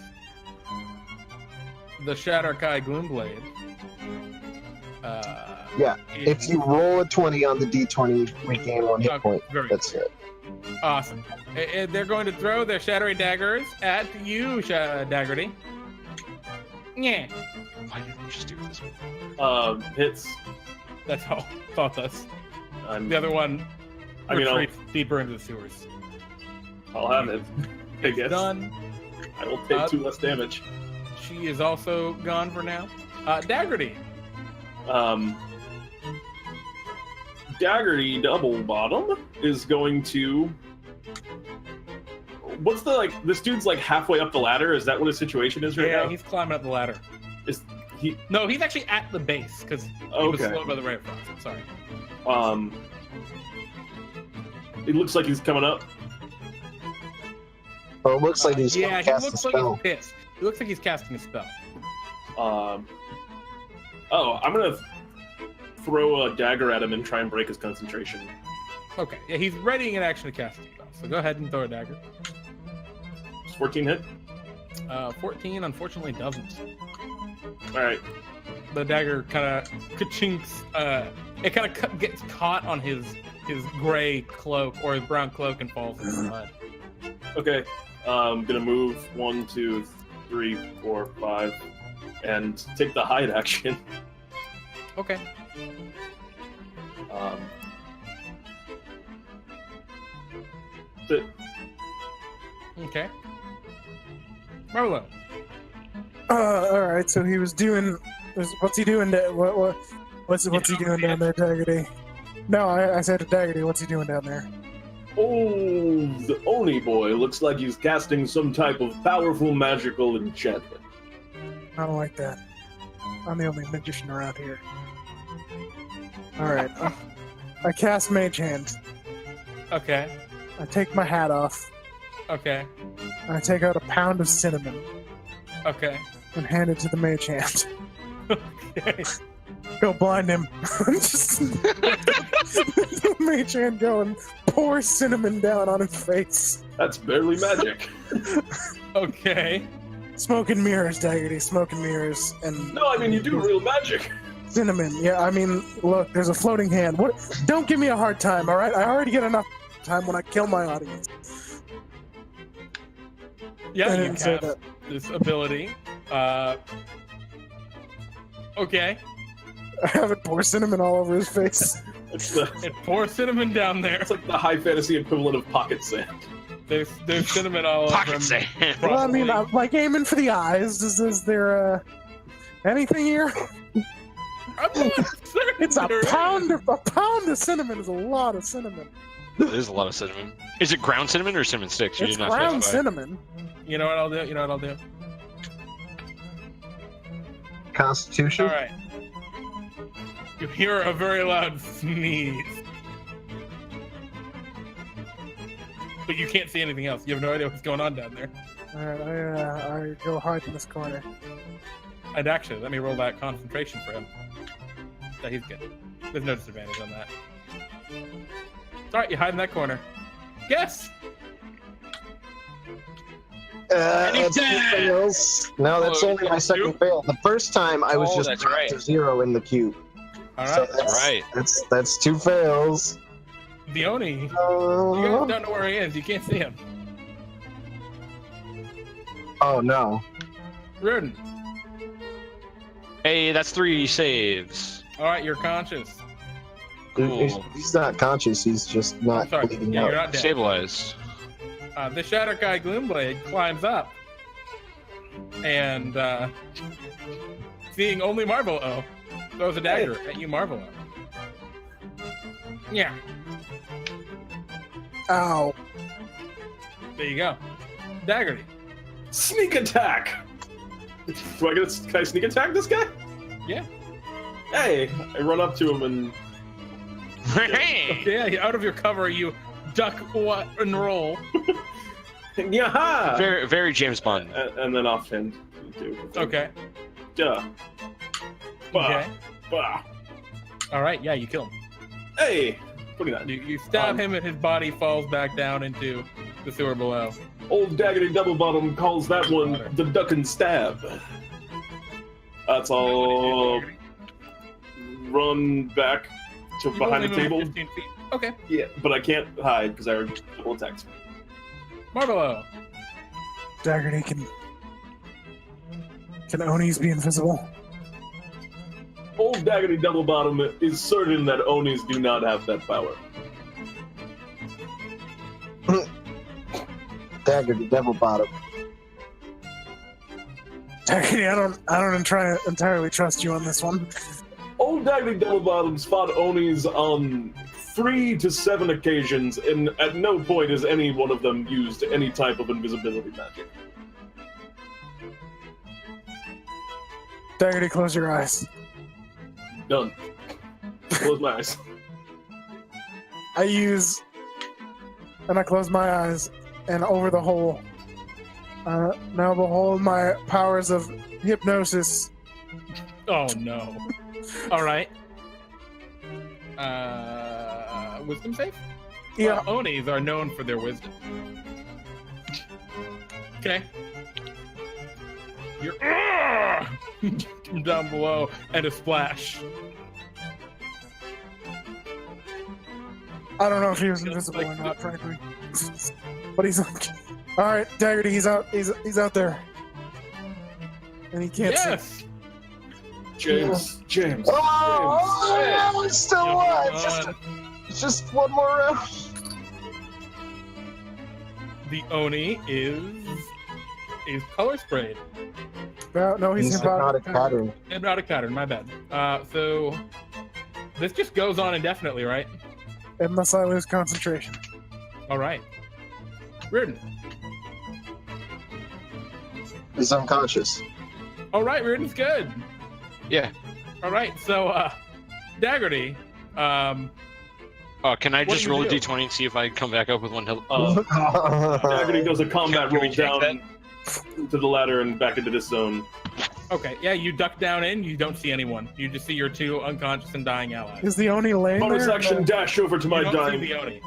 The Shatterkai Gloomblade. Yeah, if you roll a 20 on the d20, regain 1 hit point. very That's it. awesome. They're going to throw their shattering daggers at you, Daggerty. Yeah, Why didn't we just do this? Hits. that's how thought this. I'm, The other one I mean, retreats deeper into the sewers. I'll have it. I guess. Done. I will take 2 less damage. She is also gone for now. Daggerty. Daggerty Double Bottom is going to. What's the like? This dude's like halfway up the ladder. Is that what his situation is right Yeah, now? he's climbing up the ladder. Is he? No, he's actually at the base because he was Okay. slowed by the ray of frost. Sorry. It looks like he's coming up. Oh, it looks like he's Yeah, going he to cast a looks like spell. he's pissed. He looks like he's casting a spell. Oh, I'm gonna throw a dagger at him and try and break his concentration. Okay, yeah, he's readying an action to cast a spell. So go ahead and throw a dagger. Does 14 hit? 14 unfortunately doesn't. All right. The dagger kind of ka-chinks. It kind of gets caught on his gray cloak or his brown cloak and falls in the mud. Okay. I'm gonna move 1, 2, 3, 4, 5, and take the hide action. Okay. That's it. Okay. Marvelo. All right. So he was doing. What's he doing? What's he doing down there, Daggerty? No, I said to Daggerty. What's he doing down there? Oh, the Oni boy looks like he's casting some type of powerful magical enchantment. I don't like that. I'm the only magician around here. All right. I cast Mage Hand. Okay. I take my hat off. Okay. And I take out a pound of cinnamon Okay. and hand it to the Mage Hand. Okay. Go blind him. Just Mage Hand go and pour cinnamon down on his face. That's barely magic. Okay. Smoke and mirrors, Daggerty. Smoke and mirrors. And No, I mean you do real magic. cinnamon. Yeah, I mean, look, there's a floating hand. What? Don't give me a hard time, all right? I already get enough time when I kill my audience. Yeah, I you didn't say cast this ability. Okay. I have it pour cinnamon all over his face. It's the It pours cinnamon down there. it's like the high fantasy equivalent of pocket sand. There's cinnamon all over Pocket him. sand. Well, I mean, I'm like aiming for the eyes. Is there anything here? I'm not certain It's a there pound of cinnamon is a lot of cinnamon. There's a lot of cinnamon. Is it ground cinnamon or cinnamon sticks? You It's did not ground specify. cinnamon. is. You know what I'll do? You know what I'll do? Constitution? All right. You hear a very loud sneeze. But you can't see anything else. You have no idea what's going on down there. Alright, I go hide in this corner. And actually, let me roll that concentration for him. So he's good. There's no disadvantage on that. All right, you hide in that corner. Guess. That's 2 fails. No, that's Oh, only my two? second fail. The first time I was just that's dropped right. to 0 in the cube. All So right. that's right. That's 2 fails. The Oni. You guys don't know where he is. You can't see him. Oh no. Rudin. Hey, that's 3 saves. All right, you're conscious. Cool. He's not conscious. He's just I'm not sorry. bleeding Yeah, out. you're not dead. Stabilized. The Shadow Guy Gloomblade climbs up. And seeing only Marvelo, throws a dagger at you, Marvelo. Yeah, Ow. there you go. Daggerty. Sneak attack! Can I sneak attack this guy? Yeah. Hey! I run up to him and Yeah, out of your cover, you duck, what, and roll. yaha! Very, very James Bond. And then offhand. Okay. Yeah. Bah, Okay. bah. All right. Yeah, you kill him. Hey! Look at that. You stab him, and his body falls back down into the sewer below. Old Daggity Double Bottom calls that one the duck and stab. That's all. Run back to You behind only the move table. 15 feet. Okay. Yeah, but I can't hide because I already double attacked. Marvelo. Daggerty can Onis be invisible? Old Daggity Double Bottom is certain that Onis do not have that power. Dagger to Devil Bottom. Daggerty, I don't entirely trust you on this one. Old Daggity Double Bottoms fought Onis on 3 to 7 occasions, and at no point has any one of them used any type of invisibility magic. Daggerty, close your eyes. Done. Close my eyes. I close my eyes, and over the hole, now behold my powers of hypnosis. Oh no. All right. Wisdom save? Yeah. Onis are known for their wisdom. Okay. You're from down below, and a splash. I don't know if he was invisible or not, frankly. But he's all right. Daggerty, he's out. He's out there, and he can't see. Yes. James. Oh, it's still Come alive. on. Just one more round. The Oni is color sprayed. No, he's hypnotic pattern. Hypnotic pattern. My bad. So this just goes on indefinitely, right? Unless I lose concentration. All right. Reardon. He's unconscious. All right, Reardon's good. Yeah. All right, so Daggerty. Can I What just do you roll a do? d20 and see if I come back up with 1 health? Daggity does a combat Can we roll take down to the ladder and back into this zone. Okay, yeah, you duck down in. You don't see anyone. You just see your 2 unconscious and dying allies. Is the Oni laying Bonus there? action, dash over to my You don't dying, see the Oni.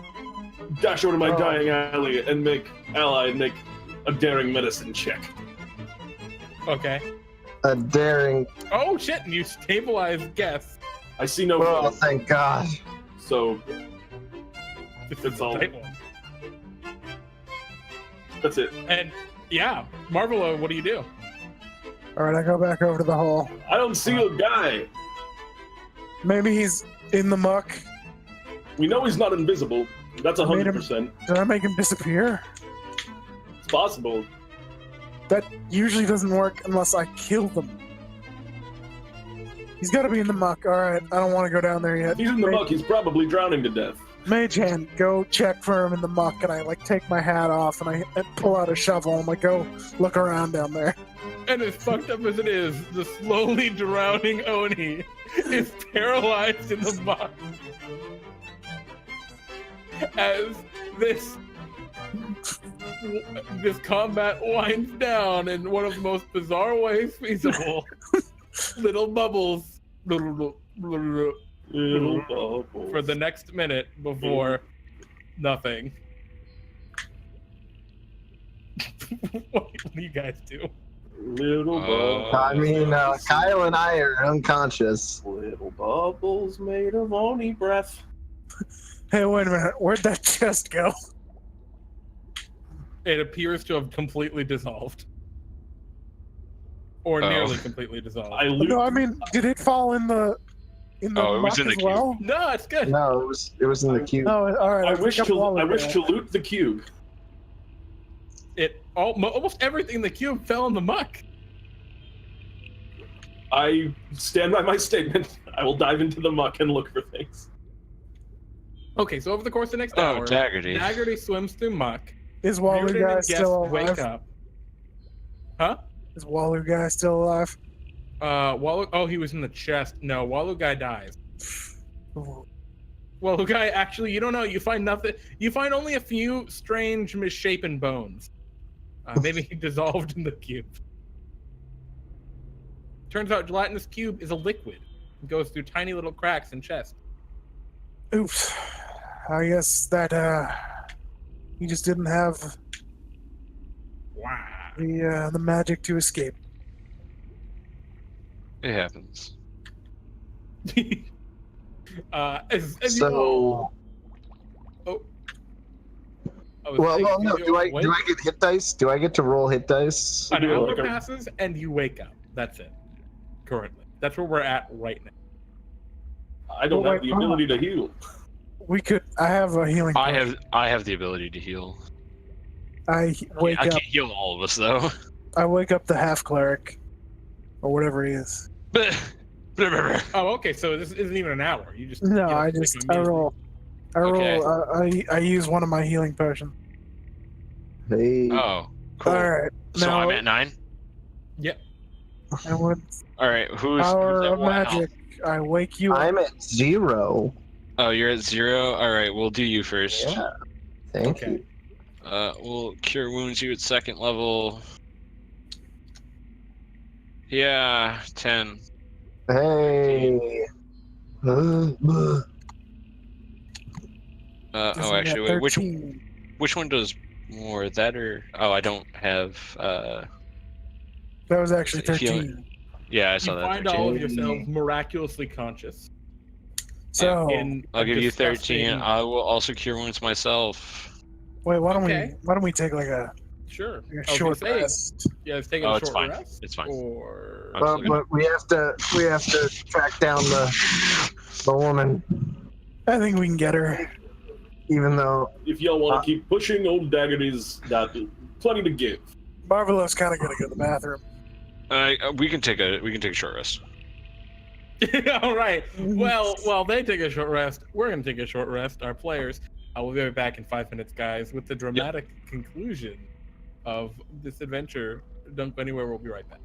dash over to my Oh. dying ally and make a daring medicine check. Okay. A daring. Oh shit! And you stabilize Guess. I see no Oh, foe, thank God. so This It's is a all- tight one. that's it. And yeah, Marvelo, what do you do? All right, I go back over to the hole. I don't see a guy. Maybe he's in the muck. We know he's not invisible. That's Made him- 100%. Did I make him disappear? It's possible. That usually doesn't work unless I kill them. He's got to be in the muck. All right, I don't want to go down there yet. If he's in the muck, he's probably drowning to death. Mage hand, go check for him in the muck, and I take my hat off and I pull out a shovel. I'm like, go look around down there. And as fucked up as it is, the slowly drowning Oni is paralyzed in the muck. As this combat winds down in one of the most bizarre ways feasible, little bubbles Little bubbles. for the next minute before nothing. What do you guys do? Little bubbles. I mean, Kyle and I are unconscious. Little bubbles made of oni breath. Hey, wait a minute. Where'd that chest go? It appears to have completely dissolved. Or nearly completely dissolved. No, I mean, did it fall in the Oh, it was muck in the as cube. well? No, it's good. No, it was in the cube. Oh, all right. I I'll wish pick up to Waluga. loot the cube. Almost everything in the cube fell in the muck. I stand by my statement. I will dive into the muck and look for things. Okay, so over the course of the next Oh, hour, Daggerty. Daggerty swims through muck. Is Reardon Waluga and still Guest wake alive? up. Huh? Is Waluga still alive? He was in the chest. No, Waluga dies. Ooh. Waluga, actually, you don't know. You find nothing. You find only a few strange, misshapen bones. Maybe he dissolved in the cube. Turns out gelatinous cube is a liquid. It goes through tiny little cracks in chest. Oops. I guess that he just didn't have Wow. the magic to escape. It happens. As you So, all... Oh. I was well, saying, no. you Do I wake- get hit dice? Do I get to roll hit dice? An do hour like a- passes and you wake up. That's it. Currently. That's where we're at right now. I don't Well, have the wait, ability to heal. We could. I have a healing. potion. I have the ability to heal. I wake I up. can't heal all of us though. I wake up the half cleric, or whatever he is. Oh, okay. So this isn't even an hour. You just No, you I like just a I measly- roll. I use one of my healing potions. Hey. Oh, cool. All right. So now, I'm at 9. and with All right, who's power at of what magic, I wake you up. I'm at 0. Oh, you're at 0. All right, we'll do you first. Yeah. Thank Okay. you. We'll cure wounds you at 2nd level. Yeah, 10. Hey. Oh, Guess I'm actually, at wait. Which 13. one does more? That or I don't have. That was actually If you- 13. Yeah, I You saw that. find 13. all of yourselves miraculously conscious. So In I'll a give you 13. disgusting- I will also cure wounds myself. wait, why Okay. don't we take like a Sure. Like I a was short gonna say, rest. yeah, it's taking Oh, a it's short fine. rest. It's fine. Or Absolutely. But we have to track down the woman, I think we can get her. even though If y'all want to keep pushing, old Daggerty's got plenty to give. Marvelo's kind of gonna go to the bathroom. We can take a short rest. all right. Well, while they take a short rest, we're gonna take a short rest. Our players. I will be right back in 5 minutes, guys, with the dramatic conclusion of this adventure. Don't go anywhere. We'll be right back.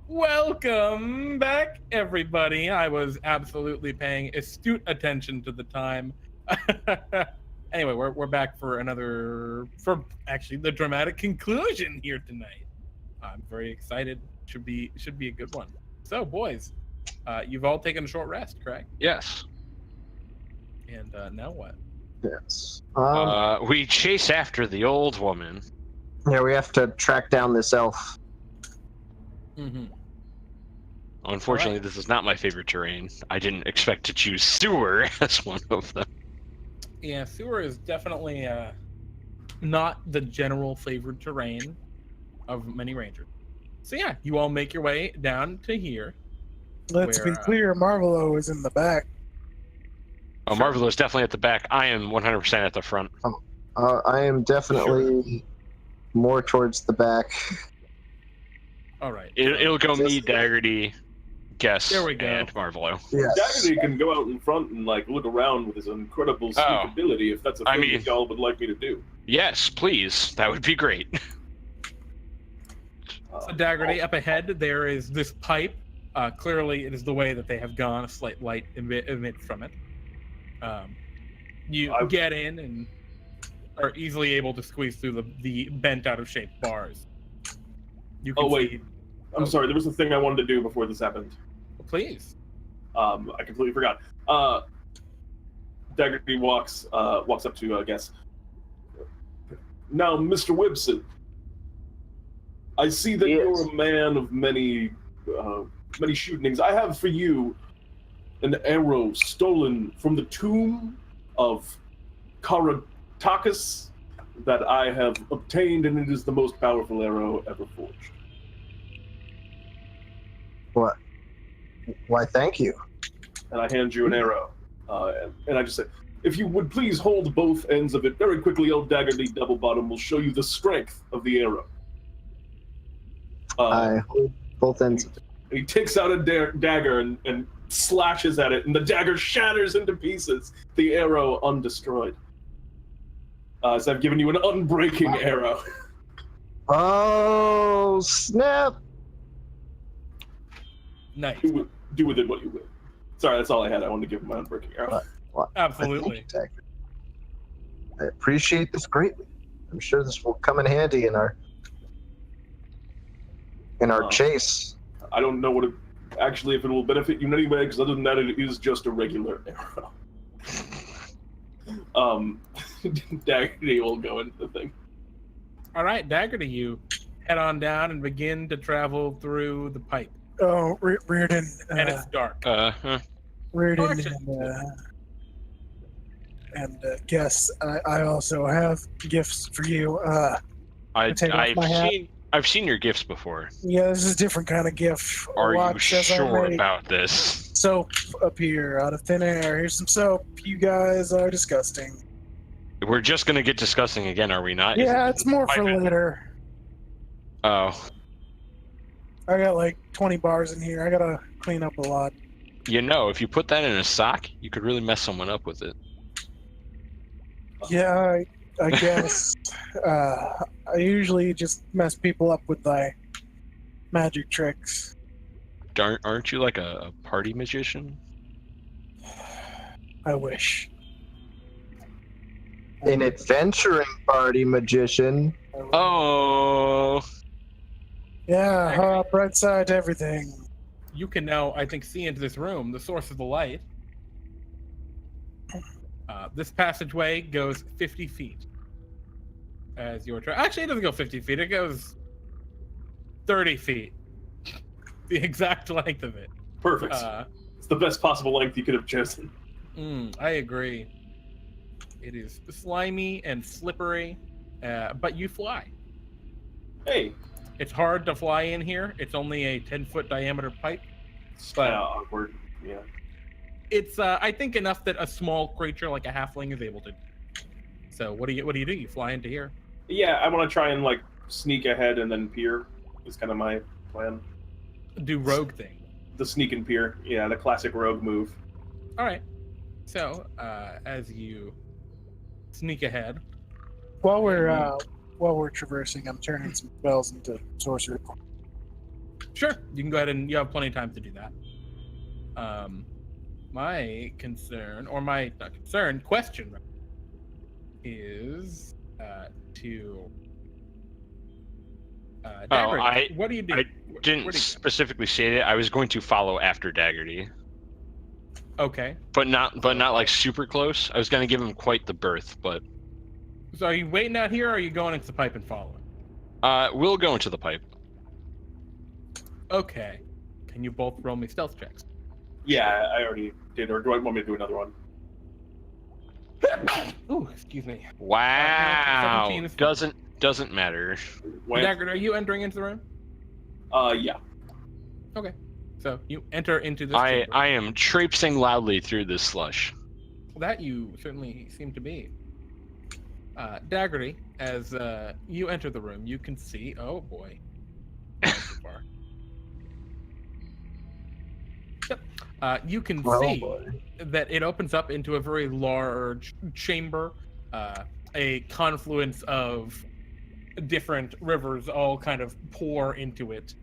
Welcome back, everybody. I was absolutely paying astute attention to the time. Anyway, we're back for the dramatic conclusion here tonight. I'm very excited. Should be a good one. So, boys, you've all taken a short rest, correct? Yes. And now what? Yes. We chase after the old woman. Yeah, we have to track down this elf. Mm-hmm. Unfortunately, This is not my favorite terrain. I didn't expect to choose sewer as one of them. Yeah, sewer is definitely not the general favored terrain of many rangers. So yeah, you all make your way down to here. Let's be clear, Marvelo is in the back. Oh, Sure. Marvelo is definitely at the back. I am 100% at the front. I am definitely more towards the back. All right. It'll go me, Daggerty, Guess, There we go. and Marvelo. Yes. Daggerty can go out in front and like look around with his incredible sneak ability if that's a thing that y'all would like me to do. Yes, please. That would be great. So Daggerty, up ahead, there is this pipe. Clearly, it is the way that they have gone. A slight light emits from it. You get in and are easily able to squeeze through the bent out of shape bars. You can see. I'm sorry. There was a thing I wanted to do before this happened. Please. I completely forgot. Daggerty walks up to Guess. Now, Mr. Wibson, I see that you're a man of many shootings. I have for you an arrow stolen from the tomb of Karatakas that I have obtained, and it is the most powerful arrow ever forged. What? Why, thank you. And I hand you an arrow. And I just say, if you would please hold both ends of it very quickly, old Daggerty Doublebottom will show you the strength of the arrow. I hold both ends of it. He takes out a dagger and slashes at it, and the dagger shatters into pieces, the arrow undestroyed. So I've given you an unbreaking arrow. Oh, snap! Nice. Do with it what you will. Sorry, that's all I had. I wanted to give him my unbreaking arrow. What? Absolutely. I appreciate this greatly. I'm sure this will come in handy in our chase. I don't know if it will benefit you in any way, because other than that, it is just a regular arrow. Daggerty will go into the thing. All right, Daggerty, you head on down and begin to travel through the pipe. Oh, Reardon. And it's dark. Reardon and Guess, I also have gifts for you. I've seen your gifts before. Yeah, this is a different kind of gift. Are you sure about this? Soap up here out of thin air. Here's some soap. You guys are disgusting. We're just gonna get disgusting again, are we not? Yeah, it's more for later. Oh. I got like 20 bars in here. I gotta clean up a lot. You know, if you put that in a sock, you could really mess someone up with it. Yeah, I guess. I usually just mess people up with my magic tricks. Aren't you like a party magician? I wish. An adventuring party magician. Oh. Yeah, bright side to everything. You can now, I think, see into this room, the source of the light. This passageway goes 50 feet. As your actually, it doesn't go 50 feet. It goes 30 feet. The exact length of it. Perfect. It's the best possible length you could have chosen. I agree. It is slimy and slippery, but you fly. Hey. It's hard to fly in here. It's only a 10-foot diameter pipe. But awkward. Yeah. It's I think enough that a small creature like a halfling is able to. So what do you do? You fly into here. Yeah, I want to try and like sneak ahead and then peer. Is kind of my plan. Do rogue thing. The sneak and peer. Yeah, the classic rogue move. All right. So as you sneak ahead, while we're traversing, I'm turning some spells into sorcery. Sure, you can go ahead and you have plenty of time to do that. My concern, or my not concern, question is to Dagger, what do you do? I didn't specifically say it. I was going to follow after Daggerty. Okay. But not like super close. I was going to give him quite the berth, but. So are you waiting out here, or are you going into the pipe and following? We'll go into the pipe. Okay. Can you both roll me stealth checks? Yeah, I already did. Or do I want me to do another one? Ooh, excuse me. Wow. 17 is Doesn't matter. Dagger, are you entering into the room? Yeah. Okay. So you enter into this I chamber. am traipsing loudly through this slush. That you certainly seem to be. Daggerty, as you enter the room, you can see. Oh boy. Not so far. Yep. You can see that it opens up into a very large chamber, a confluence of different rivers all kind of pour into it.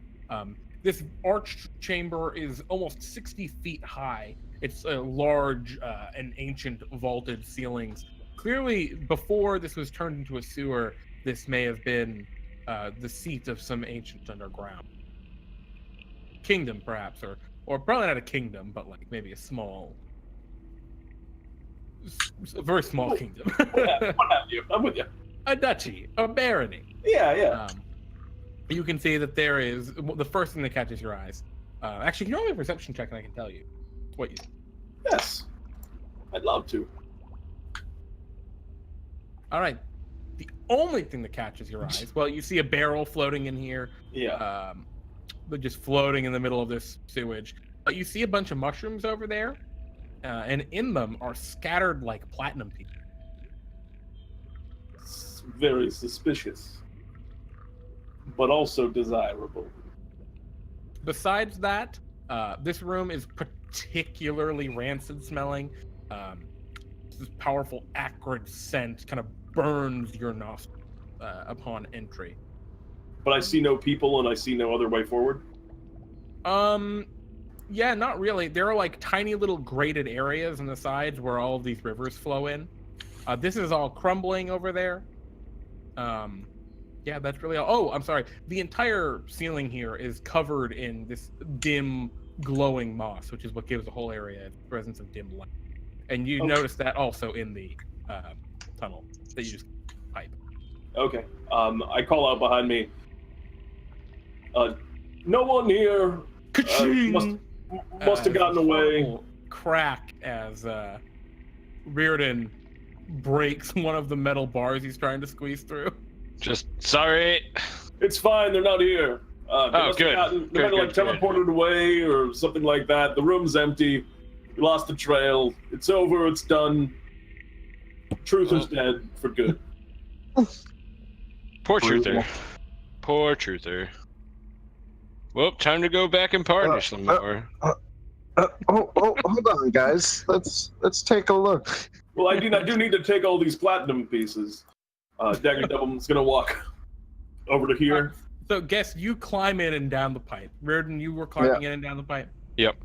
This arched chamber is almost 60 feet high. It's a large and ancient vaulted ceilings. Clearly, before this was turned into a sewer, this may have been the seat of some ancient underground kingdom, perhaps, or probably not a kingdom, but like maybe a very small kingdom. What have you? I'm with you. A duchy, a barony. Yeah. You can see that there is the first thing that catches your eyes. Actually, can you roll me a perception check, and I can tell you what you see. Yes. I'd love to. All right. The only thing that catches your eyes, well, you see a barrel floating in here. Yeah. But just floating in the middle of this sewage. But you see a bunch of mushrooms over there, and in them are scattered like platinum pieces. It's very suspicious, but also desirable. Besides that, this room is particularly rancid smelling. This powerful acrid scent kind of burns your nostrils upon entry. But I see no people, and I see no other way forward. Yeah, not really. There are like tiny little grated areas on the sides where all of these rivers flow in. This is all crumbling over there. Yeah, that's really all. Oh, I'm sorry. The entire ceiling here is covered in this dim, glowing moss, which is what gives the whole area the presence of dim light. And you notice that also in the tunnel that you just pipe. Okay. I call out behind me. No one here. Must have gotten away. Crack as Reardon breaks one of the metal bars he's trying to squeeze through. Just sorry. It's fine. They're not here. They must good. have gotten, they might have teleported away or something like that. The room's empty. We lost the trail. It's over. It's done. Truth is dead for good. Poor truther. Poor truther. Well, time to go back and punish them more. Hold on, guys. Let's take a look. Well, I do need to take all these platinum pieces. Dagger Devil's gonna walk over to here. So, guess you climb in and down the pipe. Reardon, you were climbing in and down the pipe. Yep.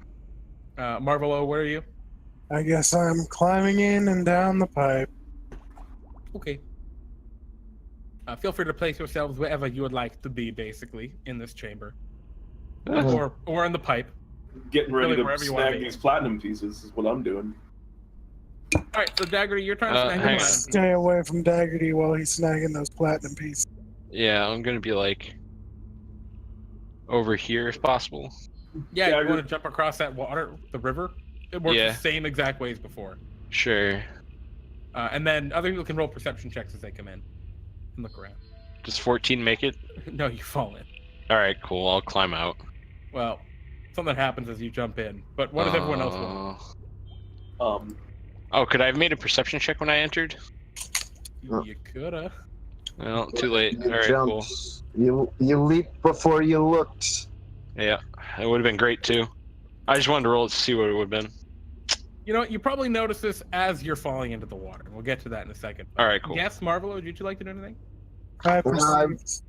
Marvelo, where are you? I guess I'm climbing in and down the pipe. Okay. Feel free to place yourselves wherever you would like to be, basically, in this chamber. Or in the pipe. Getting ready Really, to wherever you wanna snag be. these platinum pieces is what I'm doing. Alright, so Dagger, you're trying to snag hang the on. Stay away from Daggerty while he's snagging those platinum pieces. Yeah, I'm gonna be like over here if possible. Yeah, Dagger. you want to jump across that water, the river? It works Yeah. the same exact way as before. Sure. And then other people can roll perception checks as they come in and look around. Does 14 make it? No, you fall in. All right, cool. I'll climb out. Well, something happens as you jump in. But what does everyone else want? Oh, could I have made a perception check when I entered? You coulda. Well, too late. You All right, jumped. cool. You leaped before you looked. Yeah, it would have been great too. I just wanted to roll it to see what it would have been. You know what? You probably notice this as you're falling into the water. We'll get to that in a second. All right, cool. Yes, Marvelo, would you like to do anything? I Well, perceive.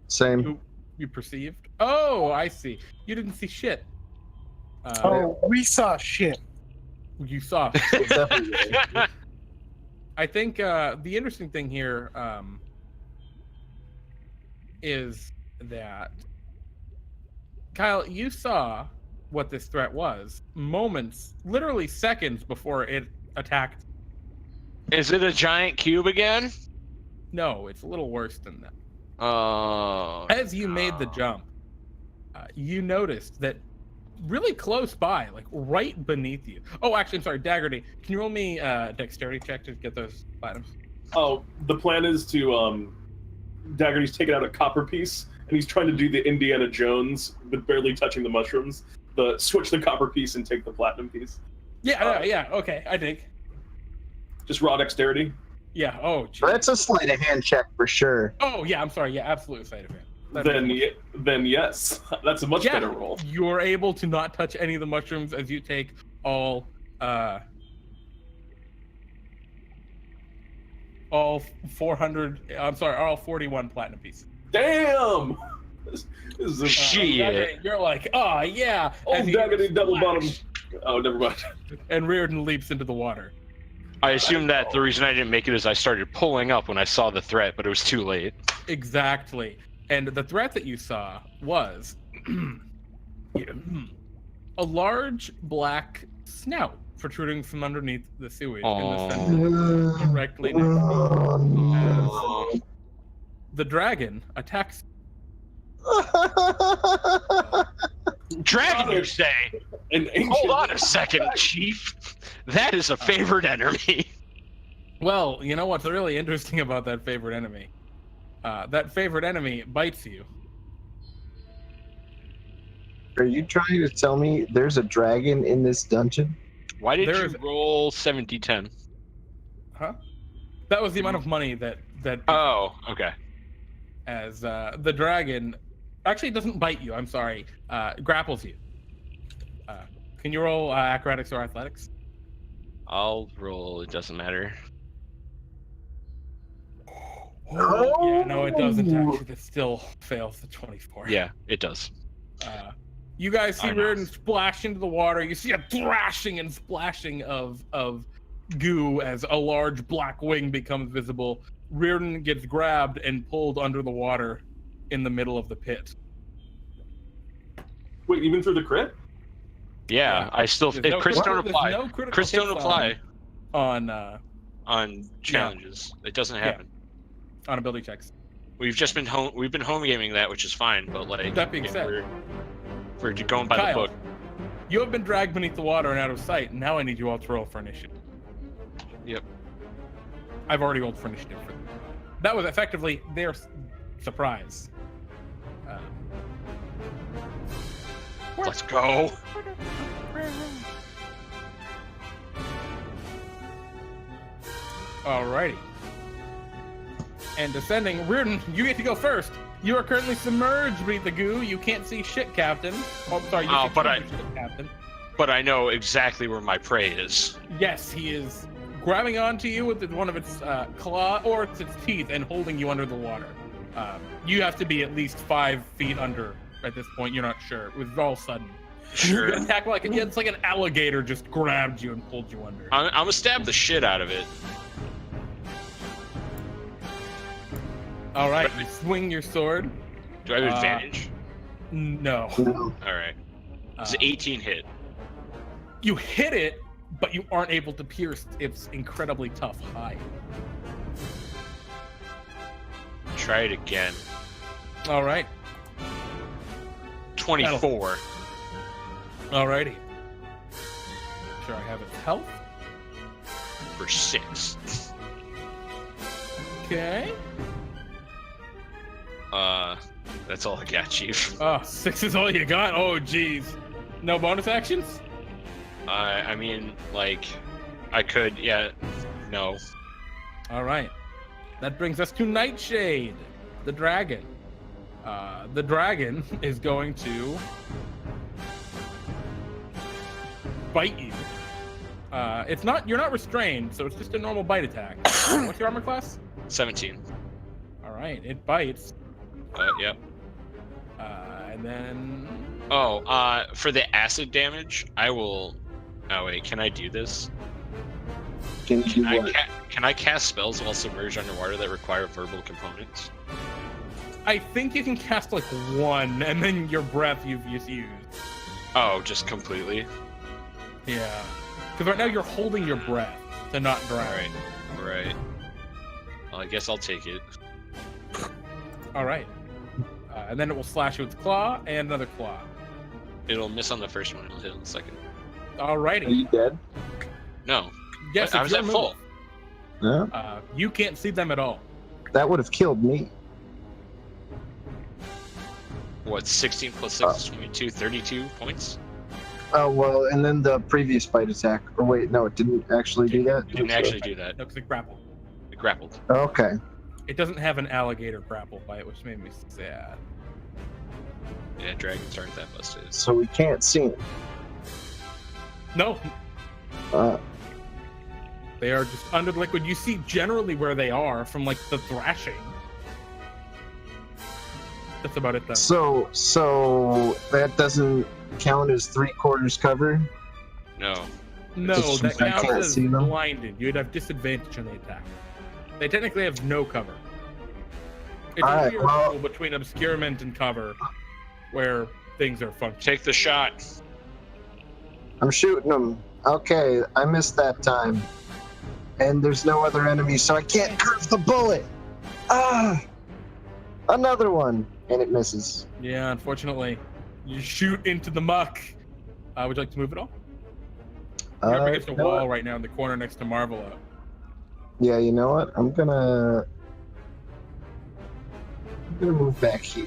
Same. you perceived. Oh, I see. You didn't see shit. Oh, we saw shit. You saw. Definitely. I think the interesting thing here is that Kyle, you saw what this threat was moments, literally seconds before it attacked. Is it a giant cube again? No, it's a little worse than that. Oh. As you made the jump, you noticed that really close by, like right beneath you. Oh, actually, I'm sorry, Daggerty. Can you roll me a dexterity check to get those items? Oh, the plan is to Daggerty's taking out a copper piece, and he's trying to do the Indiana Jones, but barely touching the mushrooms. Switch the copper piece and take the platinum piece. Yeah, okay, I dig. Just raw dexterity. Yeah, oh, geez. That's a sleight of hand check for sure. Oh, yeah, I'm sorry, yeah, absolute side of it. Then yes, that's a much better roll. You're able to not touch any of the mushrooms as you take all 400. I'm sorry, all 41 platinum pieces. Damn! This is a Shit. You're like, oh yeah. old As you Daggerty double bottom. splash, Oh, never mind. And Reardon leaps into the water. I assume that the reason I didn't make it is I started pulling up when I saw the threat, but it was too late. Exactly. And the threat that you saw was a large black snout protruding from underneath the sewage in the center, directly next to you. The dragon attacks. Dragon, you say? An ancient... Hold on a second, Chief. That is a favorite enemy. Well, you know what's really interesting about that favorite enemy? That favorite enemy bites you. Are you trying to tell me there's a dragon in this dungeon? Why did There you is- roll 70-10? Huh? That was the amount of money that Oh, okay. as the dragon actually doesn't bite you. I'm sorry, grapples you. Can you roll acrobatics or athletics? I'll roll. It doesn't matter. Yeah, no, it doesn't actually. It still fails the 24. Yeah, it does. You guys see I know. Reardon splash into the water. You see a thrashing and splashing of goo as a large black wing becomes visible. Reardon gets grabbed and pulled under the water in the middle of the pit. Wait, even through the crit? Yeah, I still. There's no Crits don't critical- apply. there's no critical Crits don't hits apply on challenges. It doesn't happen. on ability checks. We've just been home gaming that, which is fine. But like, That being if said, we're going by Kyle, the book. You have been dragged beneath the water and out of sight. Now I need you all to roll for initiative. Yep. I've already rolled for initiative for them. That was effectively their surprise. Let's go. Alrighty. And descending, Reardon, you get to go first. You are currently submerged beneath the goo. You can't see shit, Captain. Oh, sorry. You Oh, can but see I- shit, Captain. But I know exactly where my prey is. Yes, he is grabbing onto you with one of its claw or its teeth and holding you under the water. You have to be at least 5 feet under at this point. You're not sure. It was all sudden. Sure. You attack like it's like an alligator just grabbed you and pulled you under. I'm gonna stab the shit out of it. All right, you swing your sword. Do I have advantage? No. All right. It's an 18 hit. You hit it, but you aren't able to pierce its incredibly tough hide. Try it again. All right. 24. Alrighty. Sure, I have its health. For 6. Okay. That's all I got, Chief. Oh, 6 is all you got? Oh, jeez. No bonus actions? I mean, like, I could, yeah, no. All right. That brings us to Nightshade, the dragon. The dragon is going to bite you. You're not restrained, so it's just a normal bite attack. What's your armor class? 17. All right, it bites. Yep. And then For the acid damage, I will. Oh wait, can I do this? Can you do what? Can I cast spells while submerged underwater that require verbal components? I think you can cast like one, and then your breath you've used. Oh, just completely. Yeah, because right now you're holding your breath to not drown. Right. Well, I guess I'll take it. All right. And then it will slash you with its claw and another claw. It'll miss on the first one. It'll hit on the second. Alrighty. Are you dead? No. Yes, I it's was your at move. full. No. You can't see them at all. That would have killed me. What? 16 plus 6 is 22. 32 points. Oh well, and then the previous bite attack. Or wait, no, it didn't actually do that. It didn't actually do that. No, because it grappled. It grappled. Okay. It doesn't have an alligator grapple bite, which made me sad. Yeah, dragons aren't that busted. So we can't see him. No, Uh, they are just under the liquid. You see generally where they are from like the thrashing. That's about it, though. so that doesn't count as 3/4 cover. No. No, Just that I counts can't as see them. blinded. You'd have disadvantage on the attack. They technically have no cover. It's Alright, a weird well- rule between obscurement and cover, where things are functional. Take the shot. I'm shooting him. Okay, I missed that time. And there's no other enemies, so I can't curve the bullet. Ah! Another one. And it misses. Yeah, unfortunately, you shoot into the muck. Would you like to move at all? You're up against a you know wall what? right now in the corner next to Marvelo. Yeah, you know what? I'm gonna move back here.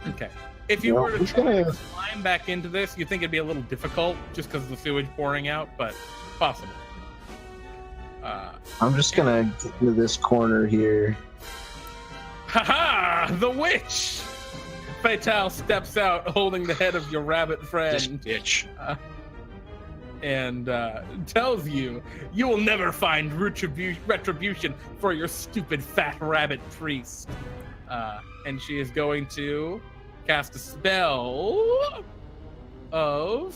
Okay. If you No, were to he's try to gonna- climb back into this, you think it'd be a little difficult just because of the sewage pouring out, but possible. I'm just gonna get into this corner here. Haha! The witch! Fatal steps out holding the head of your rabbit This friend bitch. and tells you you will never find retribution for your stupid fat rabbit priest. And she is going to cast a spell of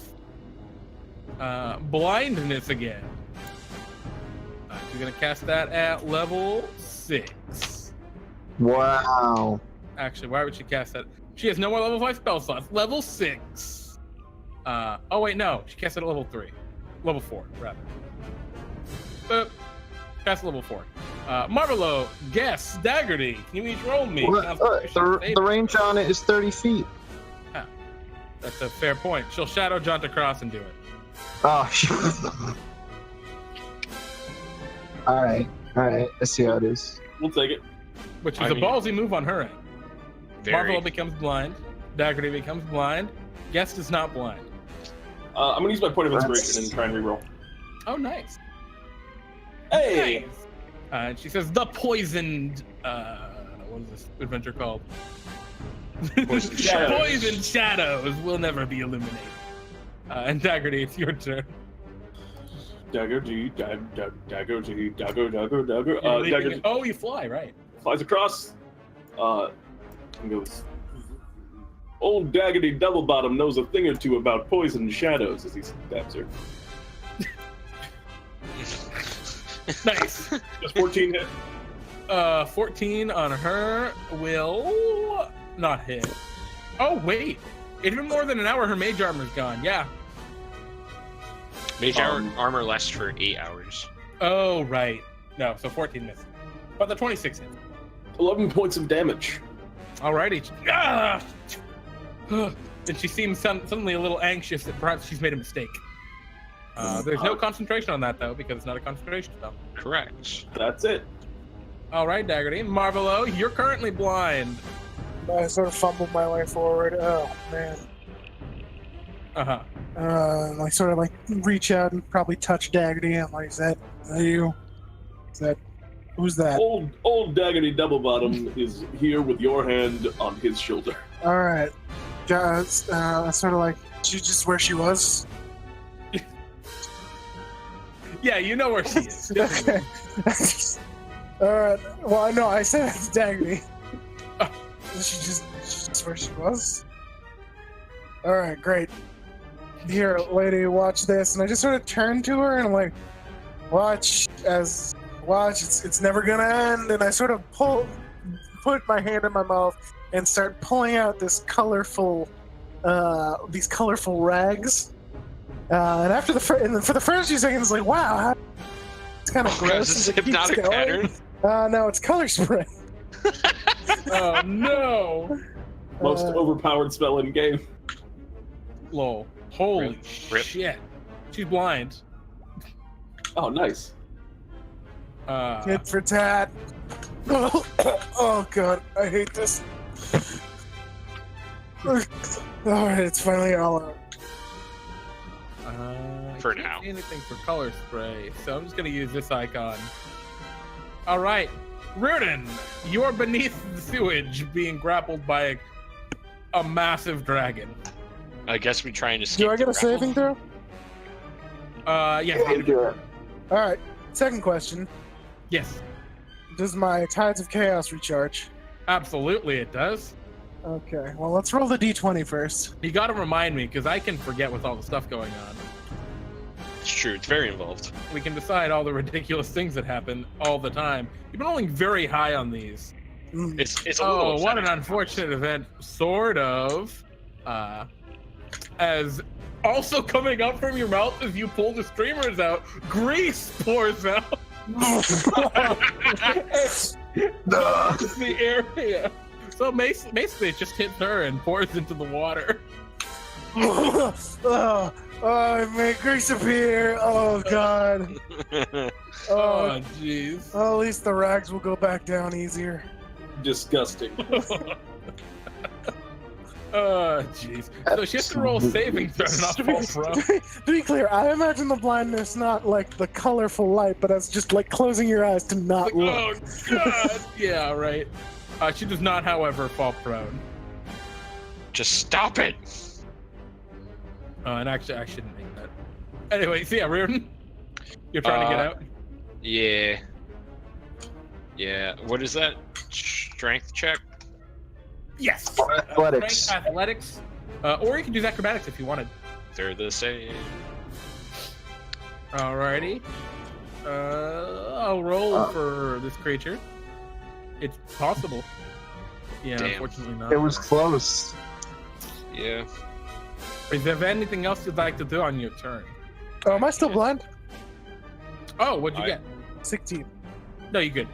blindness again. She's going to cast that at level 6. Wow. Actually, why would she cast that? She has no more level 5 spell slots. Level 6. Oh, wait, no. She cast it at level 3. Level 4, rather. Cast level 4. Marvelo, Guess, Daggerty. Can you each roll me? The range on it is 30 feet. That's a fair point. She'll shadow jaunt across and do it. Oh, all right. I see how it is. We'll take it. Which is I a mean- ballsy move on her end. Very. Marvelo becomes blind. Daggerty becomes blind. Guest is not blind. I'm gonna use my point of inspiration That's- and try and reroll. Oh, nice. Hey! Nice. And she says, the poisoned, what is this adventure called? Poisoned Shadows. Poisoned shadows will never be illuminated. And Daggerty, it's your turn. Dagger G, dagger G, dagger. You're leaping Dagger it- Oh, you fly, right. flies across. And goes. Old Daggerty Doublebottom knows a thing or two about poison shadows as he stabs her. Nice. Just 14 hit. 14 on her will not hit. Oh, wait. It's been more than an hour her mage armor's gone. Yeah. Mage armor lasts for 8 hours. Oh, right. No, so 14 misses. But the 26 hits. 11 points of damage. Alrighty. Ah! And she seems suddenly a little anxious that perhaps she's made a mistake. There's no concentration on that, though, because it's not a concentration spell. Correct. That's it. All right, Daggerty. Marvelo, you're currently blind. I sort of fumbled my way forward. Oh, man. Uh-huh. Like sort of like reach out and probably touch Daggerty. I'm like, is that you? Who's that? Old Daggerty Doublebottom is here with your hand on his shoulder. All right, guys. Sort of like just where she was. Yeah, you know where she is. Okay. All right. Well, no, I said it's Daggerty. She's just where she was. All right, great. Here, lady, watch this. And I just sort of turn to her and I'm like, watch, it's never gonna end. And I sort of put my hand in my mouth and start pulling out these colorful rags. And after for the first few seconds, like, wow, it's kind of gross. Is this hypnotic pattern? No, it's color spray. Oh no! Most overpowered spell in game. Lol. Holy Rip. shit. She's blind. Oh, nice. Tit for tat. Oh god, I hate this. Alright, it's finally all out. For I can't now. see anything for color spray, so I'm just gonna use this icon. Alright. Reardon, you're beneath the sewage being grappled by a massive dragon. I guess we try and escape. Do I get the a saving grapple. throw? Yes. Yeah, do it. Alright, second question. Yes. Does my Tides of Chaos recharge? Absolutely, it does. Okay, well, let's roll the d20 first. You gotta remind me, because I can forget with all the stuff going on. It's true. It's very involved. We can decide all the ridiculous things that happen all the time. You've been rolling very high on these. It's a little. Oh, what an upsetting. unfortunate event. Sort of. As also coming up from your mouth as you pull the streamers out, grease pours out. It's the area. So basically it just hits her and pours into the water. Oh, I made grease appear. Oh god. Oh, jeez. Well, at least the rags will go back down easier. Disgusting. Oh, jeez. So she has to roll saving throw, not fall prone. To be clear, I imagine the blindness not like the colorful light, but as just like closing your eyes to not look. Oh, God. Yeah, right. She does not, however, fall prone. Just stop it. And actually, I shouldn't make that. Anyway, so yeah, Reardon, you're trying to get out? Yeah. Yeah. What is that? Strength check? Yes. Athletics. Strength, athletics. Or you can do acrobatics if you wanted. They're the same. Alrighty. I'll roll for this creature. It's possible. Yeah, Damn. unfortunately not. It was close. Yeah. Is there anything else you'd like to do on your turn? Oh, am I still blind? Oh, what'd you get? 16. No, you good.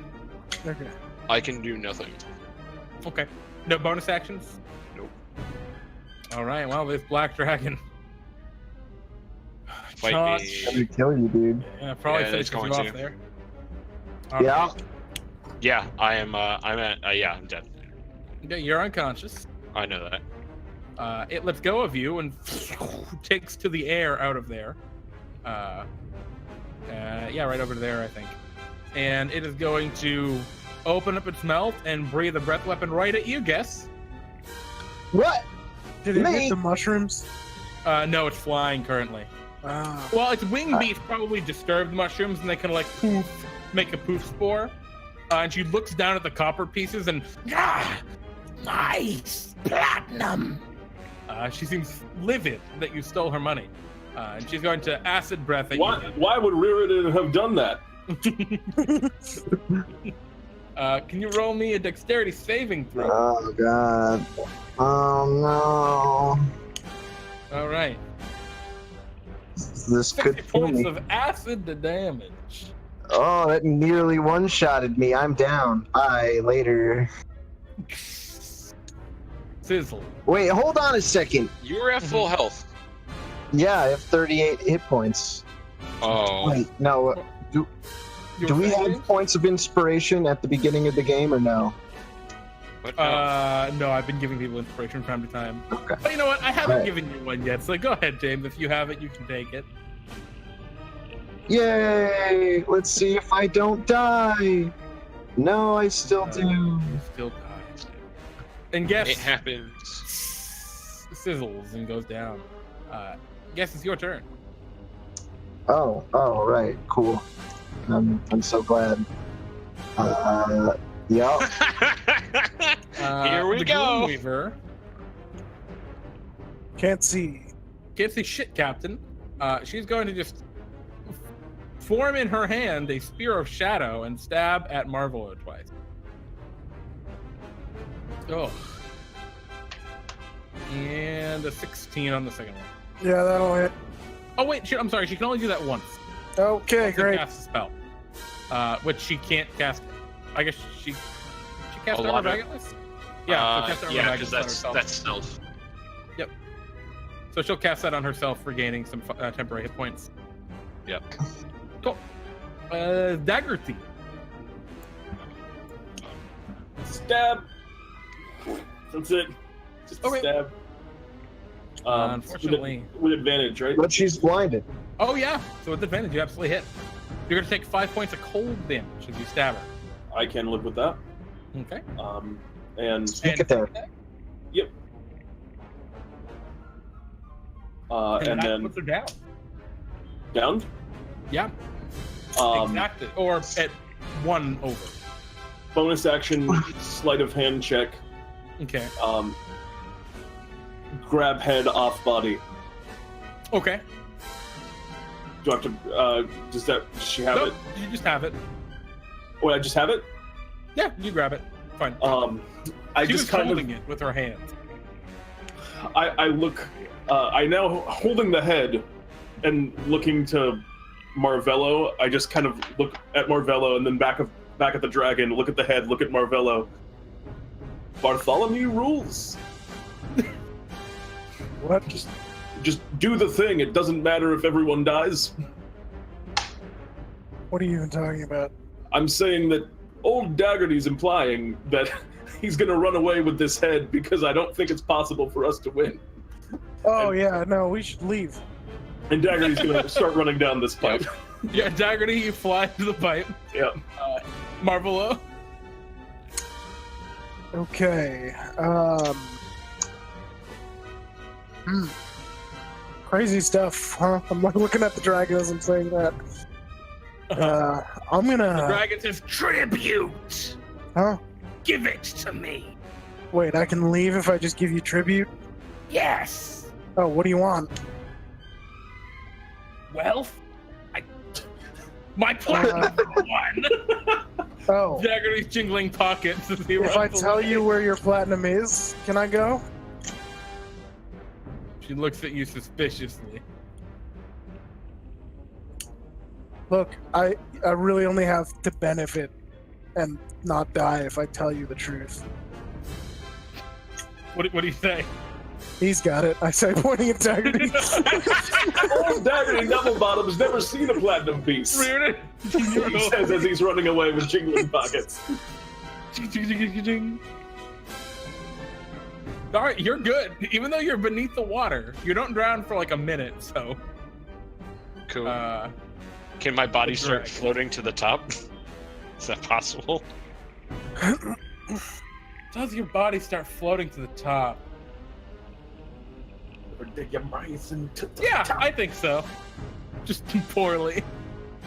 Okay. I can do nothing. Okay. No bonus actions? Nope. Alright, well, this black dragon. Fight Charge. me. I'm gonna kill you, dude. Yeah, probably Yeah, finishes it's you going off to. there. Yeah. Alright. Yeah, I am. I'm at. Yeah, I'm dead. Yeah, you're unconscious. I know that. It lets go of you and takes to the air out of there. Yeah, right over there, I think. And it is going to open up its mouth and breathe a breath weapon right at you, guess. What? Did it Me? hit the mushrooms? No, it's flying currently. Ah. Well, its wing beats probably disturbed mushrooms and they kind of like poof, make a poof spore. And she looks down at the copper pieces and, nice, platinum. She seems livid that you stole her money. And she's going to acid breath at Why would Reardon have done that? you. Can you roll me a dexterity saving throw? Oh god. Oh no. All right. This 60 could kill points me. of acid to damage. Oh, that nearly one-shotted me. I'm down. Bye. Later. Sizzle. Wait, hold on a second. You were at full health. Yeah, I have 38 hit points. Oh. Wait, no. You Do were we saying? have points of inspiration at the beginning of the game or no? What? No, I've been giving people inspiration from time to time. Okay. But you know what? I haven't Right. given you one yet, so go ahead, James. If you have it, you can take it. Yay! Let's see if I don't die. No, I still do. You still die. And guess It happens. sizzles and goes down. Guess it's your turn. Oh, right, cool. I'm so glad. Yeah. Here we the go. Gloomweaver Can't see. Can't see shit, Captain. She's going to just form in her hand a spear of shadow and stab at Marvelo twice. Oh. And a 16 on the second one. Yeah, that'll hit. Oh, wait, I'm sorry. She can only do that once. Okay, great. Cast a spell. Which she can't cast. I guess she cast Armor Vagueness? Yeah, so cast Armor because Vagueness on herself. that's stealth. Yep. So she'll cast that on herself, regaining some temporary hit points. Yep. Cool. Dagger Thief. Stab. That's it. Just a Okay. stab. Unfortunately. With advantage, right? But she's blinded. Oh, yeah. So with advantage, you absolutely hit. You're going to take 5 points of cold damage as you stab her. I can live with that. Okay. And Sneak attack. yep. And that then puts her down. down. Yeah. Exactly. Or at 1 over. Bonus action, sleight of hand check. Okay. Grab head off body. Okay. Do I have to? Does she have Nope, it? you just have it. Wait, I just have it. Yeah, you grab it. Fine. I she just was kind holding it with her hands. I look. I now holding the head and looking to Marvelo. I just kind of look at Marvelo and then back at the dragon. Look at the head. Look at Marvelo. Bartholomew rules. What? Just do the thing. It doesn't matter if everyone dies. What are you even talking about? I'm saying that old Daggerty's implying that he's gonna run away with this head because I don't think it's possible for us to win. Oh, yeah, no, we should leave. And Daggerty's gonna start running down this pipe. Yeah, Daggerty, you fly to the pipe. Yeah. Marvelo. Okay. Crazy stuff, huh? I'm like looking at the dragon as I'm saying that. I'm The gonna. dragon says, tribute! Huh? Give it to me! Wait, I can leave if I just give you tribute? Yes! Oh, what do you want? Wealth? My platinum one! Oh, Daggerty's jingling pockets as he if I runs tell away. you where your platinum is, can I go? She looks at you suspiciously. Look, I really only have to benefit and not die if I tell you the truth. What do you say? He's got it, I say, pointing at Daggerty. Old Daggerty Doublebottom's never seen a platinum piece. He says as he's running away with jingling pockets. Alright, you're good. Even though you're beneath the water, you don't drown for like a minute, so. Cool. Can my body That's start right. floating to the top? Is that possible? Does your body start floating to the top? Yeah, I think so. Just poorly.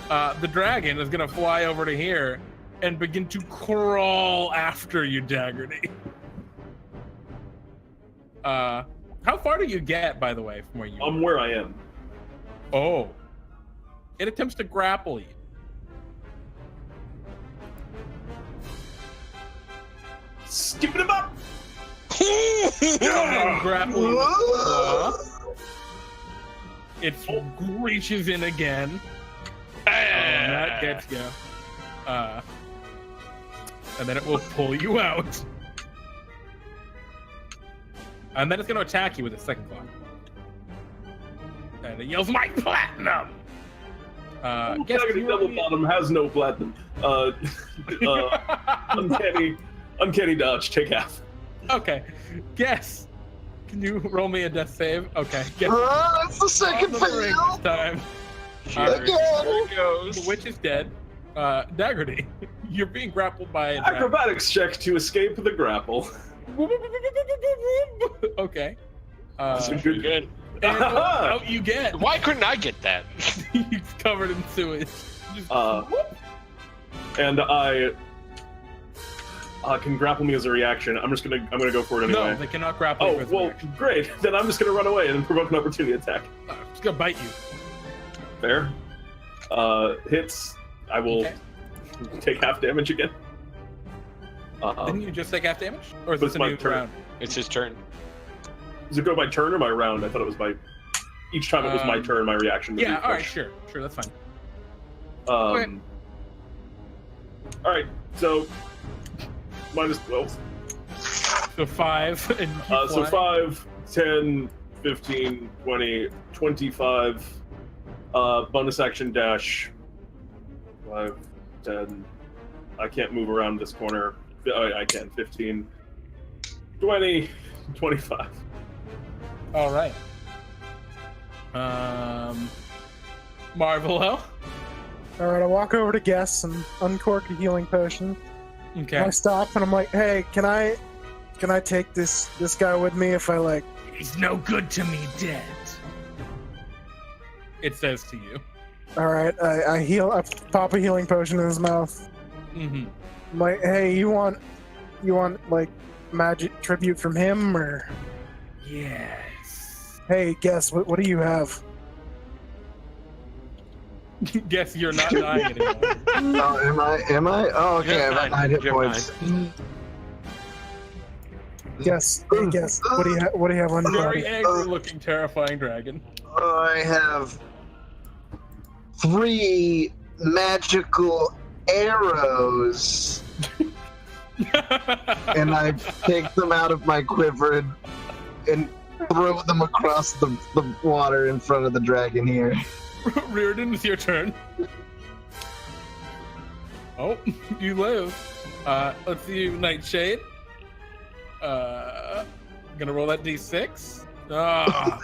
The dragon is gonna fly over to here and begin to crawl after you, Daggerty. How far do you get, by the way, from where you I'm where I am. Oh. It attempts to grapple you. Skipping him up! And grapple you with its claw. It reaches in again. And that gets you. And then it will pull you out. And then it's going to attack you with its second claw. And it yells, "My platinum!" Guess Daggerty you roll me- Doublebottom has no platinum. Uncanny dodge, take half. Okay. Guess. Can you roll me a death save? Okay. Guess. That's the second On the ring fail. this time. Here Again. it goes. The witch is dead. Daggerty, you're being grappled by a dragon. Acrobatics check to escape the grapple. Okay. Pretty good. And out you get. Why couldn't I get that? He's covered in sewage. Just, And I can grapple me as a reaction. I'm gonna go for it anyway. No, they cannot grapple you Oh, as a well, reaction. great. Then I'm just gonna run away and provoke an opportunity attack. It's gonna bite you. Fair. Hits. I will take half damage again. Didn't you just take half damage? Or is But this it's a my new turn. round? It's his turn. Does it go by turn or by round? I thought it was by... Each time it was my turn, my reaction would Yeah, be alright, push. sure, that's fine. Okay. Alright, so... minus 12. So 5, and you So fly. 5, 10, 15, 20, 25. Bonus action dash. 5, 10. I can't move around this corner. I can. 15, 20, 25. All right. Marvelo. All right, I walk over to Guess and uncork a healing potion. Okay. I stop and I'm like, "Hey, can I take this guy with me if I like?" He's no good to me dead. It says to you. All right, I pop a healing potion in his mouth. Mm-hmm. I'm like, "Hey, you want like magic tribute from him or?" Yes. Hey, Guess, what do you have? Guess you're not dying anymore. Oh, am I? Oh, okay. You're I'm at 9 hit points. Guess, hey, Guess, what do you have on your Very body? angry-looking, terrifying dragon. I have 3 magical arrows, and I take them out of my quiver and throw them across the water in front of the dragon here. Reardon, it's your turn. Oh, you live. Let's see you, Nightshade. Gonna roll that d6. Ah,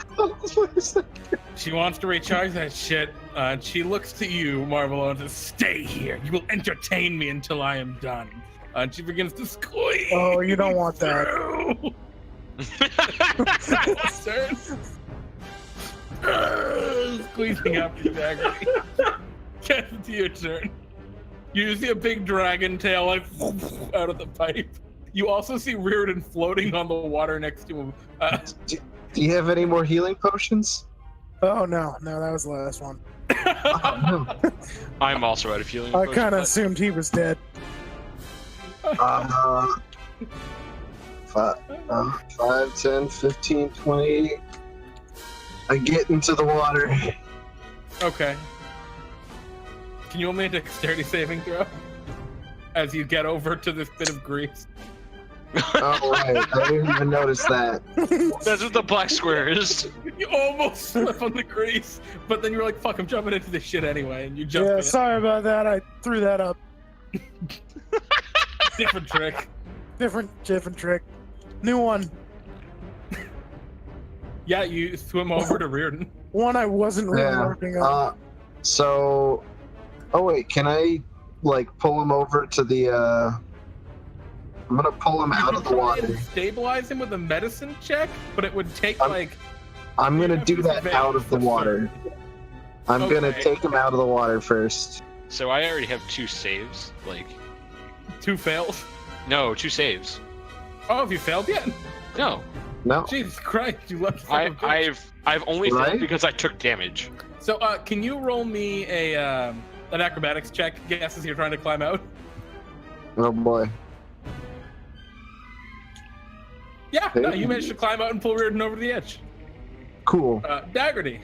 she wants to recharge that shit. And she looks to you, Marvelo, and says, "Stay here. You will entertain me until I am done." And she begins to squeeze. Oh, you don't want that. through. Squeezing after you, Daggerty. Get to your turn. You see a big dragon tail like out of the pipe. You also see Reardon floating on the water next to him. Do you have any more healing potions? Oh no, that was the last one. Oh, no. I'm also out of healing. I potions, kind of but- assumed he was dead. 5, 10, 15, 20. I get into the water. Okay. Can you roll me a dexterity saving throw? As you get over to this bit of grease. Oh, right. I didn't even notice that. That's what the black square is. You almost slip on the grease, but then you're like, fuck, I'm jumping into this shit anyway, and you jump Yeah, in. sorry about that. I threw that up. Different trick. Different trick. New one. Yeah, you swim over to Reardon. One I wasn't really Yeah. working on. So, oh wait, can I like pull him over to the? I'm gonna pull him out of the water. Stabilize him with a medicine check, but it would take I'm gonna have do that disadvantage out of the for water. I'm gonna Okay. take him out of the water first. So I already have 2 saves. Like, 2 fails. no, 2 saves. Oh, have you failed yet? No, No. Jesus Christ, you left the son of a bitch. I've only Right? failed because I took damage. So, can you roll me an acrobatics check? Guess as you're trying to climb out. Oh boy. Yeah, no, you managed to climb out and pull Reardon over the edge. Cool. Daggerty,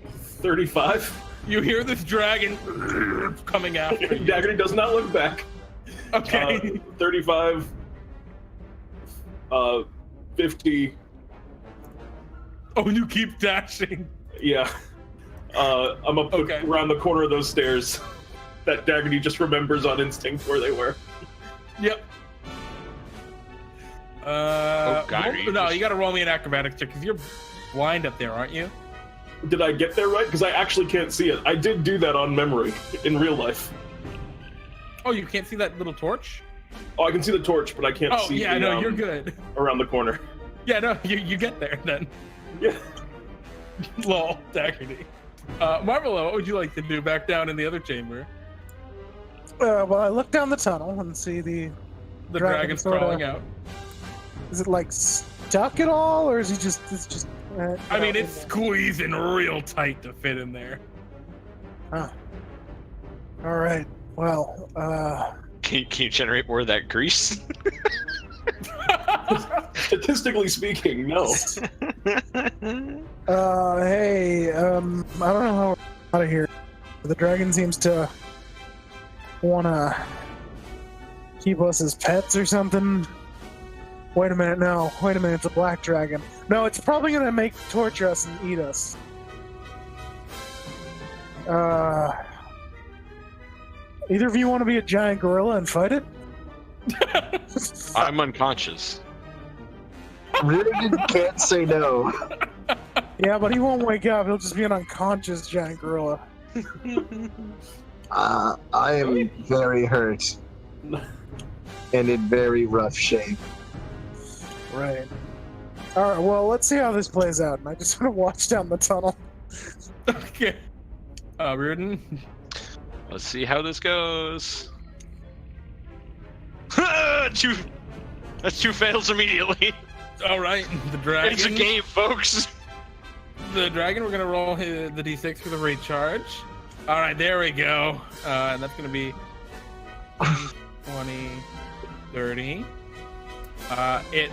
35. you hear this dragon coming after you. Daggerty does not look back. Okay. 35. 50. Oh, and you keep dashing. Yeah. I'm gonna put Okay. around the corner of those stairs that Daggerty just remembers on instinct where they were. Yep. God, are you no, just- you gotta roll me an acrobatics check because you're blind up there, aren't you? Did I get there right? Because I actually can't see it. I did do that on memory in real life. Oh, you can't see that little torch? Oh, I can see the torch, but I can't Oh, see yeah, the, no, you're good. around the corner. Yeah, no, you get there then. Yeah. Lol, Daggerty. Marvelo, what would you like to do back down in the other chamber? Well, I look down the tunnel and see the The dragon's crawling out. Is it like stuck at all, or is he just? It's just. I mean, it's squeezing real tight to fit in there. Huh. All right. Well. Can you generate more of that grease? Statistically speaking, no. Hey. I don't know how we're out of here. The dragon seems to wanna keep us as pets or something. Wait a minute, no. Wait a minute, it's a black dragon. No, it's probably gonna torture us and eat us. Either of you want to be a giant gorilla and fight it? I'm unconscious. Riordan can't say no. Yeah, but he won't wake up. He'll just be an unconscious giant gorilla. I am very hurt. And in very rough shape. Right. Alright, well, let's see how this plays out. And I just want to watch down the tunnel. Okay. Riordan? Let's see how this goes. That's 2 fails immediately. All right, the dragon. It's a game, folks. The dragon, we're going to roll the d6 for the recharge. All right, there we go. And that's going to be 20, 30. It...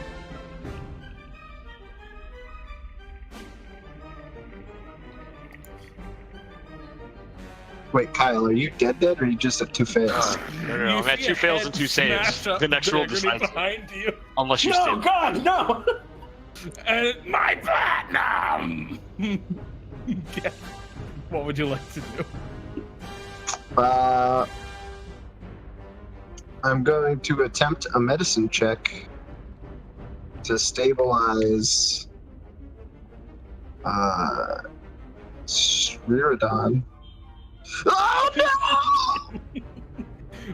Wait, Kyle, are you dead, or are you just at 2 fails? No, I'm at 2 fails and 2 saves. The next roll decides. Behind you. Unless you No, stand. God, no! And my platinum! Yeah. What would you like to do? I'm going to attempt a medicine check to stabilize Riordan. Oh no!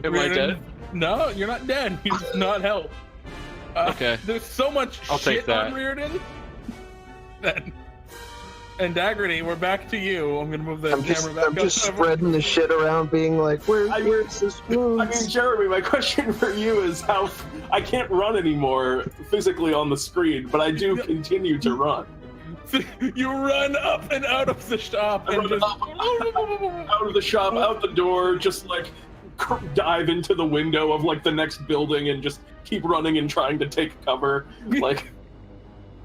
Am I dead? No, you're not dead. You just not help. Okay. There's so much I'll take shit that. on Riordan. And Daggerty, we're back to you. I'm gonna move the camera back I'm just up. spreading the shit around, being like, where's this wound? I mean, Jeremy, my question for you is how I can't run anymore physically on the screen, but I do continue to run. You run up and out of the shop I and run just out of the shop, out the door, just like dive into the window of like the next building and just keep running and trying to take cover. Like,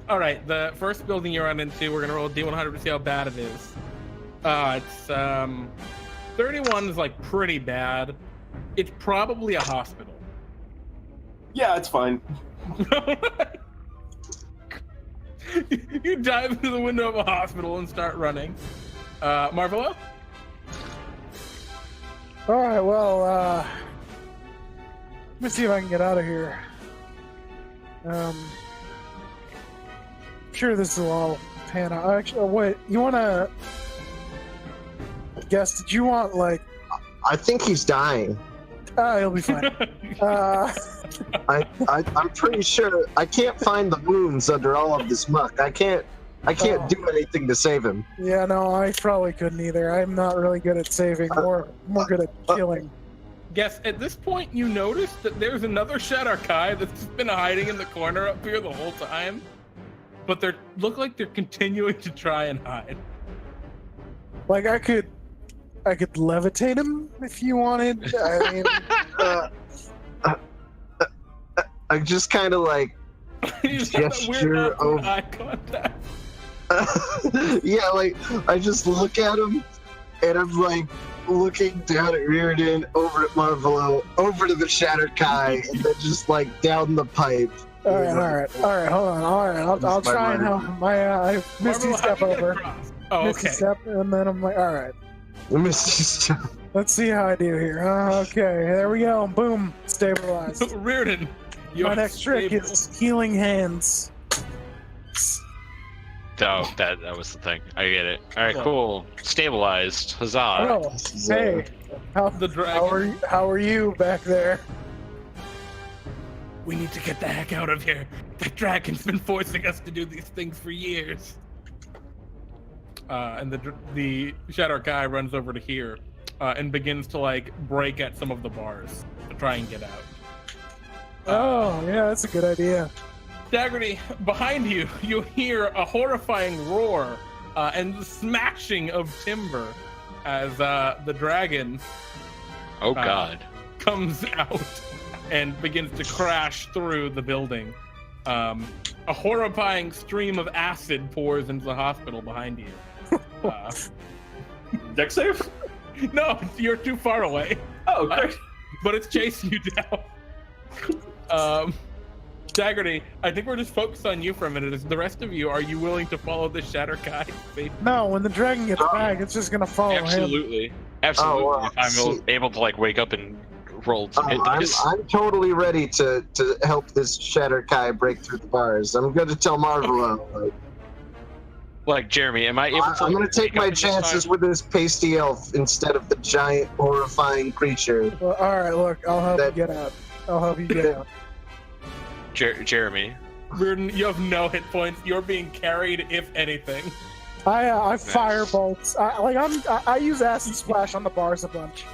all right, the first building you run into, we're gonna roll D100 to see how bad it is. It's 31 is like pretty bad. It's probably a hospital. yeah, it's fine. You dive into the window of a hospital and start running. Marvelo? Alright, well, let me see if I can get out of here. I'm sure this will all pan out. Actually, wait, you wanna guess, did you want, like... I think he's dying. He'll be fine. I'm pretty sure I can't find the wounds under all of this muck. I can't do anything to save him. Yeah, no, I probably couldn't either. I'm not really good at saving, more good at killing. Guess at this point you notice that there's another Shadow Kai that's been hiding in the corner up here the whole time, but they look like they're continuing to try and hide. Like I could levitate him if you wanted. I mean, I just kind of like He's got that weird gesture awkward of eye contact. yeah, like I just look at him and I'm like looking down at Riordan, over at Marvelo, over to the Shattered Kai, and then just like down the pipe. all right, hold on, all right, I'll try and help him. I Misty Marvelo, step how'd you get over. across? Oh, Misty okay. step, and then I'm like, all right, let's see how I do here. Okay, there we go. Boom, stabilized. Riordan, My next trick is healing hands. Oh, that was the thing. I get it. All right, cool. Stabilized. Huzzah. Oh, hey, The dragon. how are you back there? We need to get the heck out of here. That dragon's been forcing us to do these things for years. And the Shadow Kai runs over to here and begins to like break at some of the bars to try and get out. Oh, yeah, that's a good idea. Daggerty, behind you, you hear a horrifying roar and the smashing of timber as the dragon Oh God. comes out and begins to crash through the building. A horrifying stream of acid pours into the hospital behind you. Deck save? No, you're too far away. Oh, great. But it's chasing you down. Daggerty, I think we're just focused on you for a minute. As the rest of you, are you willing to follow the Shatter Guy? No, when the dragon gets back, it's just gonna follow him. Absolutely. Oh, well, if I'm able to like wake up and roll to hit this. I'm totally ready to help this Shatter Kai break through the bars. I'm going to tell Marvelo. Like Jeremy, am I able to? I'm going to take wake up my in this chances time? with this pasty elf instead of the giant, horrifying creature. Well, all right, look, I'll help you get out. I'll help you get out. Jeremy. Reardon, you have no hit points. You're being carried, if anything. I fire bolts. I use acid splash on the bars a bunch.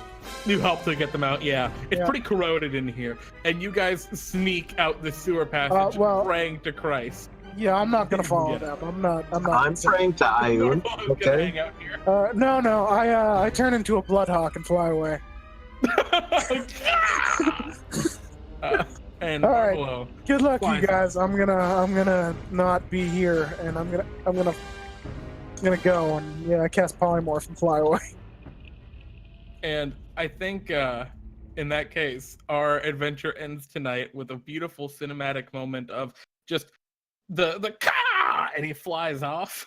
You help to get them out, yeah. It's Yeah. pretty corroded in here. And you guys sneak out the sewer passage praying to Christ. Yeah, I'm not gonna follow Yeah. them. I'm not. I'm praying to Ioun. Normal is gonna Okay. hang out here. No. I turn into a bloodhawk and fly away. And All right. Marvelo. Good luck, Fly. you guys. I'm gonna not be here, and I'm gonna go and I cast polymorph and fly away. And I think in that case, our adventure ends tonight with a beautiful cinematic moment of just the ka, and he flies off,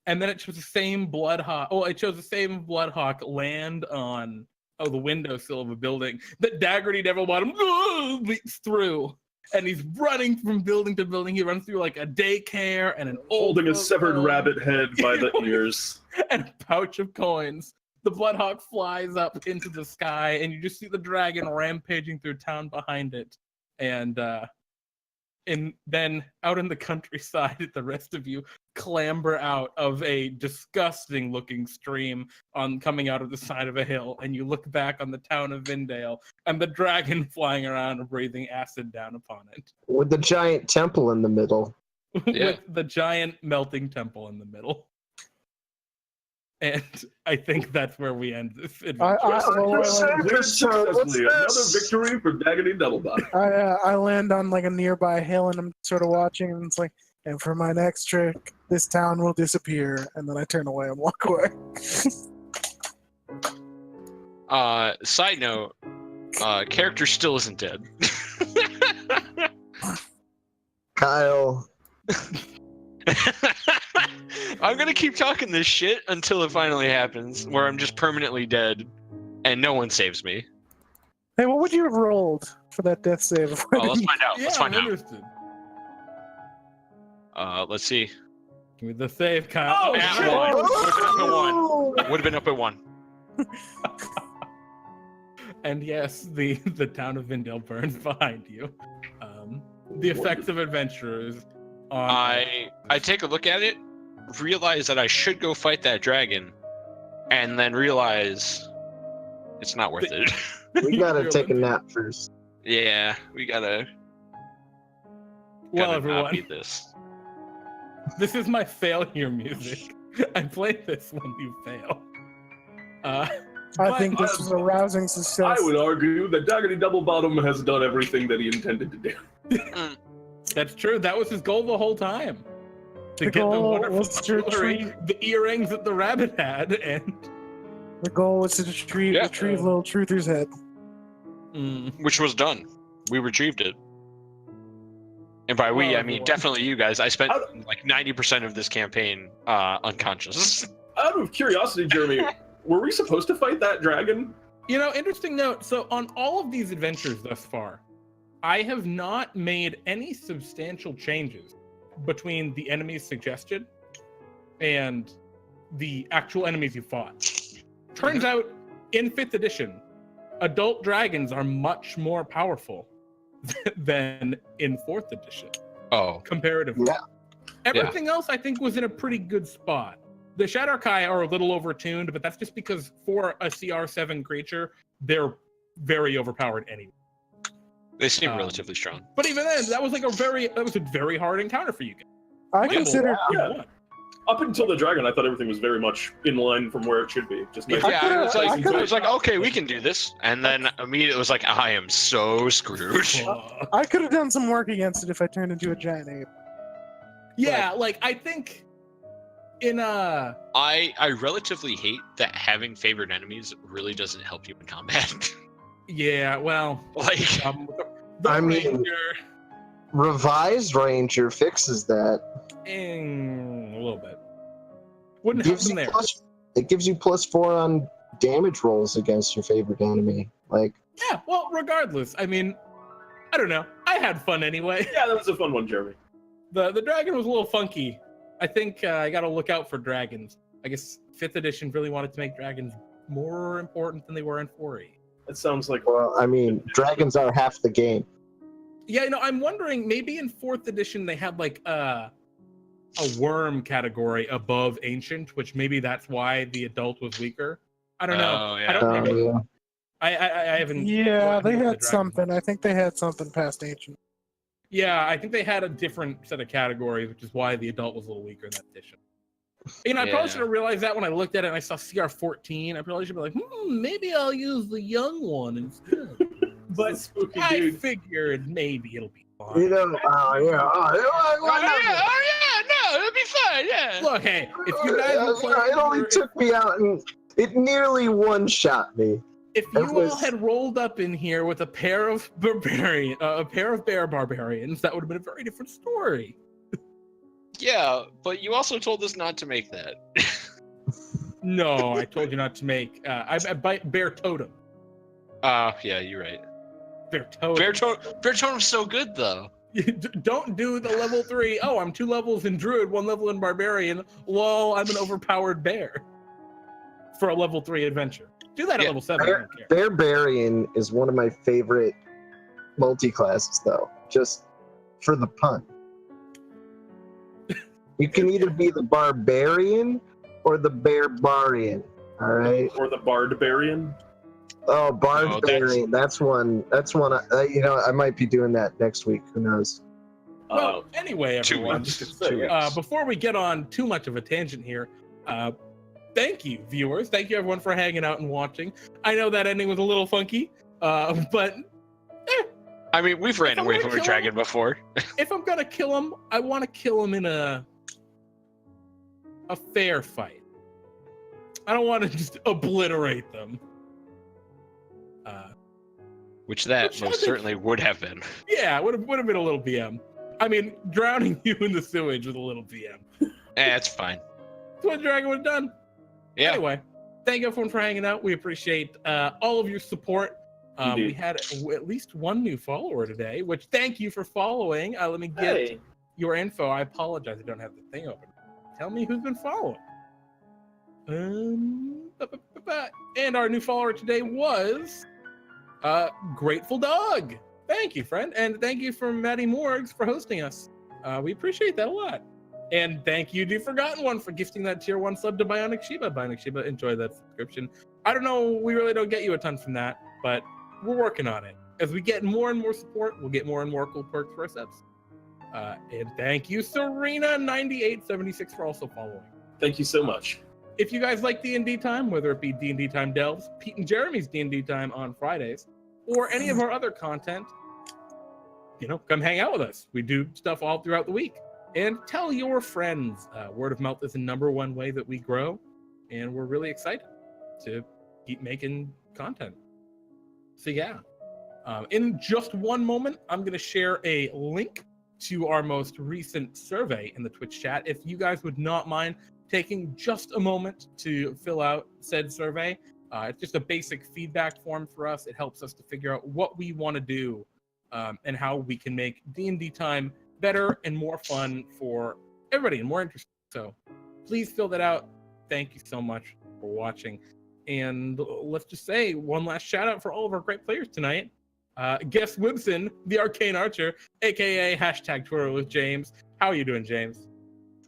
and then it shows the same bloodhawk. Oh, it shows the same bloodhawk land on the windowsill of a building that Daggerty Neverwatch leaps through, and he's running from building to building. He runs through like a daycare and an old Holding a severed home rabbit head by the ears. and a pouch of coins. The bloodhawk flies up into the sky, and you just see the dragon rampaging through town behind it. And then out in the countryside, the rest of you clamber out of a disgusting-looking stream coming out of the side of a hill, and you look back on the town of Vindale, and the dragon flying around and breathing acid down upon it, With the giant temple in the middle. Yeah. with the giant melting temple in the middle. And I think that's where we end this adventure. Successfully, another victory for Daggedy Doublebottom. I land on like a nearby hill, and I'm sort of watching, and it's like, and for my next trick, this town will disappear, and then I turn away and walk away. Side note, character still isn't dead. Kyle. I'm gonna keep talking this shit until it finally happens, where I'm just permanently dead, and no one saves me. Hey, what would you have rolled for that death save? Oh, let's find out. Yeah, Let's find I'm out. interested. Let's see. Give me the save, Kyle. Oh, Yeah, shit. Would have been up at 1. And yes, the town of Vindale burns behind you. The effects of adventurers on I take a look at it, realize that I should go fight that dragon, and then realize it's not worth it. We gotta take a nap first. Yeah, we gotta well, not everyone. beat this. This is my failure music. I play this when you fail. I think this was a rousing success. I would argue that Daggedy Doublebottom has done everything that he intended to do. That's true. That was his goal the whole time. To The get the goal wonderful was to jewelry, retrieve- the earrings that the rabbit had, and The goal was to retrieve little Truther's head. Which was done. We retrieved it. And by we, Well, I mean everyone. definitely you guys. I spent like 90% of this campaign unconscious. Out of curiosity, Jeremy, were we supposed to fight that dragon? You know, interesting note. So on all of these adventures thus far, I have not made any substantial changes between the enemies suggested and the actual enemies you fought. Turns out, in 5th edition, adult dragons are much more powerful than in 4th edition, Oh, comparatively. Yeah. Everything else, I think, was in a pretty good spot. The Shadowkai are a little overtuned, but that's just because for a CR7 creature, they're very overpowered anyway. They seem relatively strong. But even then, that was a very hard encounter for you guys. I Winnable. consider Yeah. Up until the dragon, I thought everything was very much in line from where it should be. Just nice. Yeah, I it was like, okay, we can do this. And then immediately it was like, I am so screwed. I could have done some work against it if I turned into a giant ape. Yeah, like I think in I relatively hate that having favored enemies really doesn't help you in combat. Yeah, well, like, the I mean- Ranger, Revised Ranger fixes that. a little bit. Wouldn't help Gives them you there. it gives you +4 on damage rolls against your favorite enemy. Like, Yeah, well, regardless, I mean, I don't know. I had fun anyway. Yeah, that was a fun one, Jeremy. The dragon was a little funky. I think I got to look out for dragons. I guess 5th edition really wanted to make dragons more important than they were in 4E. That sounds like well, I mean, dragons are half the game. Yeah, I'm wondering, maybe in 4th edition they had like a worm category above ancient, which maybe that's why the adult was weaker. I don't know. Oh, yeah. I don't know. Yeah. I haven't. Yeah, what they happened with had the dragon. something. I think they had something past ancient. Yeah, I think they had a different set of categories, which is why the adult was a little weaker in that edition. I probably Yeah. should have realized that when I looked at it and I saw CR14. I probably should be like, maybe I'll use the young one instead. But spooky I dude. figured maybe it'll be fine. You know, No, it'll be fine, yeah. Look, hey, if you guys were playing, it only took me out and it nearly one-shot me. if you it all was- had rolled up in here with a pair of bear barbarians, that would have been a very different story. Yeah, but you also told us not to make that. No, I told you not to make. I bite bear totem. Yeah, you're right. Bear totem. Bear Totem's so good, though. Don't do the level 3. Oh, I'm 2 levels in druid, 1 level in barbarian. Lol, I'm an overpowered bear. For a level 3 adventure. Do that at Yeah. level 7. I don't care. Barbarian is one of my favorite multi-classes, though, just for the pun. You can either be the barbarian or the barbarian. All right. or the Bardbarian. Oh, barbarian. That's one. I might be doing that next week. Who knows? Well, anyway, 2 everyone. weeks. Before we get on too much of a tangent here, thank you, viewers. Thank you, everyone, for hanging out and watching. I know that ending was a little funky, but I mean, we've ran I'm away gonna from a kill dragon before. if I'm gonna kill him, I want to kill him in a fair fight. I don't want to just obliterate them. Which that Which I most think- certainly would have been. Yeah, it would have been a little BM. I mean, drowning you in the sewage was a little BM. It's fine. That's what Dragon would have done. Yeah. Anyway, thank you everyone for hanging out. We appreciate all of your support. We Indeed. had at least 1 new follower today, which thank you for following. Let me get Hey, your info. I apologize, I don't have the thing open. Tell me who's been following. And our new follower today was Grateful Dog. Thank you, friend, and thank you for Maddie Morgs for hosting us. We appreciate that a lot. And thank you to Forgotten One for gifting that tier 1 sub to Bionic Shiba. Bionic Shiba, enjoy that subscription. I don't know, we really don't get you a ton from that, but we're working on it. As we get more and more support, we'll get more and more cool perks for our subs. And thank you, Serena9876, for also following. thank you so much. If you guys like D&D Time, whether it be DnDTime Delves, Pete and Jeremy's D&D Time on Fridays, or any of our other content, come hang out with us. We do stuff all throughout the week. And tell your friends. Word of mouth is the #1 way that we grow, and we're really excited to keep making content. So yeah, in just one moment, I'm going to share a link to our most recent survey in the Twitch chat. If you guys would not mind taking just a moment to fill out said survey, it's just a basic feedback form for us. It helps us to figure out what we want to do and how we can make D&D Time better and more fun for everybody and more interesting. So please fill that out. Thank you so much for watching. And let's just say one last shout out for all of our great players tonight. Guest Wibson, the Arcane Archer, aka #Tour with James. How are you doing, James?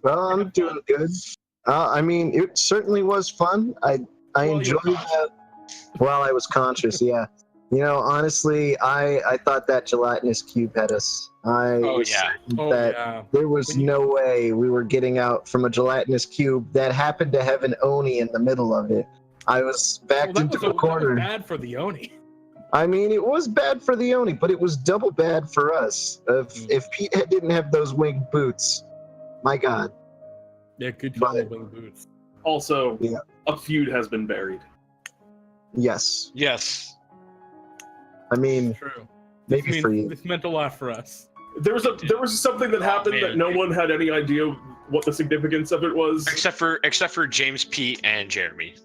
Well, I'm doing good. I mean, it certainly was fun. I Well, enjoyed you're that while I was conscious. Yeah, You know, honestly, I thought that gelatinous cube had us. Oh, yeah. That there was no way we were getting out from a gelatinous cube that happened to have an Oni in the middle of it. I was backed into a corner. That was bad for the Oni. I mean, it was bad for the Oni, but it was double bad for us. If Pete didn't have those winged boots, my God. Yeah, good call with winged boots. Also, a feud has been buried. Yes. Yes. I mean, True. maybe for you. This meant a lot for us. There was something that happened that no one had any idea what the significance of it was. Except for James, Pete, and Jeremy.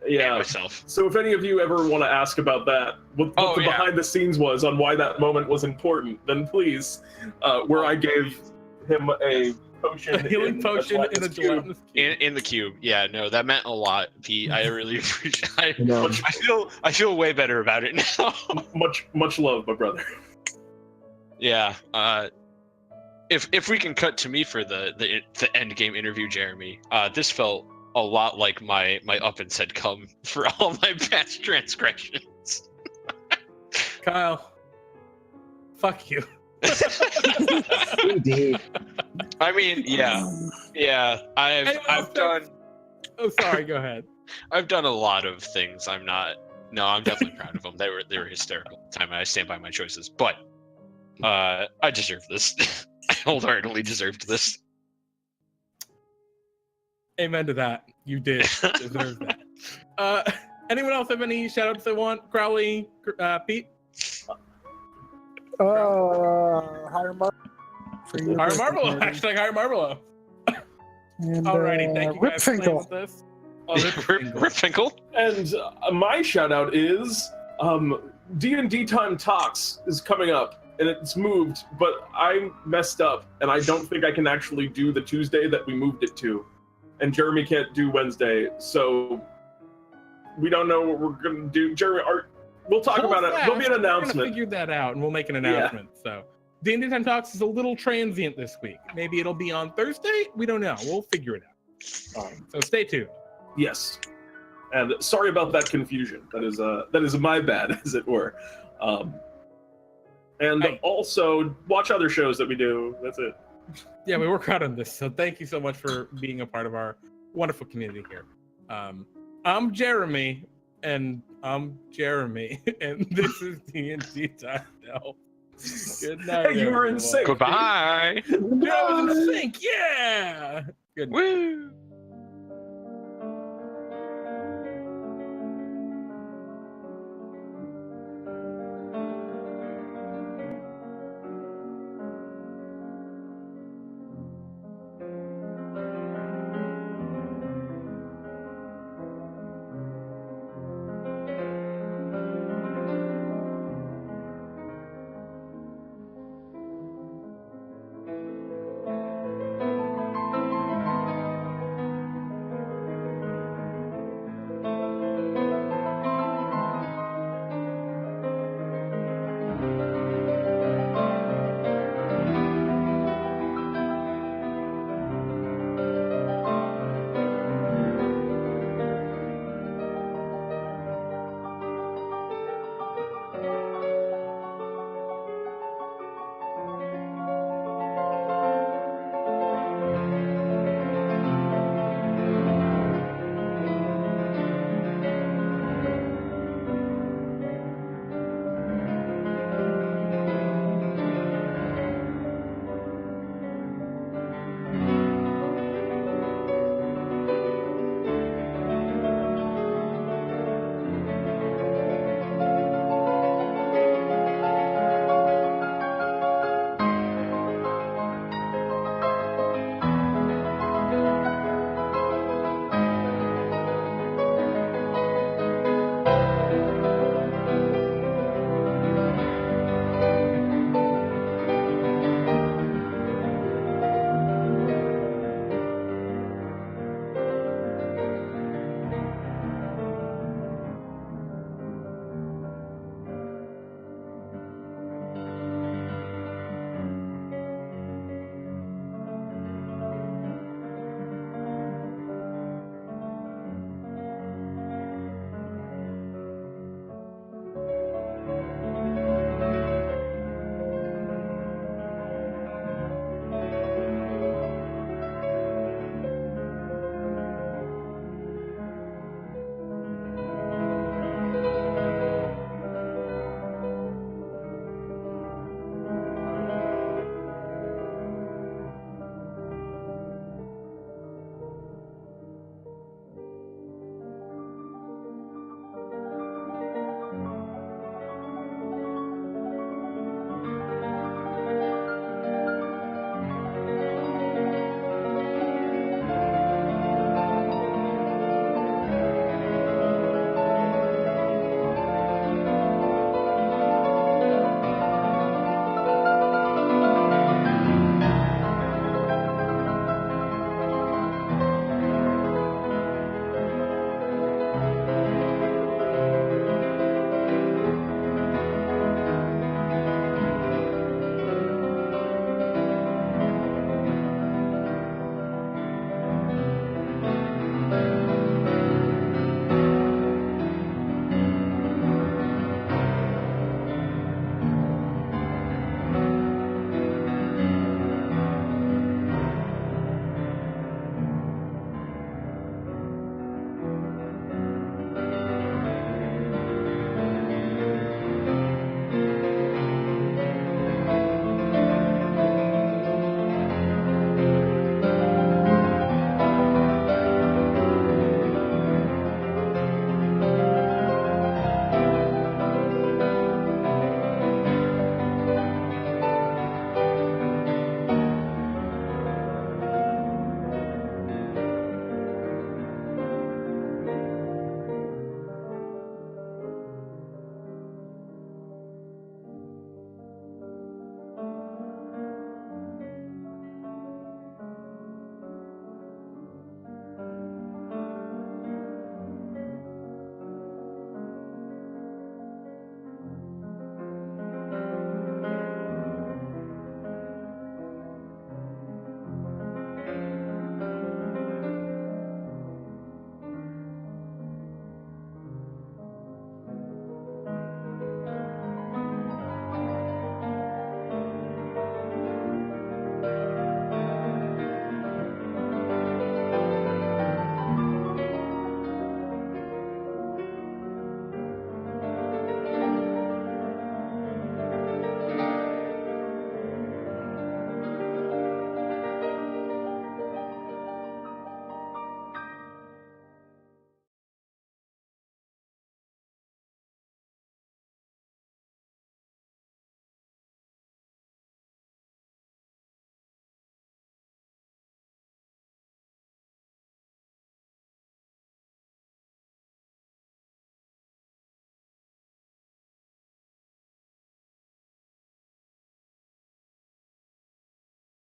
Yeah. And myself. So if any of you ever want to ask about that, what the behind the scenes was on why that moment was important, then please, where I gave him a potion, a healing potion in a gelatinous cube. In the cube. Yeah, no, that meant a lot, Pete. I really appreciate it. No. I feel way better about it now. much love, my brother. Yeah. If we can cut to me for the end game interview, Jeremy, this felt a lot like my up and said come for all my past transgressions. Kyle, fuck you. Indeed. I mean, yeah. I've done. Oh, sorry. Go ahead. I've done a lot of things. I'm definitely proud of them. They were hysterical at the time, and I stand by my choices. But I deserve this. I wholeheartedly deserved this. Amen to that. You did deserve that. Anyone else have any shout outs they want? Crowley, Pete? Higher Marvelo. Higher Marvelo. Hashtag Higher Marvelo. Alrighty, thank you guys for playing with this. Ripfinkel. And my shout out is DnDTime Talks is coming up, and it's moved, but I messed up, and I don't think I can actually do the Tuesday that we moved it to. And Jeremy can't do Wednesday, so we don't know what we're gonna do. Jeremy, we'll talk about it. There'll be an announcement. We're gonna figure that out, and we'll make an announcement. Yeah. So, DnDTime Talks is a little transient this week. Maybe it'll be on Thursday. We don't know. We'll figure it out. So stay tuned. Yes, and sorry about that confusion. That is my bad, as it were. And also watch other shows that we do. That's it. Yeah, we work hard on this, so thank you so much for being a part of our wonderful community here. I'm Jeremy, and this is DnDTime Delve. Good night. Hey, you were in sync. Goodbye. I was in sync. Yeah. Good night. Woo.